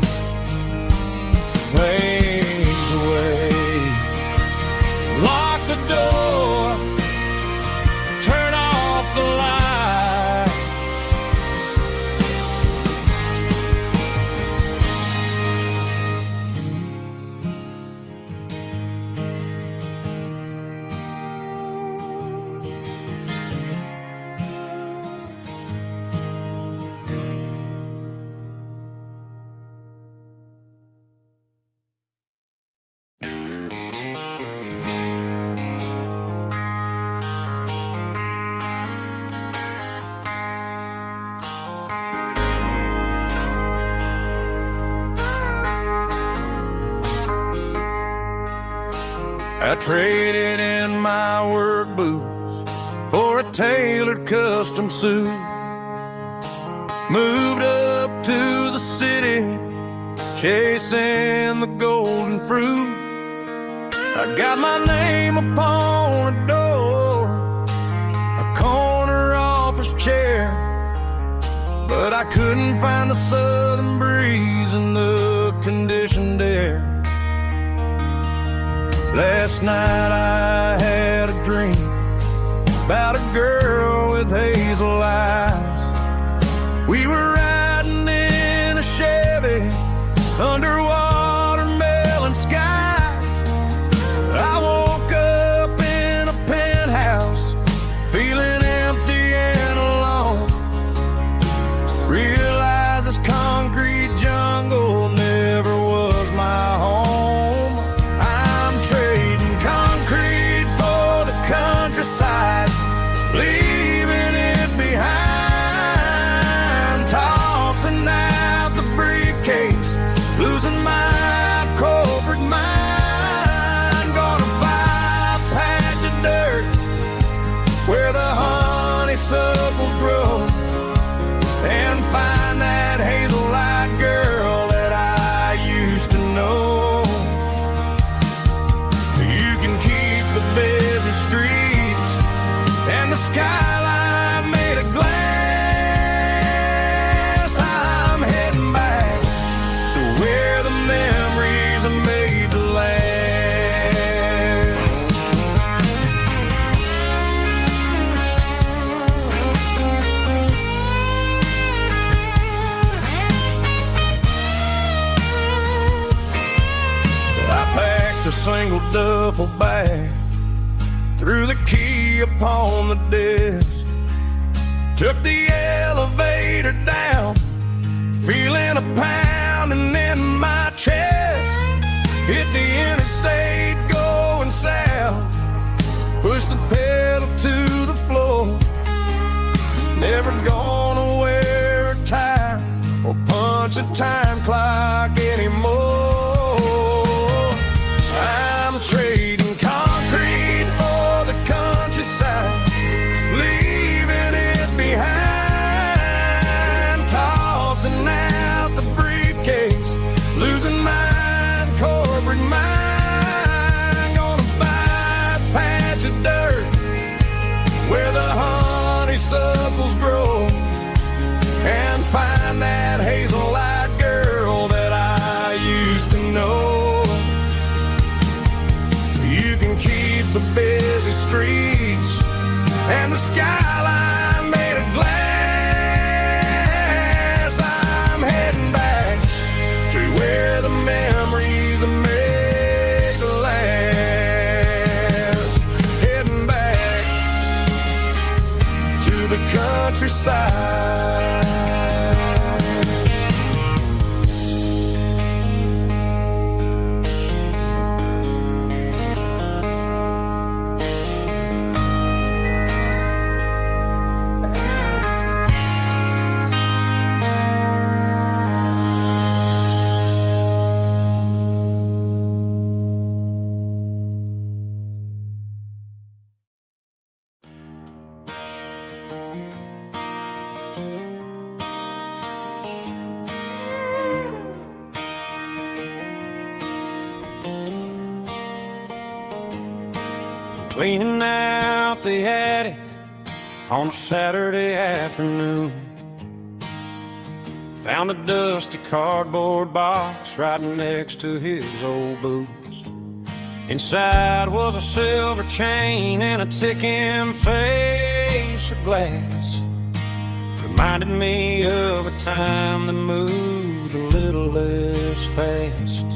fades away. Lock the door, turn off the light. I traded in my work boots for a tailored custom suit. Moved up to the city, chasing the golden fruit. I got my name upon a door, a corner office chair, but but I couldn't find the southern breeze in the conditioned air. Last night I had a dream about a girl with hazel eyes. We were riding in a Chevy under watermelon skies. I woke up in a penthouse feeling empty and alone. Realized this concrete jungle never was my home. I'm trading concrete for the countryside, leaving it behind, tossing out the briefcase, losing my corporate mind. Gonna buy a patch of dirt where the honeysuckles grow, and find that hazel-eyed girl that I used to know. You can keep the busy streets and the skyline made of glass. I'm heading back to where the memories are made to last. I packed a single duffel bag, threw the key upon the desk, took the elevator down, feeling a pounding in my chest. Hit the interstate going south, pushed the pedal to the floor. Never gonna wear a tie or punch a time clock anymore. I'm trading concrete for the countryside, leaving it behind, tossing out the briefcase, losing my corporate mind. Gonna buy a patch of dirt where the honeysuckles grow, and find that hazel-eyed girl that I used to know. You can keep the busy streets and the skyline made of glass. I'm heading back to where the memories are made to last. Heading back to the countryside. Cleaning out the attic on a Saturday afternoon, found a dusty cardboard box right next to his old boots. Inside was a silver chain and a ticking face of glass. Reminded me of a time that moved a little less fast.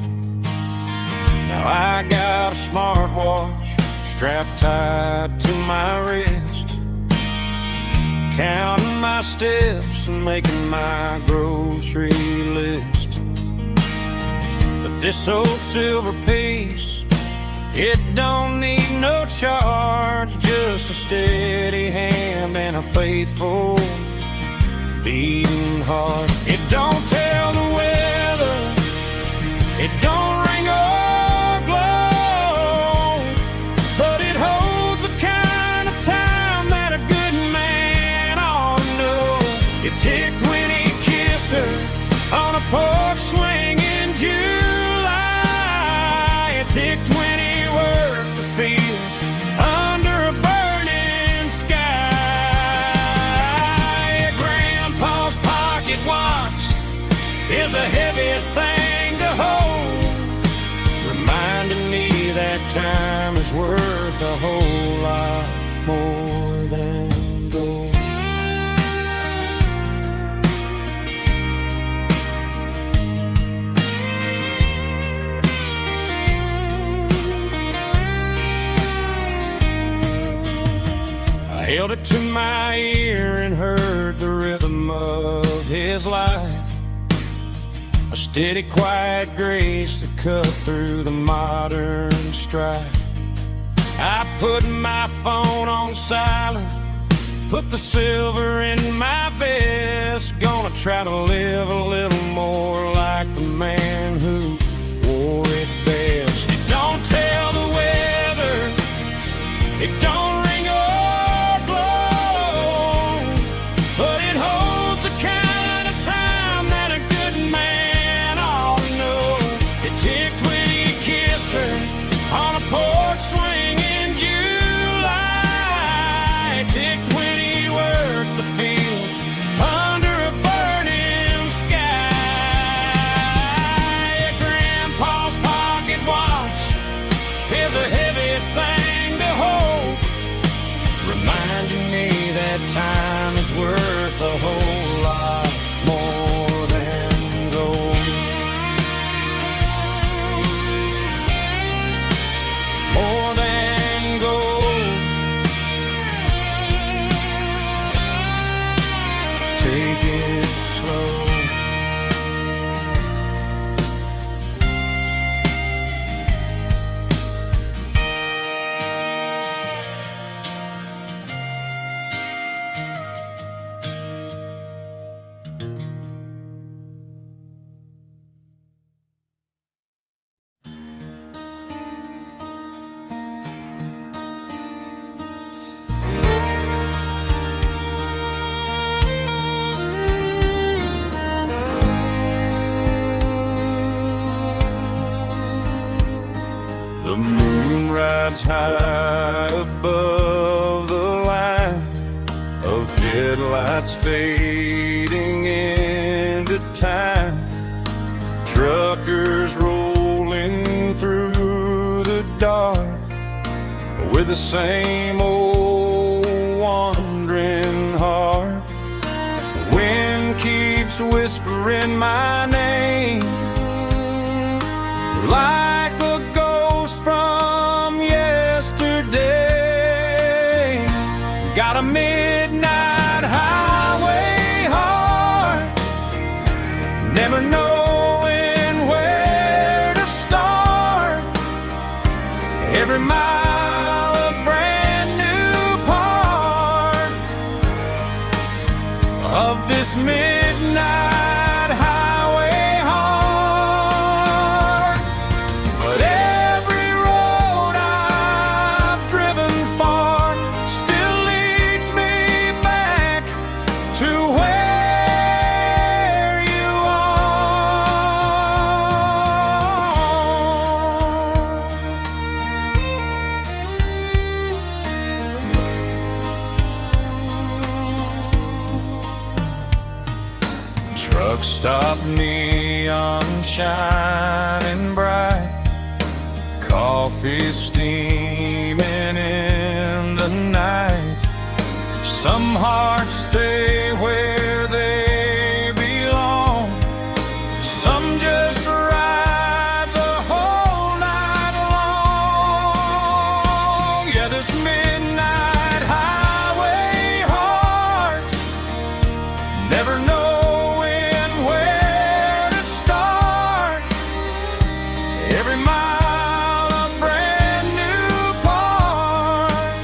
Now I got a smartwatch strapped tight to my wrist, counting my steps and making my grocery list. But this old silver piece, it don't need no charge, just a steady hand and a faithful beating heart. It don't tell the weather, it don't ring or glow, but it holds the kind of time that a good man ought to know. It ticked when he kissed her on a porch swing in July. It ticked when he worked the fields under a burning sky. Grandpa's pocket is a heavy thing to hold, reminding me that time is worth a whole lot more than gold. I held it to my ear and heard the rhythm of his life, a steady, quiet grace to cut through the modern strife. I put my phone on silent, put the silver in my vest, gonna try to live a little more like the man who wore it best. It don't tell the weather, it don't ring or glow, but it holds the kind of time that a good man ought to know. It ticked when he kissed her on a porch swing in July. It ticked when he worked the fields under a burning sky. Grandpa's pocket watch is a heavy thing to hold, reminding me that time is worth a whole lot more than gold. More than gold. Take it slow. The moon rides high above the line of headlights fading into time. Truckers rolling through the dark with the same old wandering heart. The wind keeps whispering my name like a ghost from yesterday. Got a midnight highway heart, never knowing where to start. Every mile a brand new part of this midnight highway heart. But every road I've driven far still leads me back to where you are. Truck stop, neon shining bright, coffee steaming in the night. Some hearts stay where they belong, some just ride the whole night long. Yeah, this midnight highway heart, never knowing where to start. Every mile a brand new part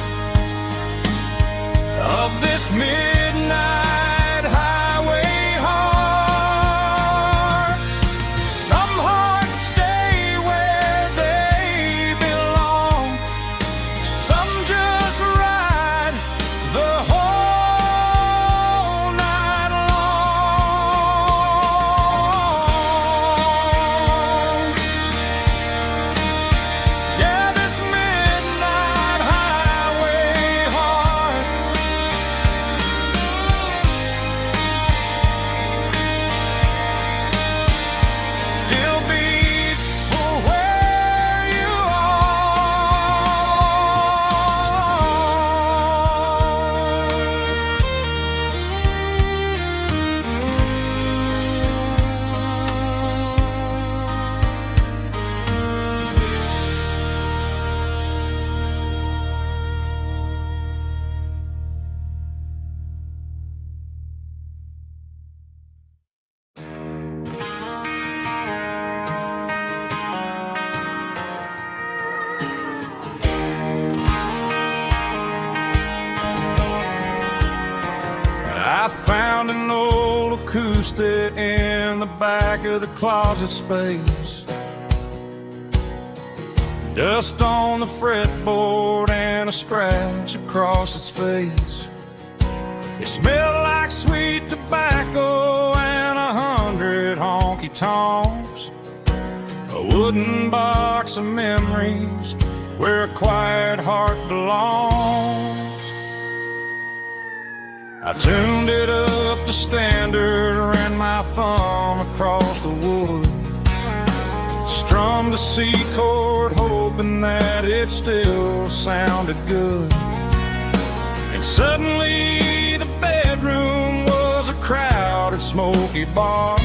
of this midnight highway. it in the back of the closet space. Dust on the fretboard and a scratch across its face. It smelled like sweet tobacco and 100 honky-tonks. A wooden box of memories where a quiet heart belongs. I tuned it up to standard, ran my thumb across the wood, strummed a C chord hoping that it still sounded good. And suddenly the bedroom was a crowded smoky bar,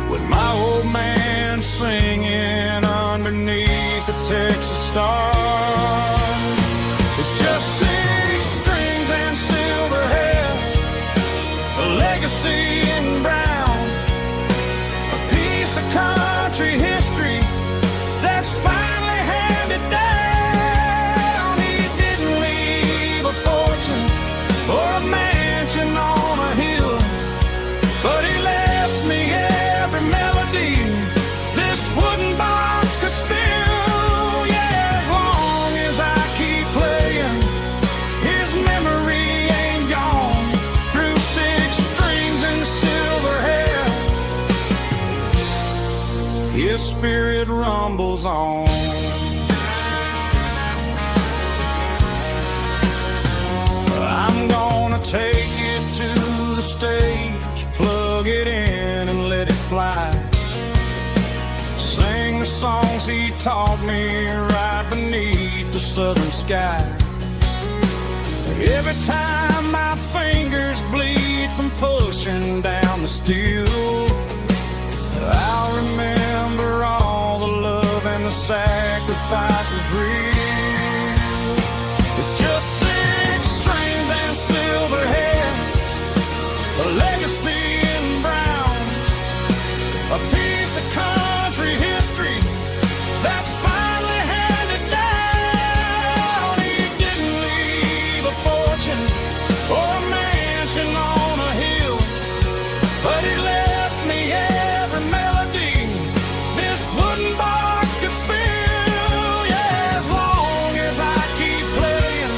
with my old man singing underneath the Texas stars. It's just 6 strings and silver hair, a legacy in brown, a piece of country history that's finally handed down. He didn't leave a fortune or a mansion on a hill, but he left me every melody this wooden box could spill. Yeah, as long as I keep playing, his memory ain't gone. Through 6 strings and silver hair, his spirit rumbles on. I'm gonna take it to the stage, plug it in and let it fly. Sing the songs he taught me right beneath the southern sky. Every time my fingers bleed from pushing down the steel, I'll remember all the love and the sacrifices real. It's just 6 strings and silver hair, a legacy in brown, a piece of country history that's finally handed down. He didn't leave a fortune or a mansion on a hill, but he left me every melody this wooden box could spill. Yeah, as long as I keep playing,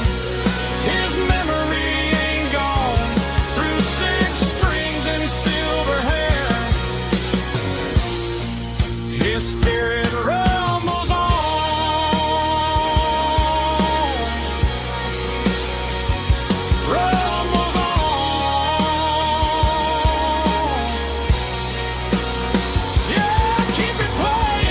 his memory ain't gone. Through 6 strings and silver hair, his spirit rumbles on. Rumbles on. Yeah, keep it playing.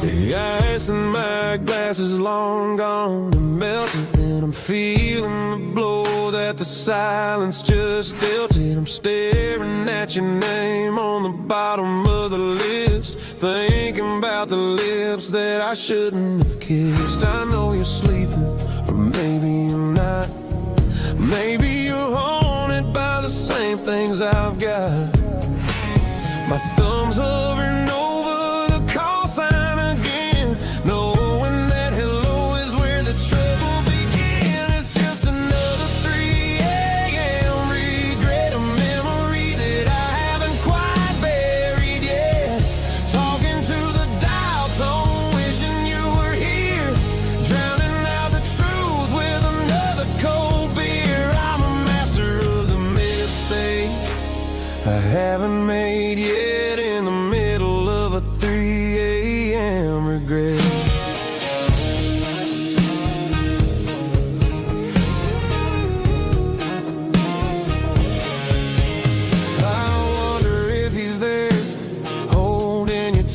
The ice in my glass is long gone and melted, and I'm feeling the blow that the silence just dealt it. I'm staring at your name on the bottom of the list, thinking about the lips that I shouldn't have kissed. I know you're sleeping, or maybe you're not. Maybe you're haunted by the same things I've got. My thumb's hovering over the call sign again, knowing that hello is where the trouble began. It's just another 3 a.m. regret, a memory that I haven't quite buried yet. Talking to the dial tone, wishing you were here, drowning out the truth with another cold beer. I'm a master of the mistakes I haven't made yet.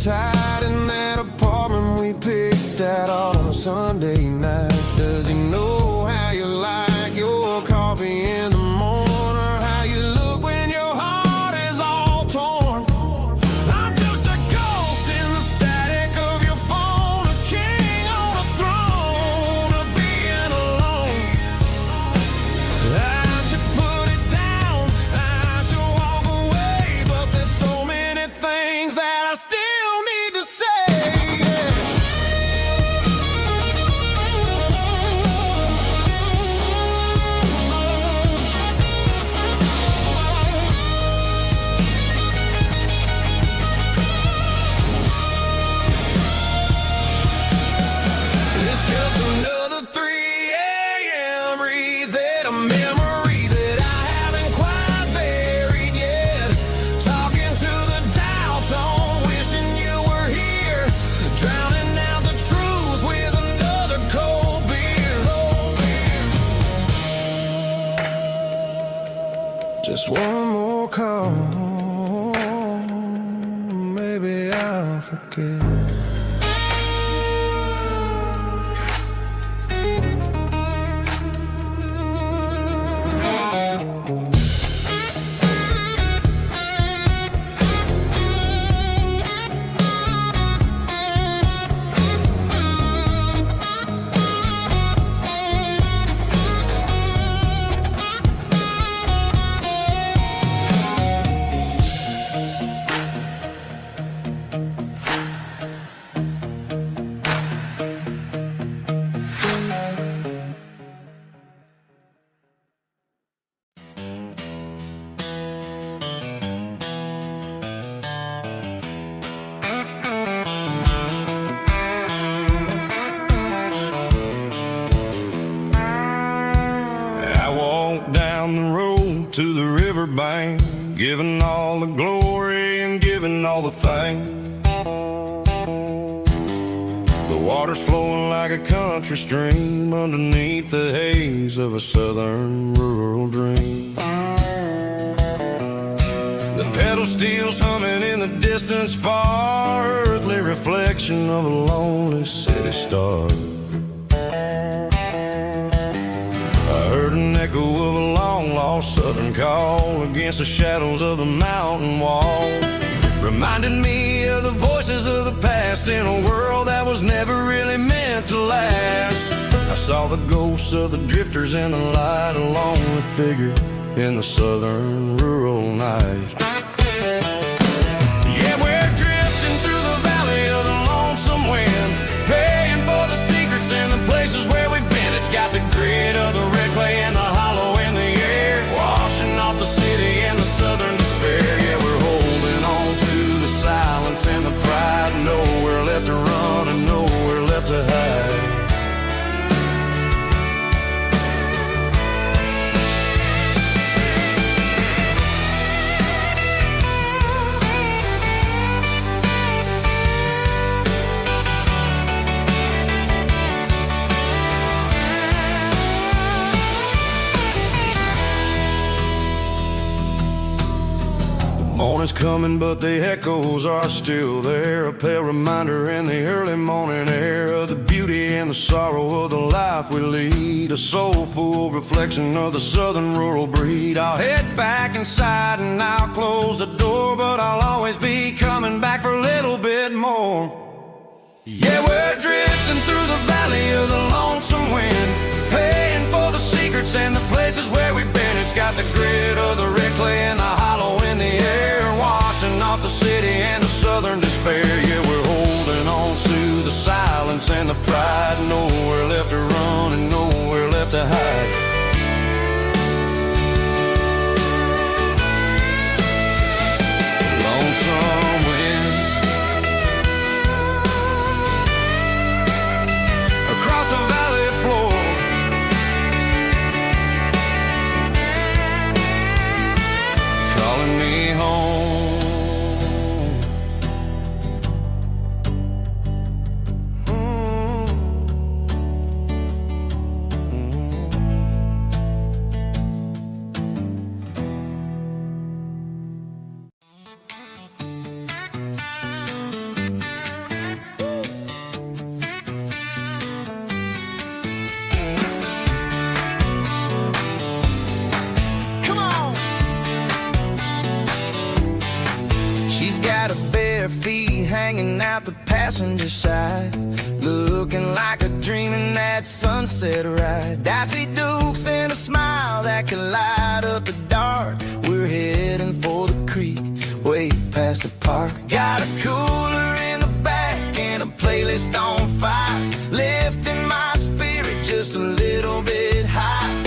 tight in that apartment we picked out on a Sunday night. Does he know how you like your coffee in the morning, or how you look when your heart is all torn? I'm just a ghost in the static of your phone, a king on a throne of being alone. I should put it down, I should walk away, but there's so many things that I still need to say. It's just another 3 a.m. read that a memory that I haven't quite buried yet. Talking to the dial tone, wishing you were here, drowning out the truth with another cold beer. Just one more call, maybe I'll forget. I walked down the road to the riverbank, giving all the glory and giving all the thanks. The water's flowing like a country stream underneath the haze of a southern rural dream. The pedal steel's humming in the distance far, earthly reflection of a lonely city star. I heard an echo of a long-lost southern call against the shadows of the mountain wall, reminded me of the voices of the past in a world that was never really meant to last. I saw the ghosts of the drifters in the light, a lonely figure in the southern rural night. Yeah, we're drifting through the valley of the lonesome wind, paying for the secrets and the places where we've been. It's got the grit of the red clay and the hollow in the air, washing off the city and the southern despair. Yeah, we're holding on to the silence and the pride, nowhere left to run and nowhere left to hide. Morning's coming, but the echoes are still there, a pale reminder in the early morning air of the beauty and the sorrow of the life we lead, a soulful reflection of the southern rural breed. I'll head back inside and I'll close the door, but I'll always be coming back for a little bit more. Yeah, we're drifting through the valley of the lonesome wind, paying for the secrets and the places where we've been. It's got the grit of the red clay and the hollow in the air, washing off the city and the southern despair. Yeah, we're holding on to the silence and the pride, nowhere left to run and nowhere left to hide. Lonesome wind across the valley floor, calling me home. She's got her bare feet hanging out the passenger side, looking like a dream in that sunset ride. Dicey Dukes and a smile that can light up the dark. We're heading for the creek, way past the park. Got a cooler in the back and a playlist on fire, lifting my spirit just a little bit high.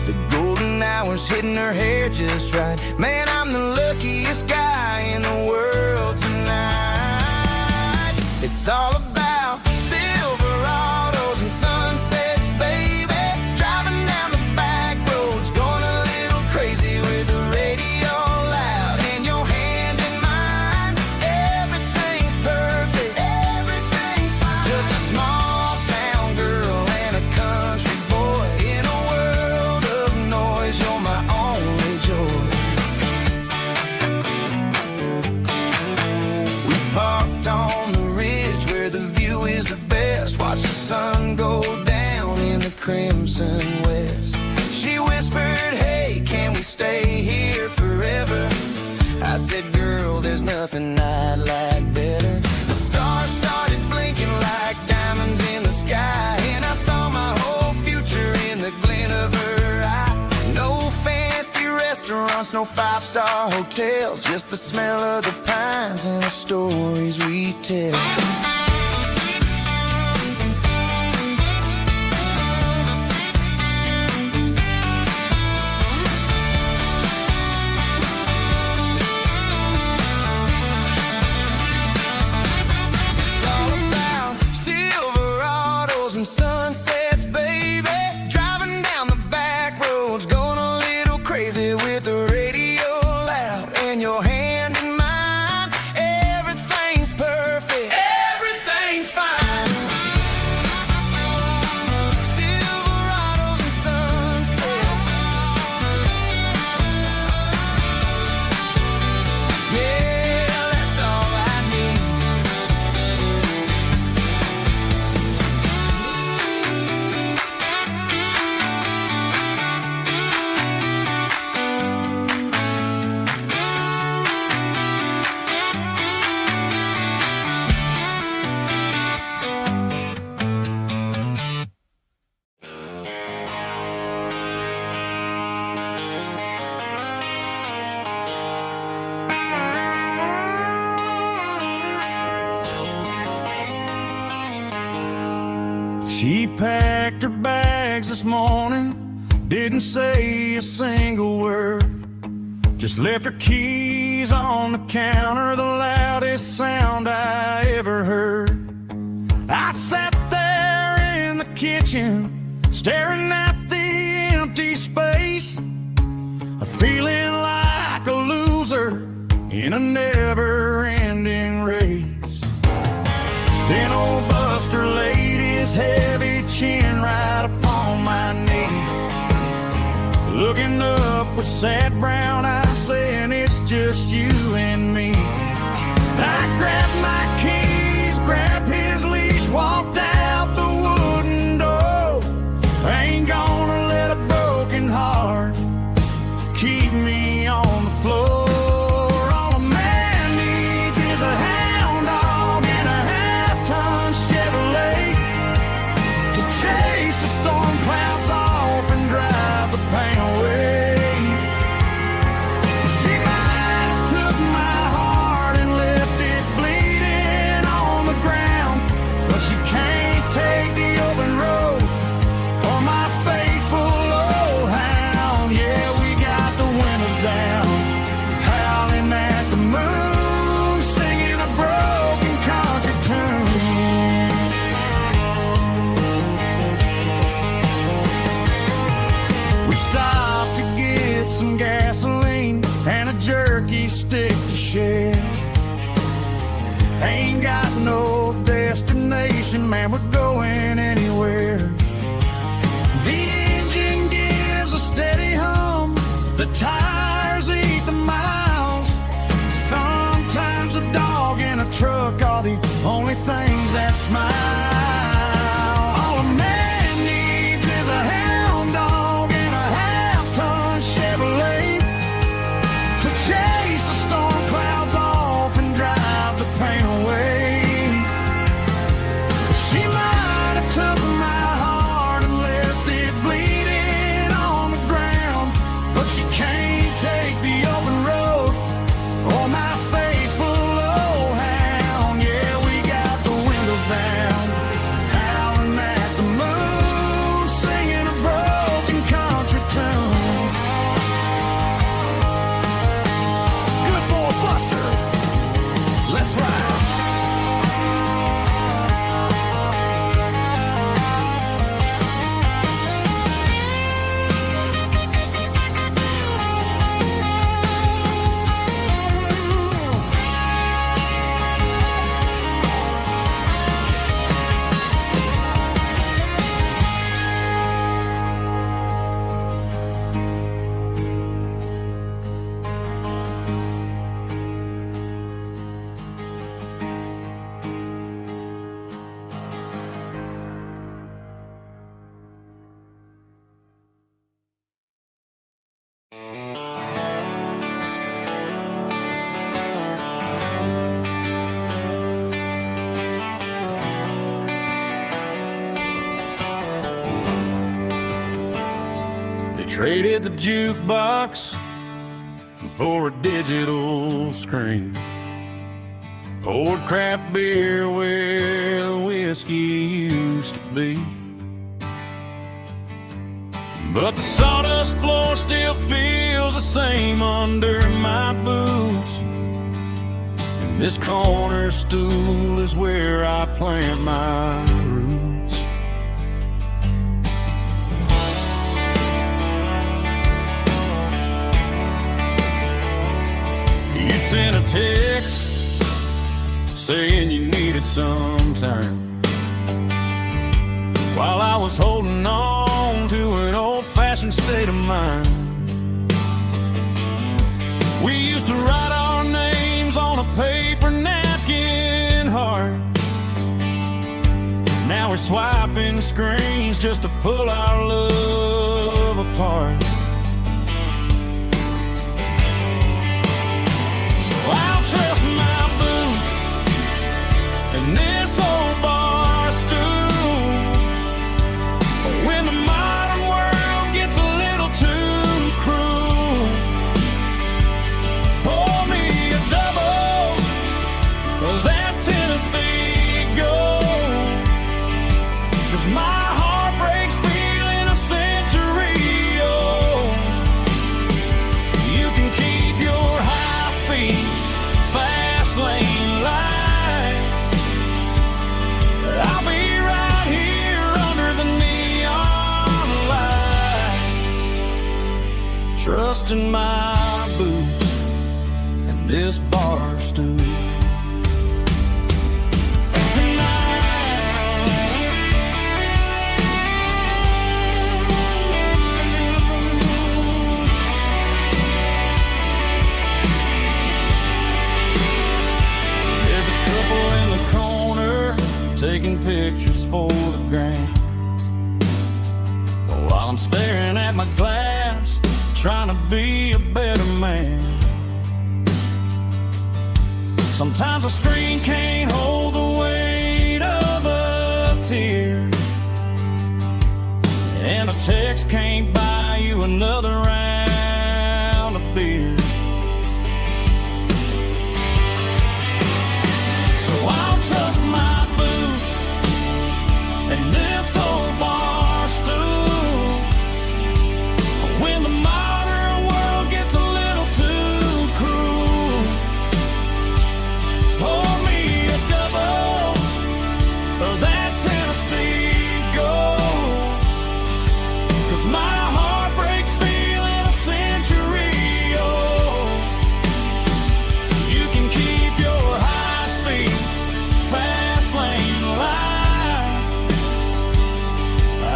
The golden hours hitting her hair just right. Man, I'm the luckiest guy in the world tonight. It's all about Silverados and sunsets, baby. Driving down the back roads, going a little crazy with the radio loud and your hand in mine. Everything's perfect, everything's fine. Just a small town girl and a country boy in a world of noise. You're my only joy. We parked on the ridge where the view is the best. Watch the sun go down in the crimson west. She whispered, hey, can we stay here forever? I said, girl, there's nothing I'd like better. The stars started blinking like diamonds in the sky, and I saw my whole future in the glint of her eye. No fancy restaurants, no five-star hotels, just the smell of the pines and the stories we tell. It's all about Silverados and sunsets, baby. Driving down the back roads, going a little crazy with the radio loud and your hand in mine. Everything's perfect, everything's fine. Silverados and sunsets. Yeah, that's all I need. She packed her bags this morning, didn't say a single word, just left her keys on the counter, the loudest sound I ever heard. I sat there in the kitchen, staring at the empty space, feeling like a loser in a never-ending race. Then old Buster laid his heavy chin right upon my knee, looking up with sad brown eyes, saying it's just you and me. I grabbed my keys, grabbed his leash, walked out the wooden door. I ain't gonna let a broken heart keep me on the floor. All a man needs is a hound dog and a half-ton Chevrolet to chase the storm clouds off and drive the pain away. She might have took my heart Traded the jukebox for a digital screen. Poured craft beer where the whiskey used to be. But the sawdust floor still feels the same under my boots. And this corner stool is where I plant my roots. You sent a text saying you needed some time, while I was holding on to an old-fashioned state of mind. We used to write our names on a paper napkin hard. Now we're swiping screens just to pull our love apart. So I'll trust my boots and this old bar stool. When the modern world gets a little too cruel, pour me a double of that Tennessee Gold. 'Cause my heart breaks feeling a century old. You can keep your high-speed, fast lane light. I'll be right here under the neon light, trusting my boots and this bar stool. There's a couple in the corner taking pictures for the gram, while I'm staring at my glass, trying to be a better man. Sometimes a screen can't hold the weight of a tear, and a text can't buy you another round of beer. So I'll trust my boots and this old bar stool. When the modern world gets a little too cruel, pour me a double of that Tennessee Gold. 'Cause my heart breaks feeling a century old. You can keep your high-speed, fast lane light.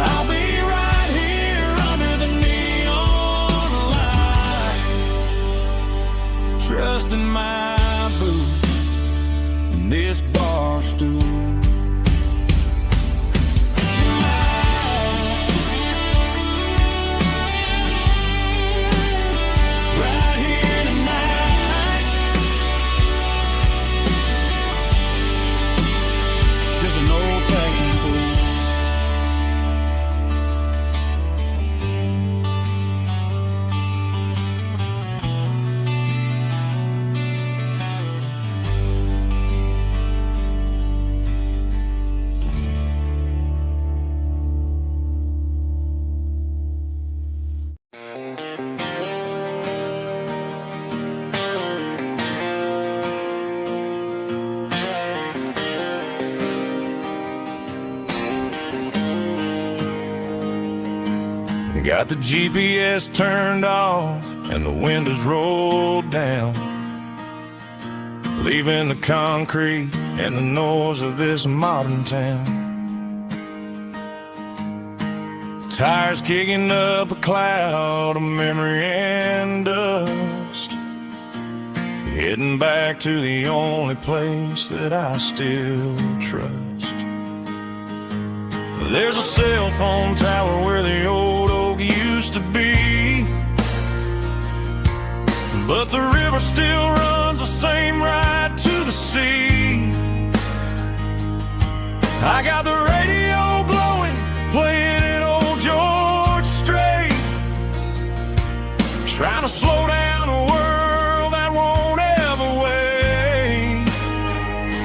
I'll be right here under the neon light, trusting my boots and this bar stool. Right here tonight, just an old-fashioned fool. Got the GPS turned off and the windows rolled down, leaving the concrete and the noise of this modern town. Tires kicking up a cloud of memory and dust, heading back to the only place that I still trust. There's a cell phone tower where the old oak used to be, but the river still runs the same right to the sea. I got the radio glowing, playing it old George Strait,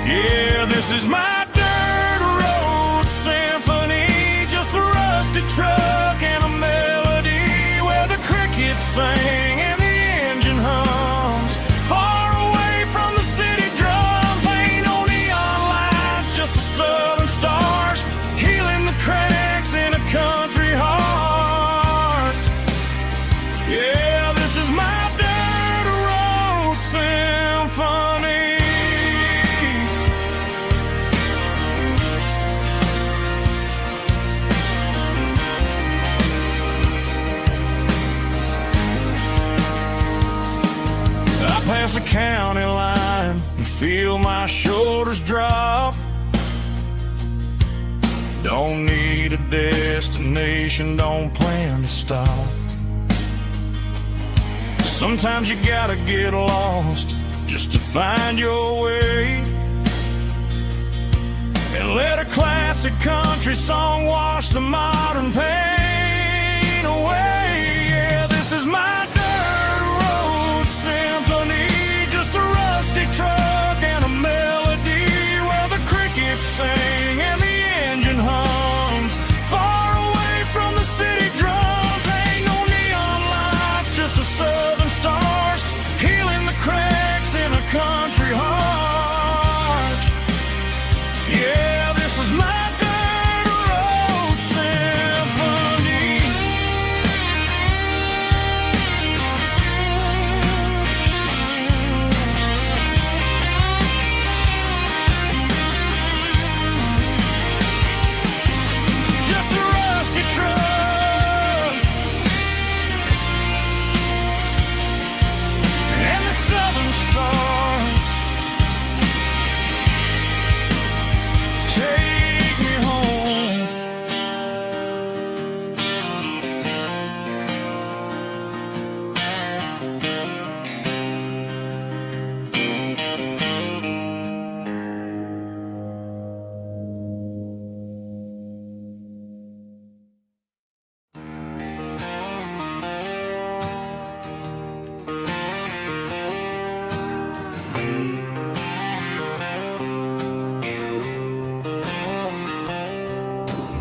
Yeah, this is my dirt road symphony, just a rusty truck and a melody where the crickets sing and the engine hums. Far away from the city drums, ain't no neon lights, just the southern stars healing the cracks in a country heart. Yeah, this is my dirt road symphony. Past the county line and feel my shoulders drop. Don't need a destination, don't plan to stop. Sometimes you gotta get lost just to find your way, and let a classic country song wash the modern pain away. Yeah, this is my truck and a melody where the crickets sing and the engine hums. Far away from the city drums, ain't no neon lights, just the southern stars healing the cracks in a country heart. Yeah, this is my dirt road symphony.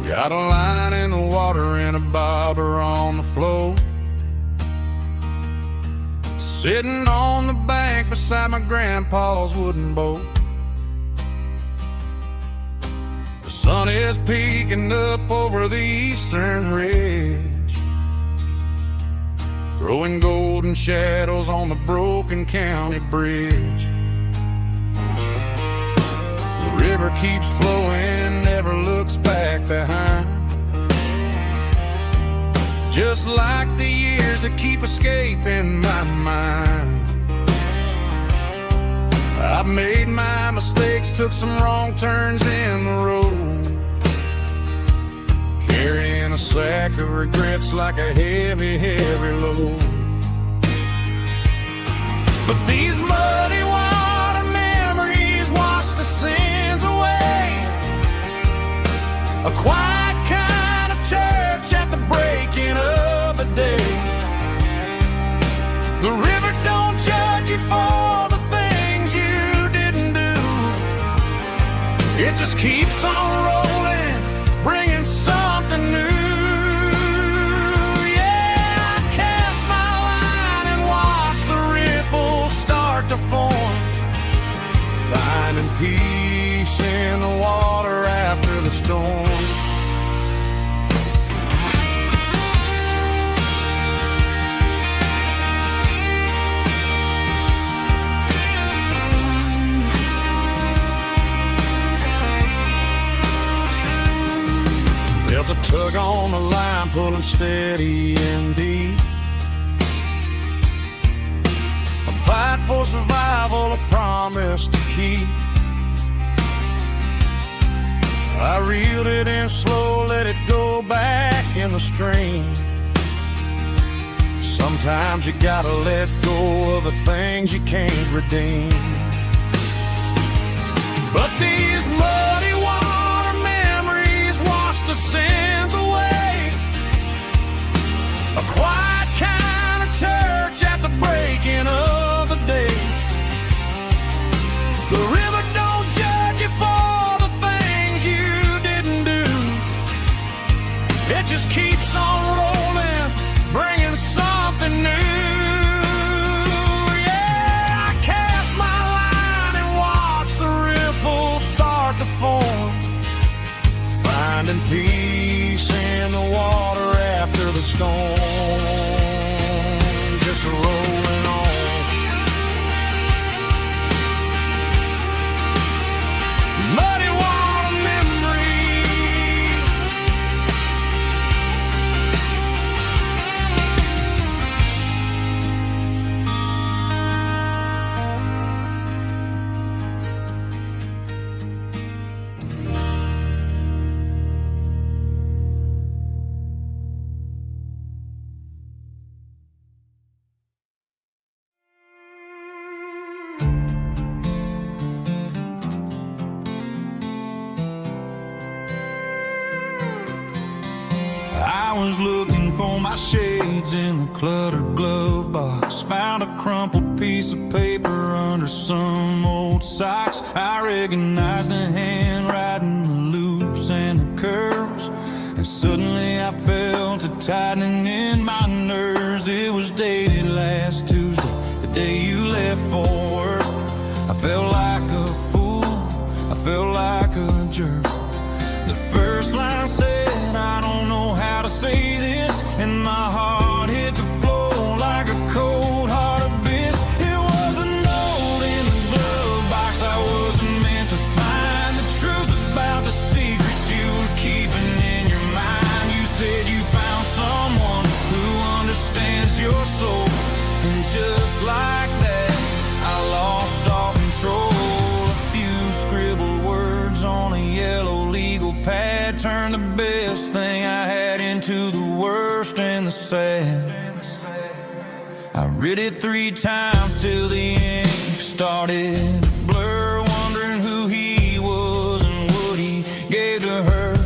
Got a line in the water and a bobber on the floor, sitting on the bank beside my grandpa's wooden boat. The sun is peeking up over the eastern ridge, throwing golden shadows on the broken county bridge. The river keeps flowing, never looks back behind, just like the years that keep escaping my mind. I've made my mistakes, took some wrong turns in the road, carrying a sack of regrets like a heavy, heavy load. But these muddy water memories wash the sins away. A quiet kind of church at the breaking of the day. The river don't judge you for the things you didn't do. It just keeps on rolling, bringing something new. Yeah, I cast my line and watch the ripples start to form, finding peace in the water after the storm. Felt a tug on the line, pulling steady and deep. A fight for survival, a promise to keep. I reeled it in slow, let it go back in the stream. Sometimes you gotta let go of the things you can't redeem. But these muddy water memories wash the sins away. A quiet kind of church at the breaking of the day. The river don't judge finding peace in the water after the storm, just rolling on. Muddy water memory, I was looking for my shades in the cluttered glove box. Found a crumpled piece of paper under some old socks. I recognized the handwriting, the loops and the curves, and suddenly I felt a tightening in my nerves. It was dated last Tuesday, the day you left for work. I felt like a fool, I felt like a jerk. The first line said, I don't know how to say this, and my heart hit the floor like a cold heart abyss. It was a note in the glove box. I wasn't meant to find the truth about the secrets you were keeping in your mind. You said you found someone who understands your soul, and just like that, I lost all control. A few scribbled words on a yellow legal pad turned the best thing I had into the worst and the sad. I read it 3 times till the ink started to blur, wondering who he was and what he gave to her.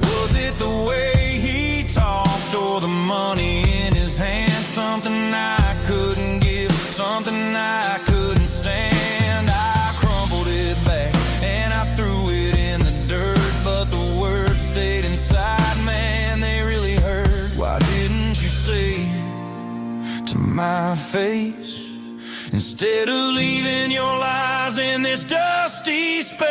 Was it the way he talked or the money in his hand? Something I couldn't give, something I couldn't stand. I crumpled it back and I threw it in the dirt, but the words stayed inside, man, they really hurt. Why didn't you say to my face, instead of leaving your lies in this dusty space?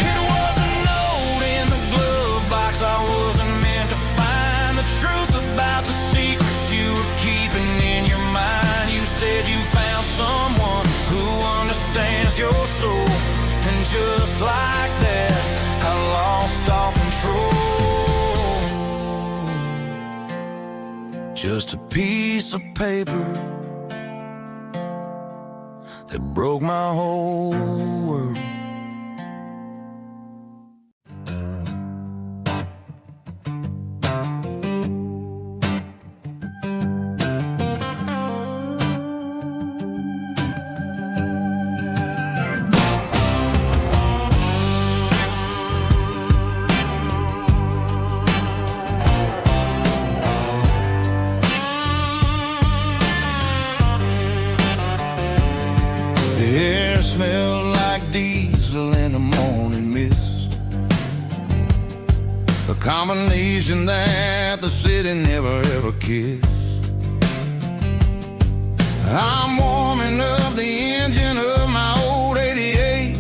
It was a note in the glove box. I wasn't meant to find the truth about the secrets you were keeping in your mind. You said you found someone who understands your soul, and just like that, I lost all control. Just a piece of paper that broke my whole world. The air smelled like diesel in the morning mist, a combination that the city never ever kissed. I'm warming up the engine of my old 88,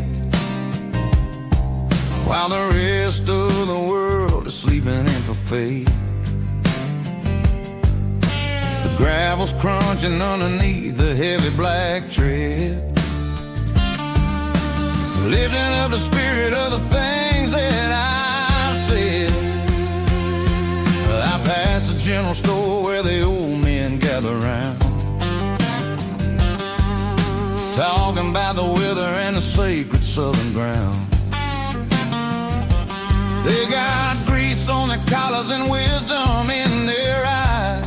while the rest of the world is sleeping in for fate. The gravel's crunching underneath the heavy black tread, lifting up the spirit of the things that I've said. I passed the general store where the old men gather round, talking about the weather and the sacred southern ground. They got grease on their collars and wisdom in their eyes,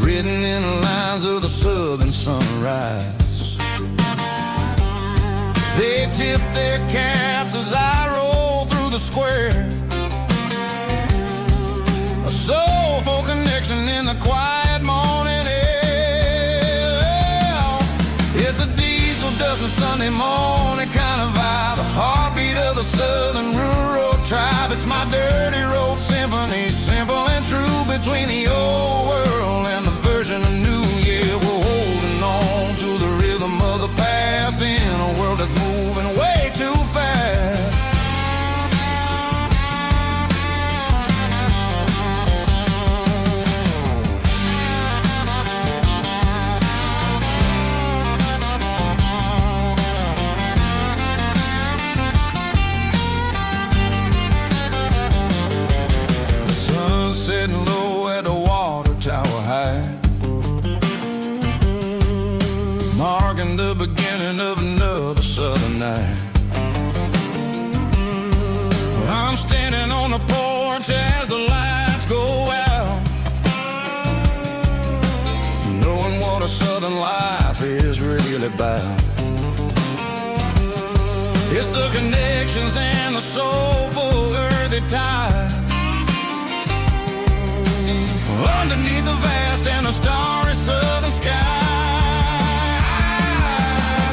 written in the lines of the southern sunrise. They tip their caps as I roll through the square, a soulful connection in the quiet morning air. It's a diesel Sunday morning kind of vibe, the heartbeat of the southern rural tribe. It's my dirty road symphony, simple and true, between the old world and the version of new. Yeah, we're holding on to the rhythm of the past in a world that's moving way too fast. Sitting low at the water tower high, marking the beginning of another southern night. I'm standing on the porch as the lights go out, knowing what a southern life is really about. It's the connections and the soulful earthy tide, underneath the vast and the starry southern skies.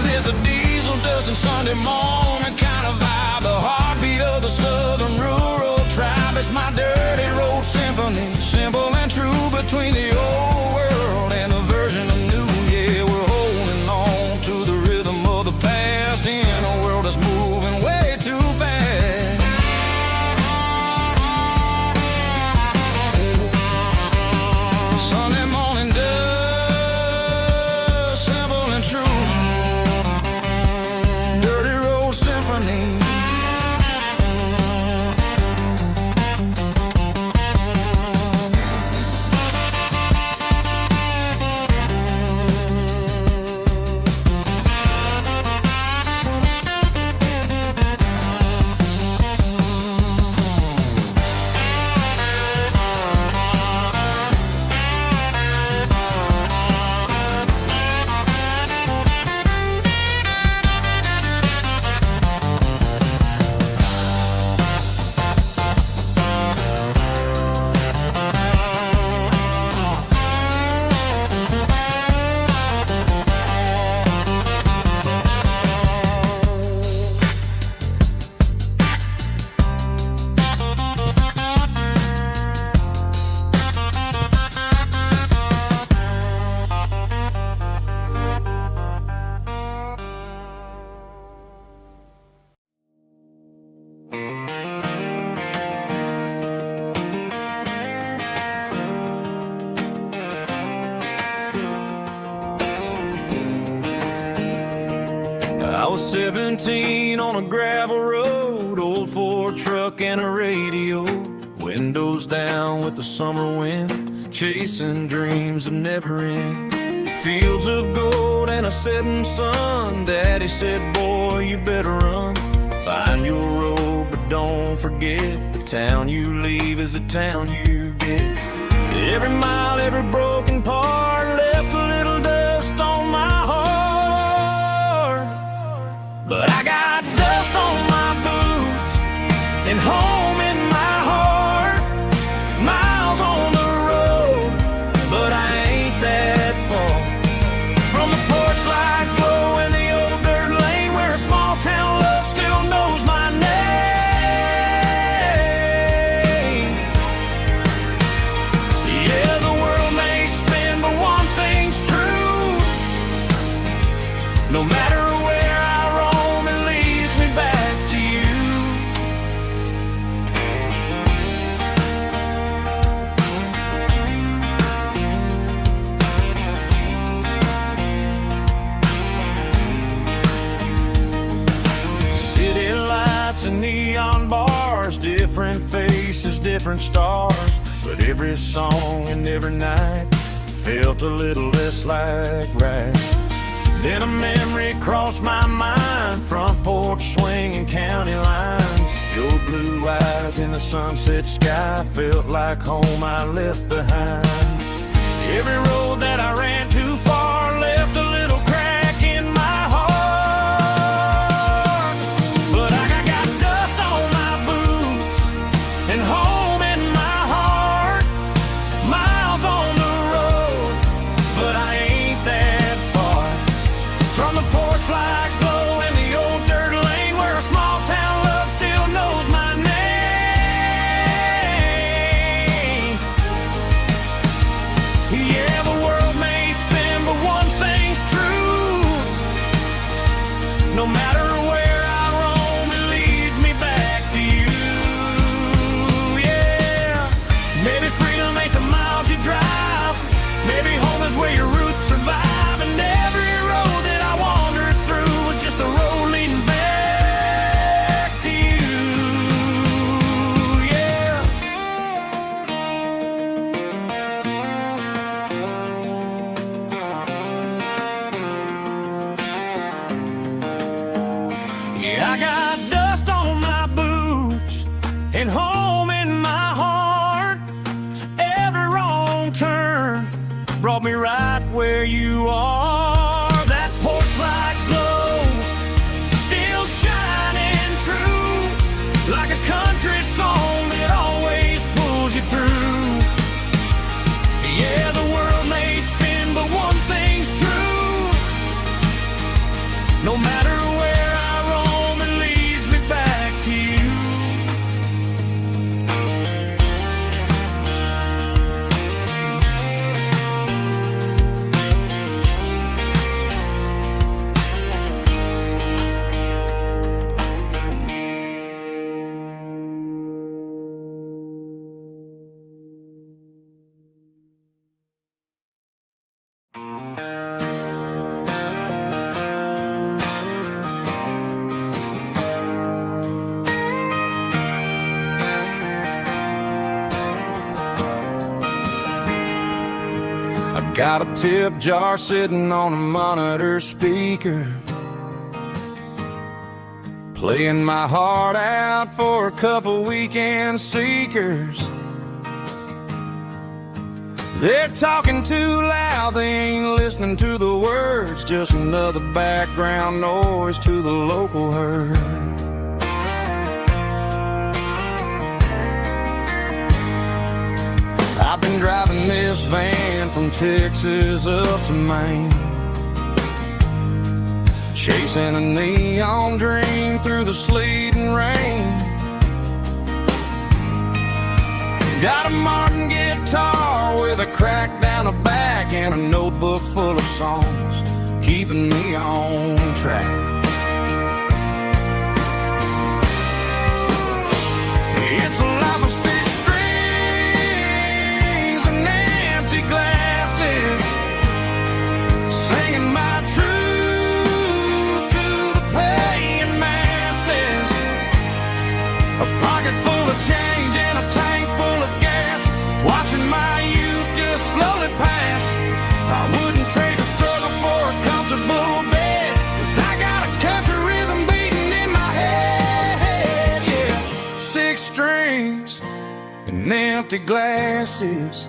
It's a diesel dusting Sunday morning kind of vibe, the heartbeat of the southern rural tribe. It's my dirty road symphony, simple and true, between the old world and the version of new. Yeah, we're holding on to the rhythm of the past in a world that's moving way too fast. Sunday morning dust, simple and true, dirty road symphony. I was 17 on a gravel road, old Ford truck and a radio, windows down with the summer wind, chasing dreams of never end. Fields of gold and a setting sun. Daddy said, boy, you better run. Find your road, but don't forget, the town you leave is the town you get. Every mile, every broken part left a little dust on my heart. But I got dust on my boots and home in my heart. Miles on the road, but I ain't that far from the porch light glow in the old dirt lane, where a small town love still knows my name. Yeah, the world may spin, but one thing's true. No matter where I roam, it leads me back to you. City lights and neon bars, different faces, different stars, but every song and every night felt a little less like right. Then a memory crossed my mind, front porch swinging county lines. Your blue eyes in the sunset sky felt like home I left behind. Every road that I ran too far left a little crack in my heart. But I got dust on my boots and home in my heart. Miles on the road, but I ain't that far from the porch light glow in No matter where I roam, it leads me back to you. Yeah, maybe freedom ain't the miles you drive. Maybe home is where your roots survive. And every road that I wandered through was just a road leading back to you. Yeah. Yeah, I got dust on my boots and home in my heart. Every wrong turn brought me right where you are. That porch light glow still shining true, like a country song that always pulls you through. Yeah, the world may spin, but one thing's true. No matter where I roam, it leads me back to you. I got a tip jar sitting on a monitor speaker, playing my heart out for a couple weekend seekers. They're talking too loud, they ain't listening to the words, just another background noise to the local herd. I've been driving this van from Texas up to Maine, chasing a neon dream through the sleet and rain. Got a Martin guitar with a crack down the back and a notebook full of songs, keeping me on track. It's a life of six strings and empty glasses, singing my truth to the paying masses. A pocket full of change and a tank full of gas, watching my youth just slowly pass. I wouldn't trade the struggle for a comfortable bed, 'cause I got a country rhythm beating in my head. Yeah, six strings and empty glasses.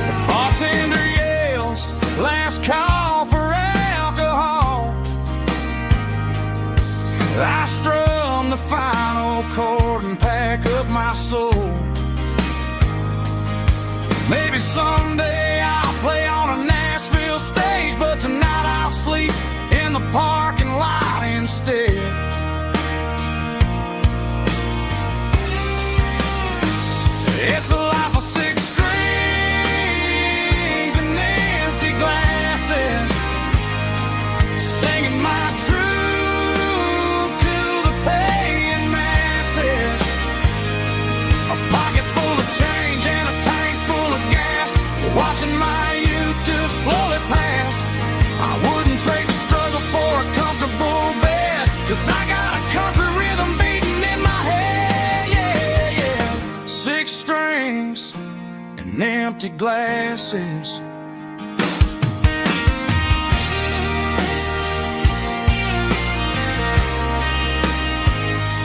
The bartender yells, last call for alcohol. I strum the final chord and pack up my soul. Maybe someday I'll play on a Nashville stage, but tonight I'll sleep in the parking lot instead. It's a life of six strings and empty glasses, singing my truth to the paying masses. A pocket full of change and a tank full of gas, watching my youth just slowly pass. I wouldn't trade the struggle for a comfortable bed, 'cause I got a country rhythm beating in my head. Yeah, yeah. Six strings and empty glasses.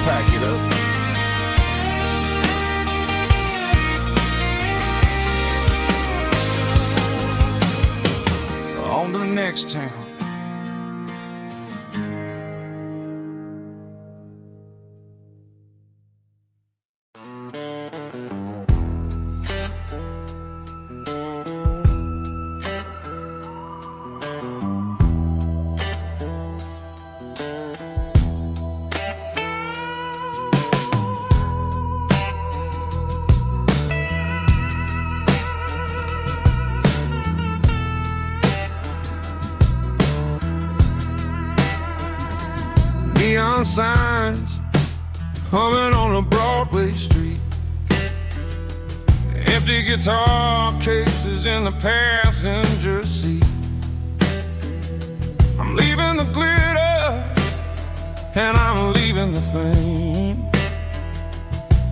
Pack it up. On to the next town. humming on a Broadway street. Empty guitar cases in the passenger seat. I'm leaving the glitter and I'm leaving the fame,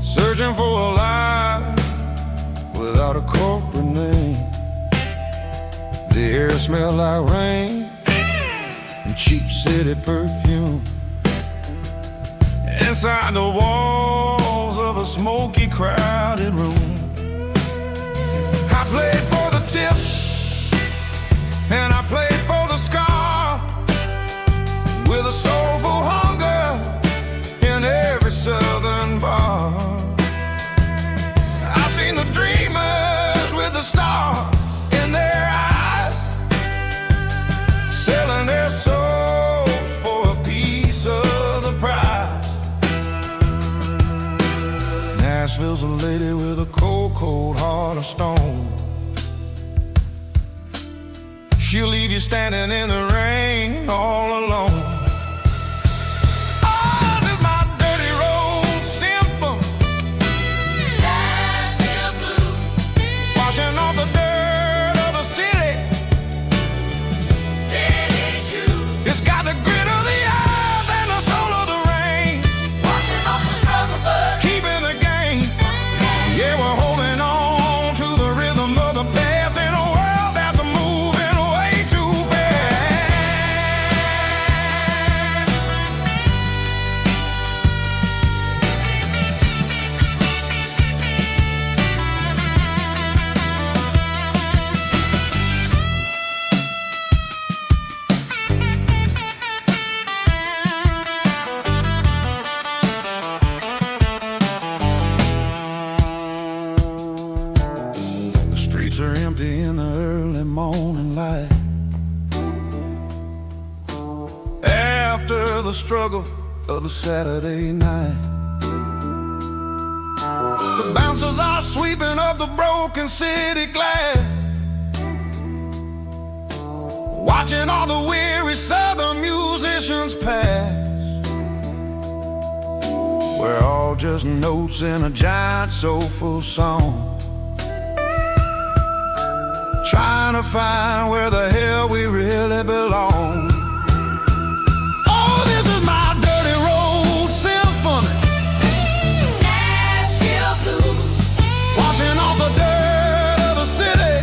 searching for a life without a corporate name. The air smelled like rain and cheap city perfume. Inside the walls of a smoky, crowded room, I played for the tips and I played for the scar, with a soulful hunger in every southern bar. I've seen the dreamers with the stars in their eyes, selling their souls for a piece of the prize. Nashville's a lady with a cold, cold heart of stone. She'll leave you standing in the rain all alone. Oh, this is my dirty road symphony, Nashville blues, washing off the dirt of the city. City shoes. It's got the grit of the earth and the soul of the rain, washing off the struggle but keeping the game. Yeah, we're holding on to the rhythm of the past in a world that's moving way too fast. The streets are empty in the early morning light, after the struggle of the Saturday night. The bouncers are sweeping up the broken city glass, watching all the weary southern musicians pass. We're all just notes in a giant soulful song, trying to find where the hell we really belong. Oh, this is my dirty road symphony, Nashville blues, washing off the dirt of the city.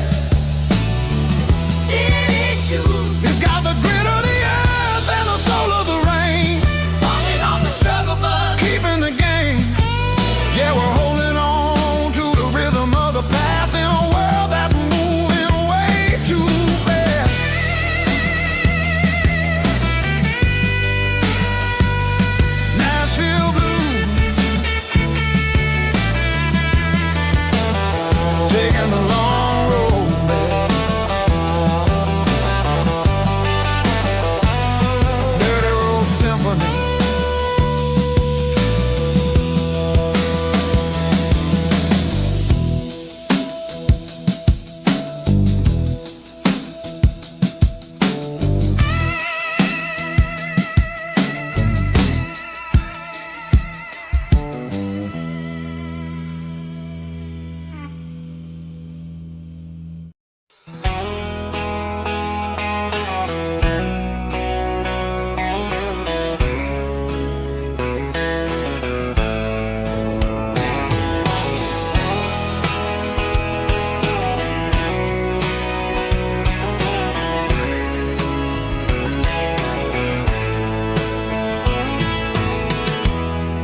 City shoes. It's got the grit of the earth and the soul of the rain, washing off the struggle but keeping the game. Yeah, we're holding on to the rhythm of the past in a world that's moving way too fast. Nashville blues, taking the long road back. Dirty road symphony.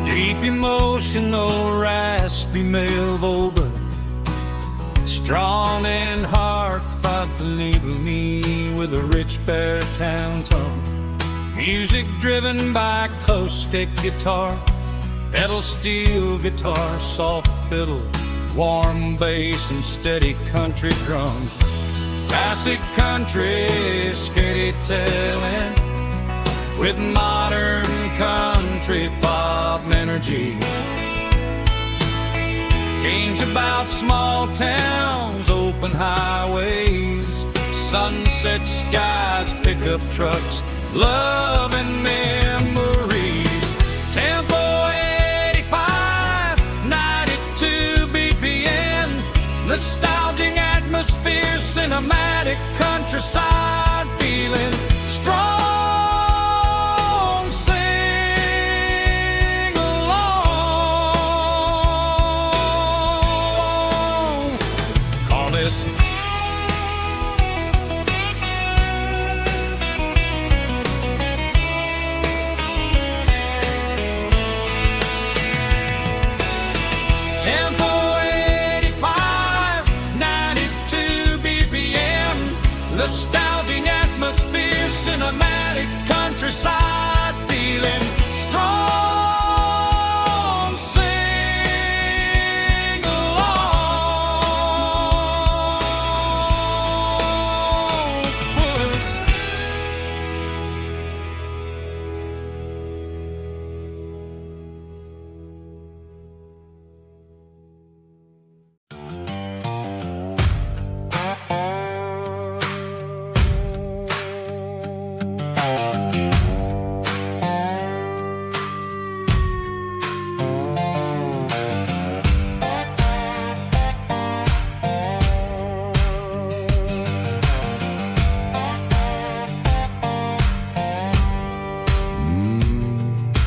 Deep emotional, raspy male vulgar, strong in heart, fought to label me with a rich baritone tone. Music driven by acoustic guitar, pedal steel guitar, soft fiddle, warm bass and steady country drums. Classic country, skitty telling, with modern country pop energy. Games about small towns, open highways, sunset skies, pickup trucks, love and memories. Tempo 85 cinematic countryside, feeling strong. Sing along. Call this tempo 85, 92 BPM, nostalgic atmosphere, cinematic countryside, feeling strong. Sing along with us.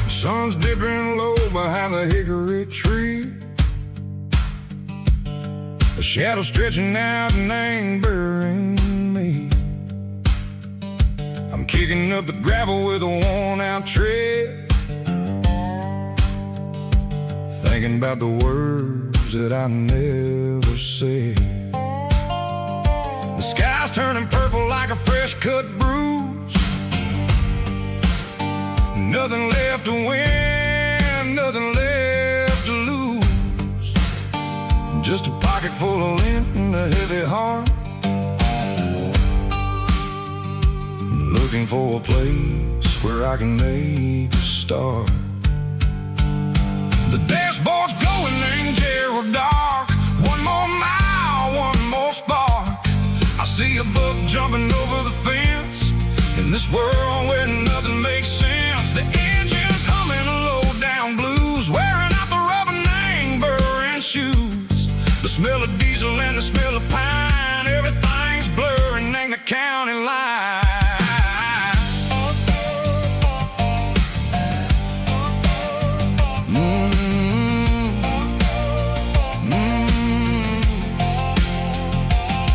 Sun's dipping low behind the hickory tree. A shadow stretching out and angering me. I'm kicking up the gravel with a worn-out tread, thinking about the words that I never said. The sky's turning purple like a fresh-cut bruise. Nothing left to win, nothing left to lose. Just a pocket full of lint and a heavy heart, looking for a place where I can make a start. The dashboard's glowing, angel dark. One more mile, one more spark. I see a buck jumping over the fence in this world where nothing makes sense. The engine's humming low-down blues, wearing out the rubber name burring shoes. The smell of diesel and the smell of pine, everything's blurring, ain't the county line.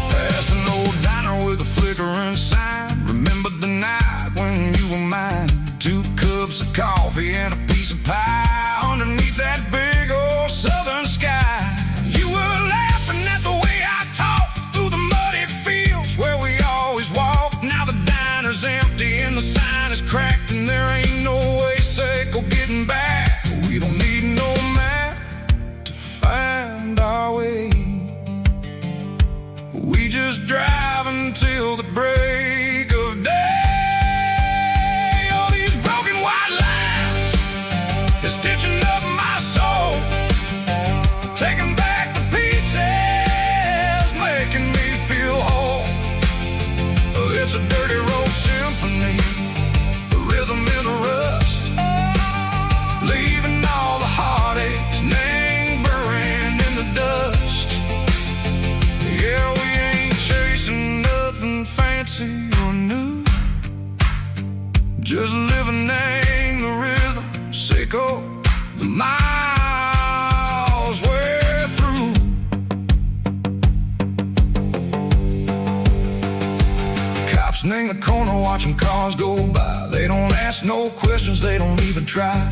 Past an old diner with a flickering sign. Remember the night when you were mine. 2 cups of coffee and a piece of pie underneath that big old southern sky. You were laughing at the way I talked through the muddy fields where we always walked. Now the diner's empty and the sign is cracked, and there ain't no way safe or getting back. We don't need no map to find our way. We just drive until the break of day. Stitching up my soul, taking back the pieces, making me feel whole. It's a dirty road symphony, the rhythm in the rust, leaving all the heartaches, name buried in the dust. Yeah, we ain't chasing nothing fancy or new, just living in the rhythm, sicko. The miles we're through. Cops in the corner watching cars go by. They don't ask no questions, they don't even try.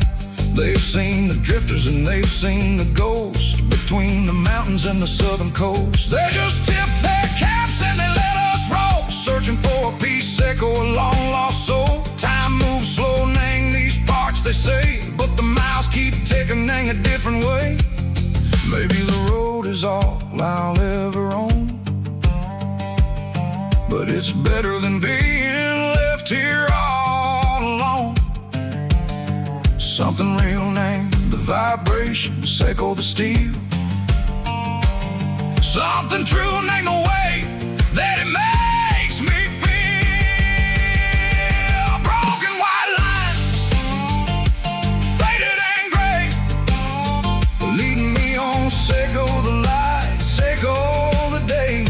They've seen the drifters and they've seen the ghosts between the mountains and the southern coast. They just tip their caps and they let us roll, searching for a piece or a long lost soul. Time moves slow, nang these parts they say, but the miles keep ticking in a different way. Maybe the road is all I'll ever own, but it's better than being left here all alone. Something real named the vibration, echo the steel. Something true named the way that it makes me feel. Broken white lines, faded and gray, leading me on, Seiko the light, Seiko the day.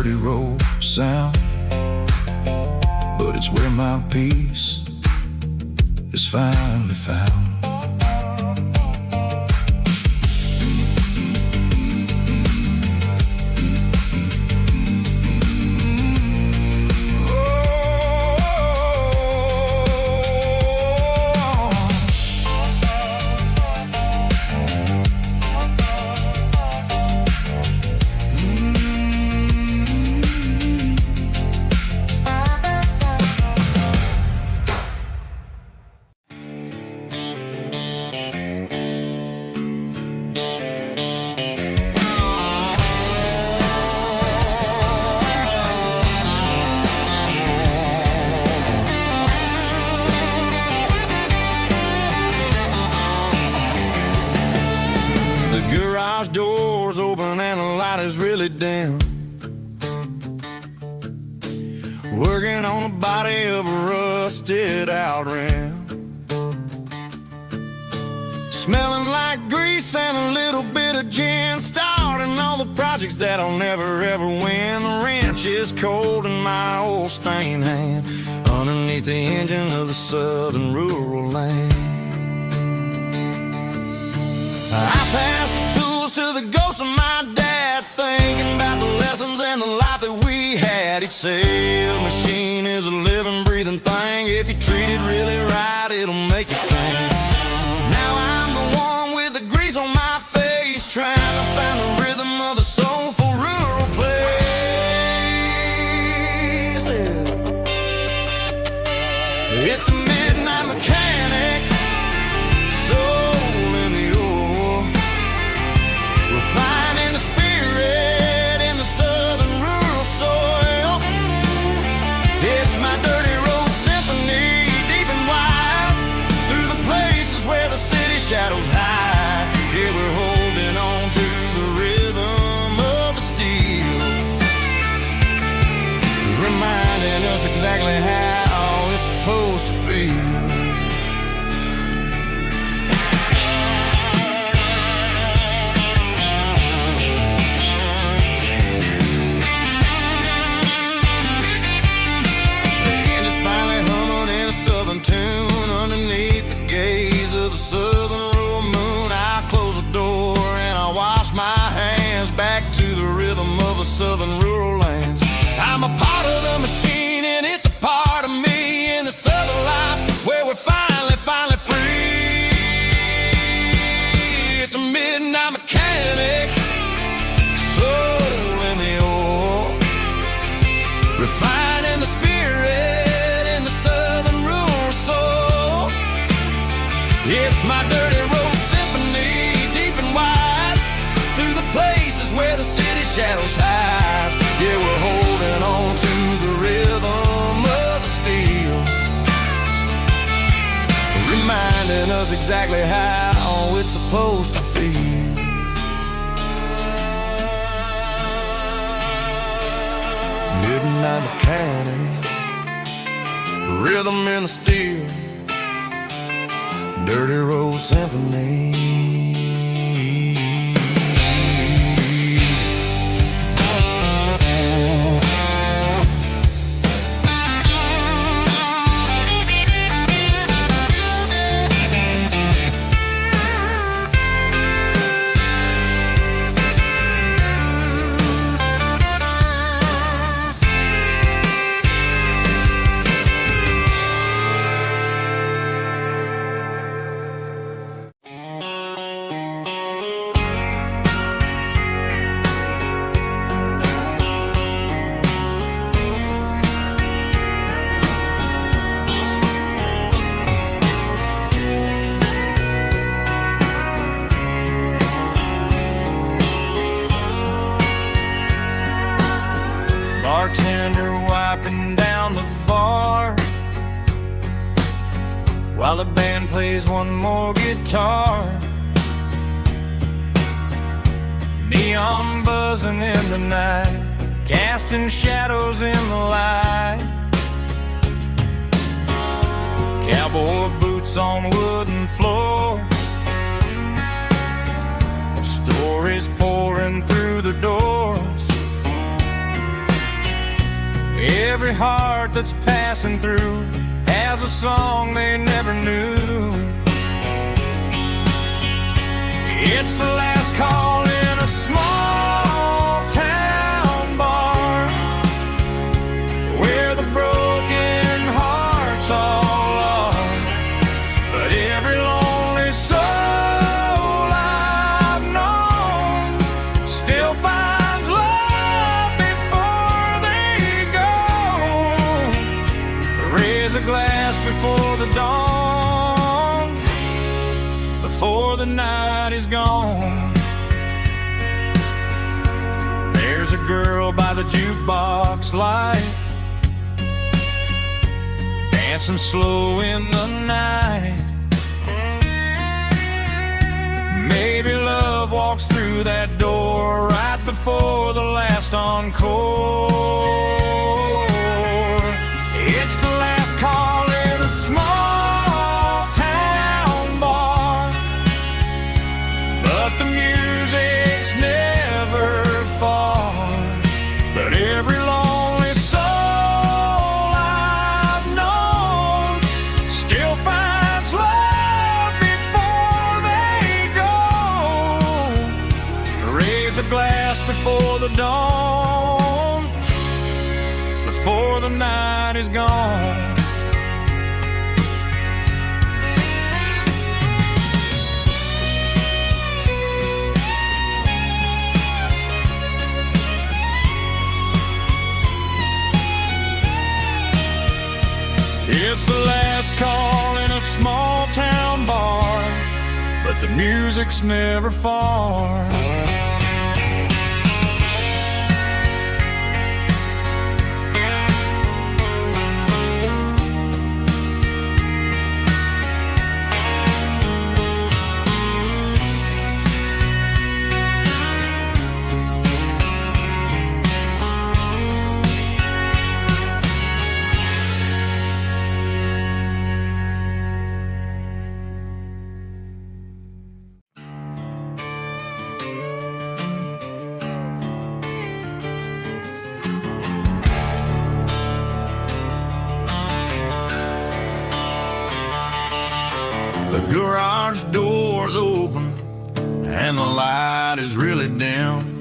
dirty road sound, but it's where my peace is finally found. The garage door's open and the light is really dim. Working on the body of a rusted out rim. Smelling like grease and a little bit of gin. Starting all the projects that'll never ever win. The wrench is cold in my old stained hand, underneath the engine of the southern rural land. I pass the tools to the ghost of my dad, thinking about the lessons and the life that we had. He'd say a machine is a living, breathing thing. If you treat it really right, it'll make you sing. Now I'm the one with the grease on my face, trying to find the rhythm of the soulful rural place. It's a midnight mechanic, soul in the ore, refining the spirit in the southern rural soil. It's my dirty road symphony, deep and wide, through the places where the city shadows hide. Yeah, we're holding on to the rhythm of the steel, reminding us exactly how it's supposed to feel. Tune underneath the gaze of the southern rural moon. I close the door and I wash my hands, back to the rhythm of the southern rural lands. I'm a part of the machine and it's a part of me in the southern life where we're finally free. It's a midnight mechanic, soul in the ore, refining the spirit in the southern rural soul. It's my dirty road symphony, deep and wide, through the places where the city shadows hide. Yeah, we're holding on to the rhythm of the steel, reminding us exactly how it's supposed to feel. Midnight mechanic, rhythm in the steel, dirty road symphony. Bartender wiping down the bar while the band plays one more guitar. Neon buzzing in the night, casting shadows in the light. Cowboy boots on wooden floors, stories pouring through the doors. every heart that's passing through has a song they never knew. It's the last call in a small town bar, where the broken hearts all are. But every lonely soul I've known still finds love before they go. Raise a glass before the dawn, before the night is gone. There's a girl by the jukebox light, dancing slow in the night. Maybe love walks through that door right before the last encore. It's the last call in a small town bar, but the music's never far. But every lonely soul I've known still finds love before they go. Raise a glass before the dawn, before the night is gone. It's the last call in a small town bar, but the music's never far. The garage door's open and the light is really dim.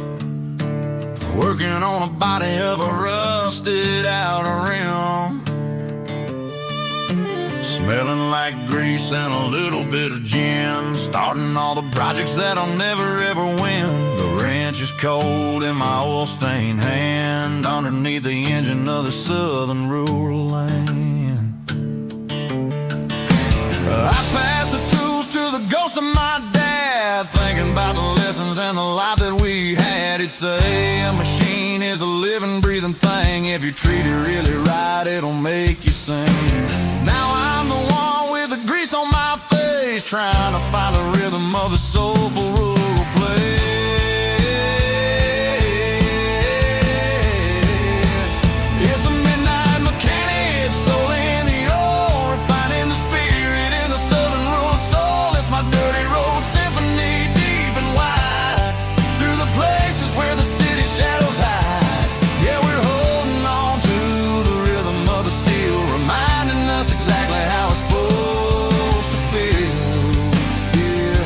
Working on a body of a rusted out rim, smelling like grease and a little bit of gin. Starting all the projects that I'll never ever win. The wrench is cold in my oil-stained hand, underneath the engine of the southern rural land. I pass the tools to the ghost of my dad, thinking about the lessons and the life that we had. He'd say a machine is a living, breathing thing. If you treat it really right, it'll make you sing. Now I'm the one with the grease on my face, trying to find the rhythm of the soulful rural place. It's a midnight mechanic, soul in the ore, refining the spirit in the southern rural soul. It's my dirty road symphony, deep and wide, through the places where the city shadows hide. Yeah, we're holding on to the rhythm of the steel, reminding us exactly how it's supposed to feel. Yeah.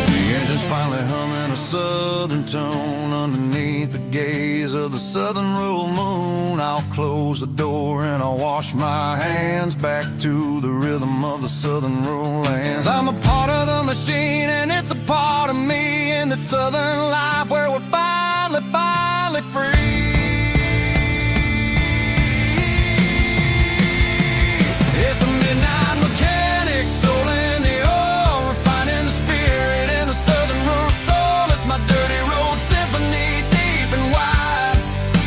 The engine's finally humming a southern tune underneath the gaze of the southern rural moon. I'll close the door and I'll wash my hands, back to the rhythm of the southern rural lands. I'm a part of the machine and it's a part of me, in the southern life where we're finally free. It's a midnight mechanic, soul in the ore, refining the spirit in the southern rural soul. It's my dirty road symphony, deep and wide,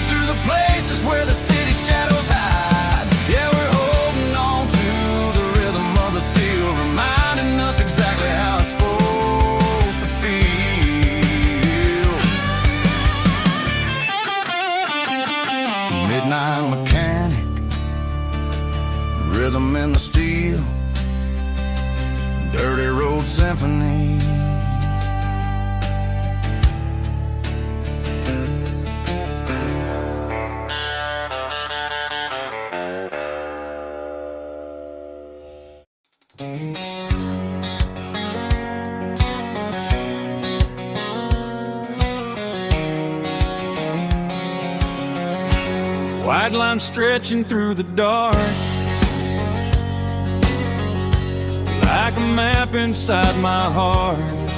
through the places where the city shadows hide. Yeah, we're holding on to the rhythm of the steel, reminding us exactly how it's supposed to feel. steel, dirty road symphony. White line stretching through the dark, like a map inside my heart.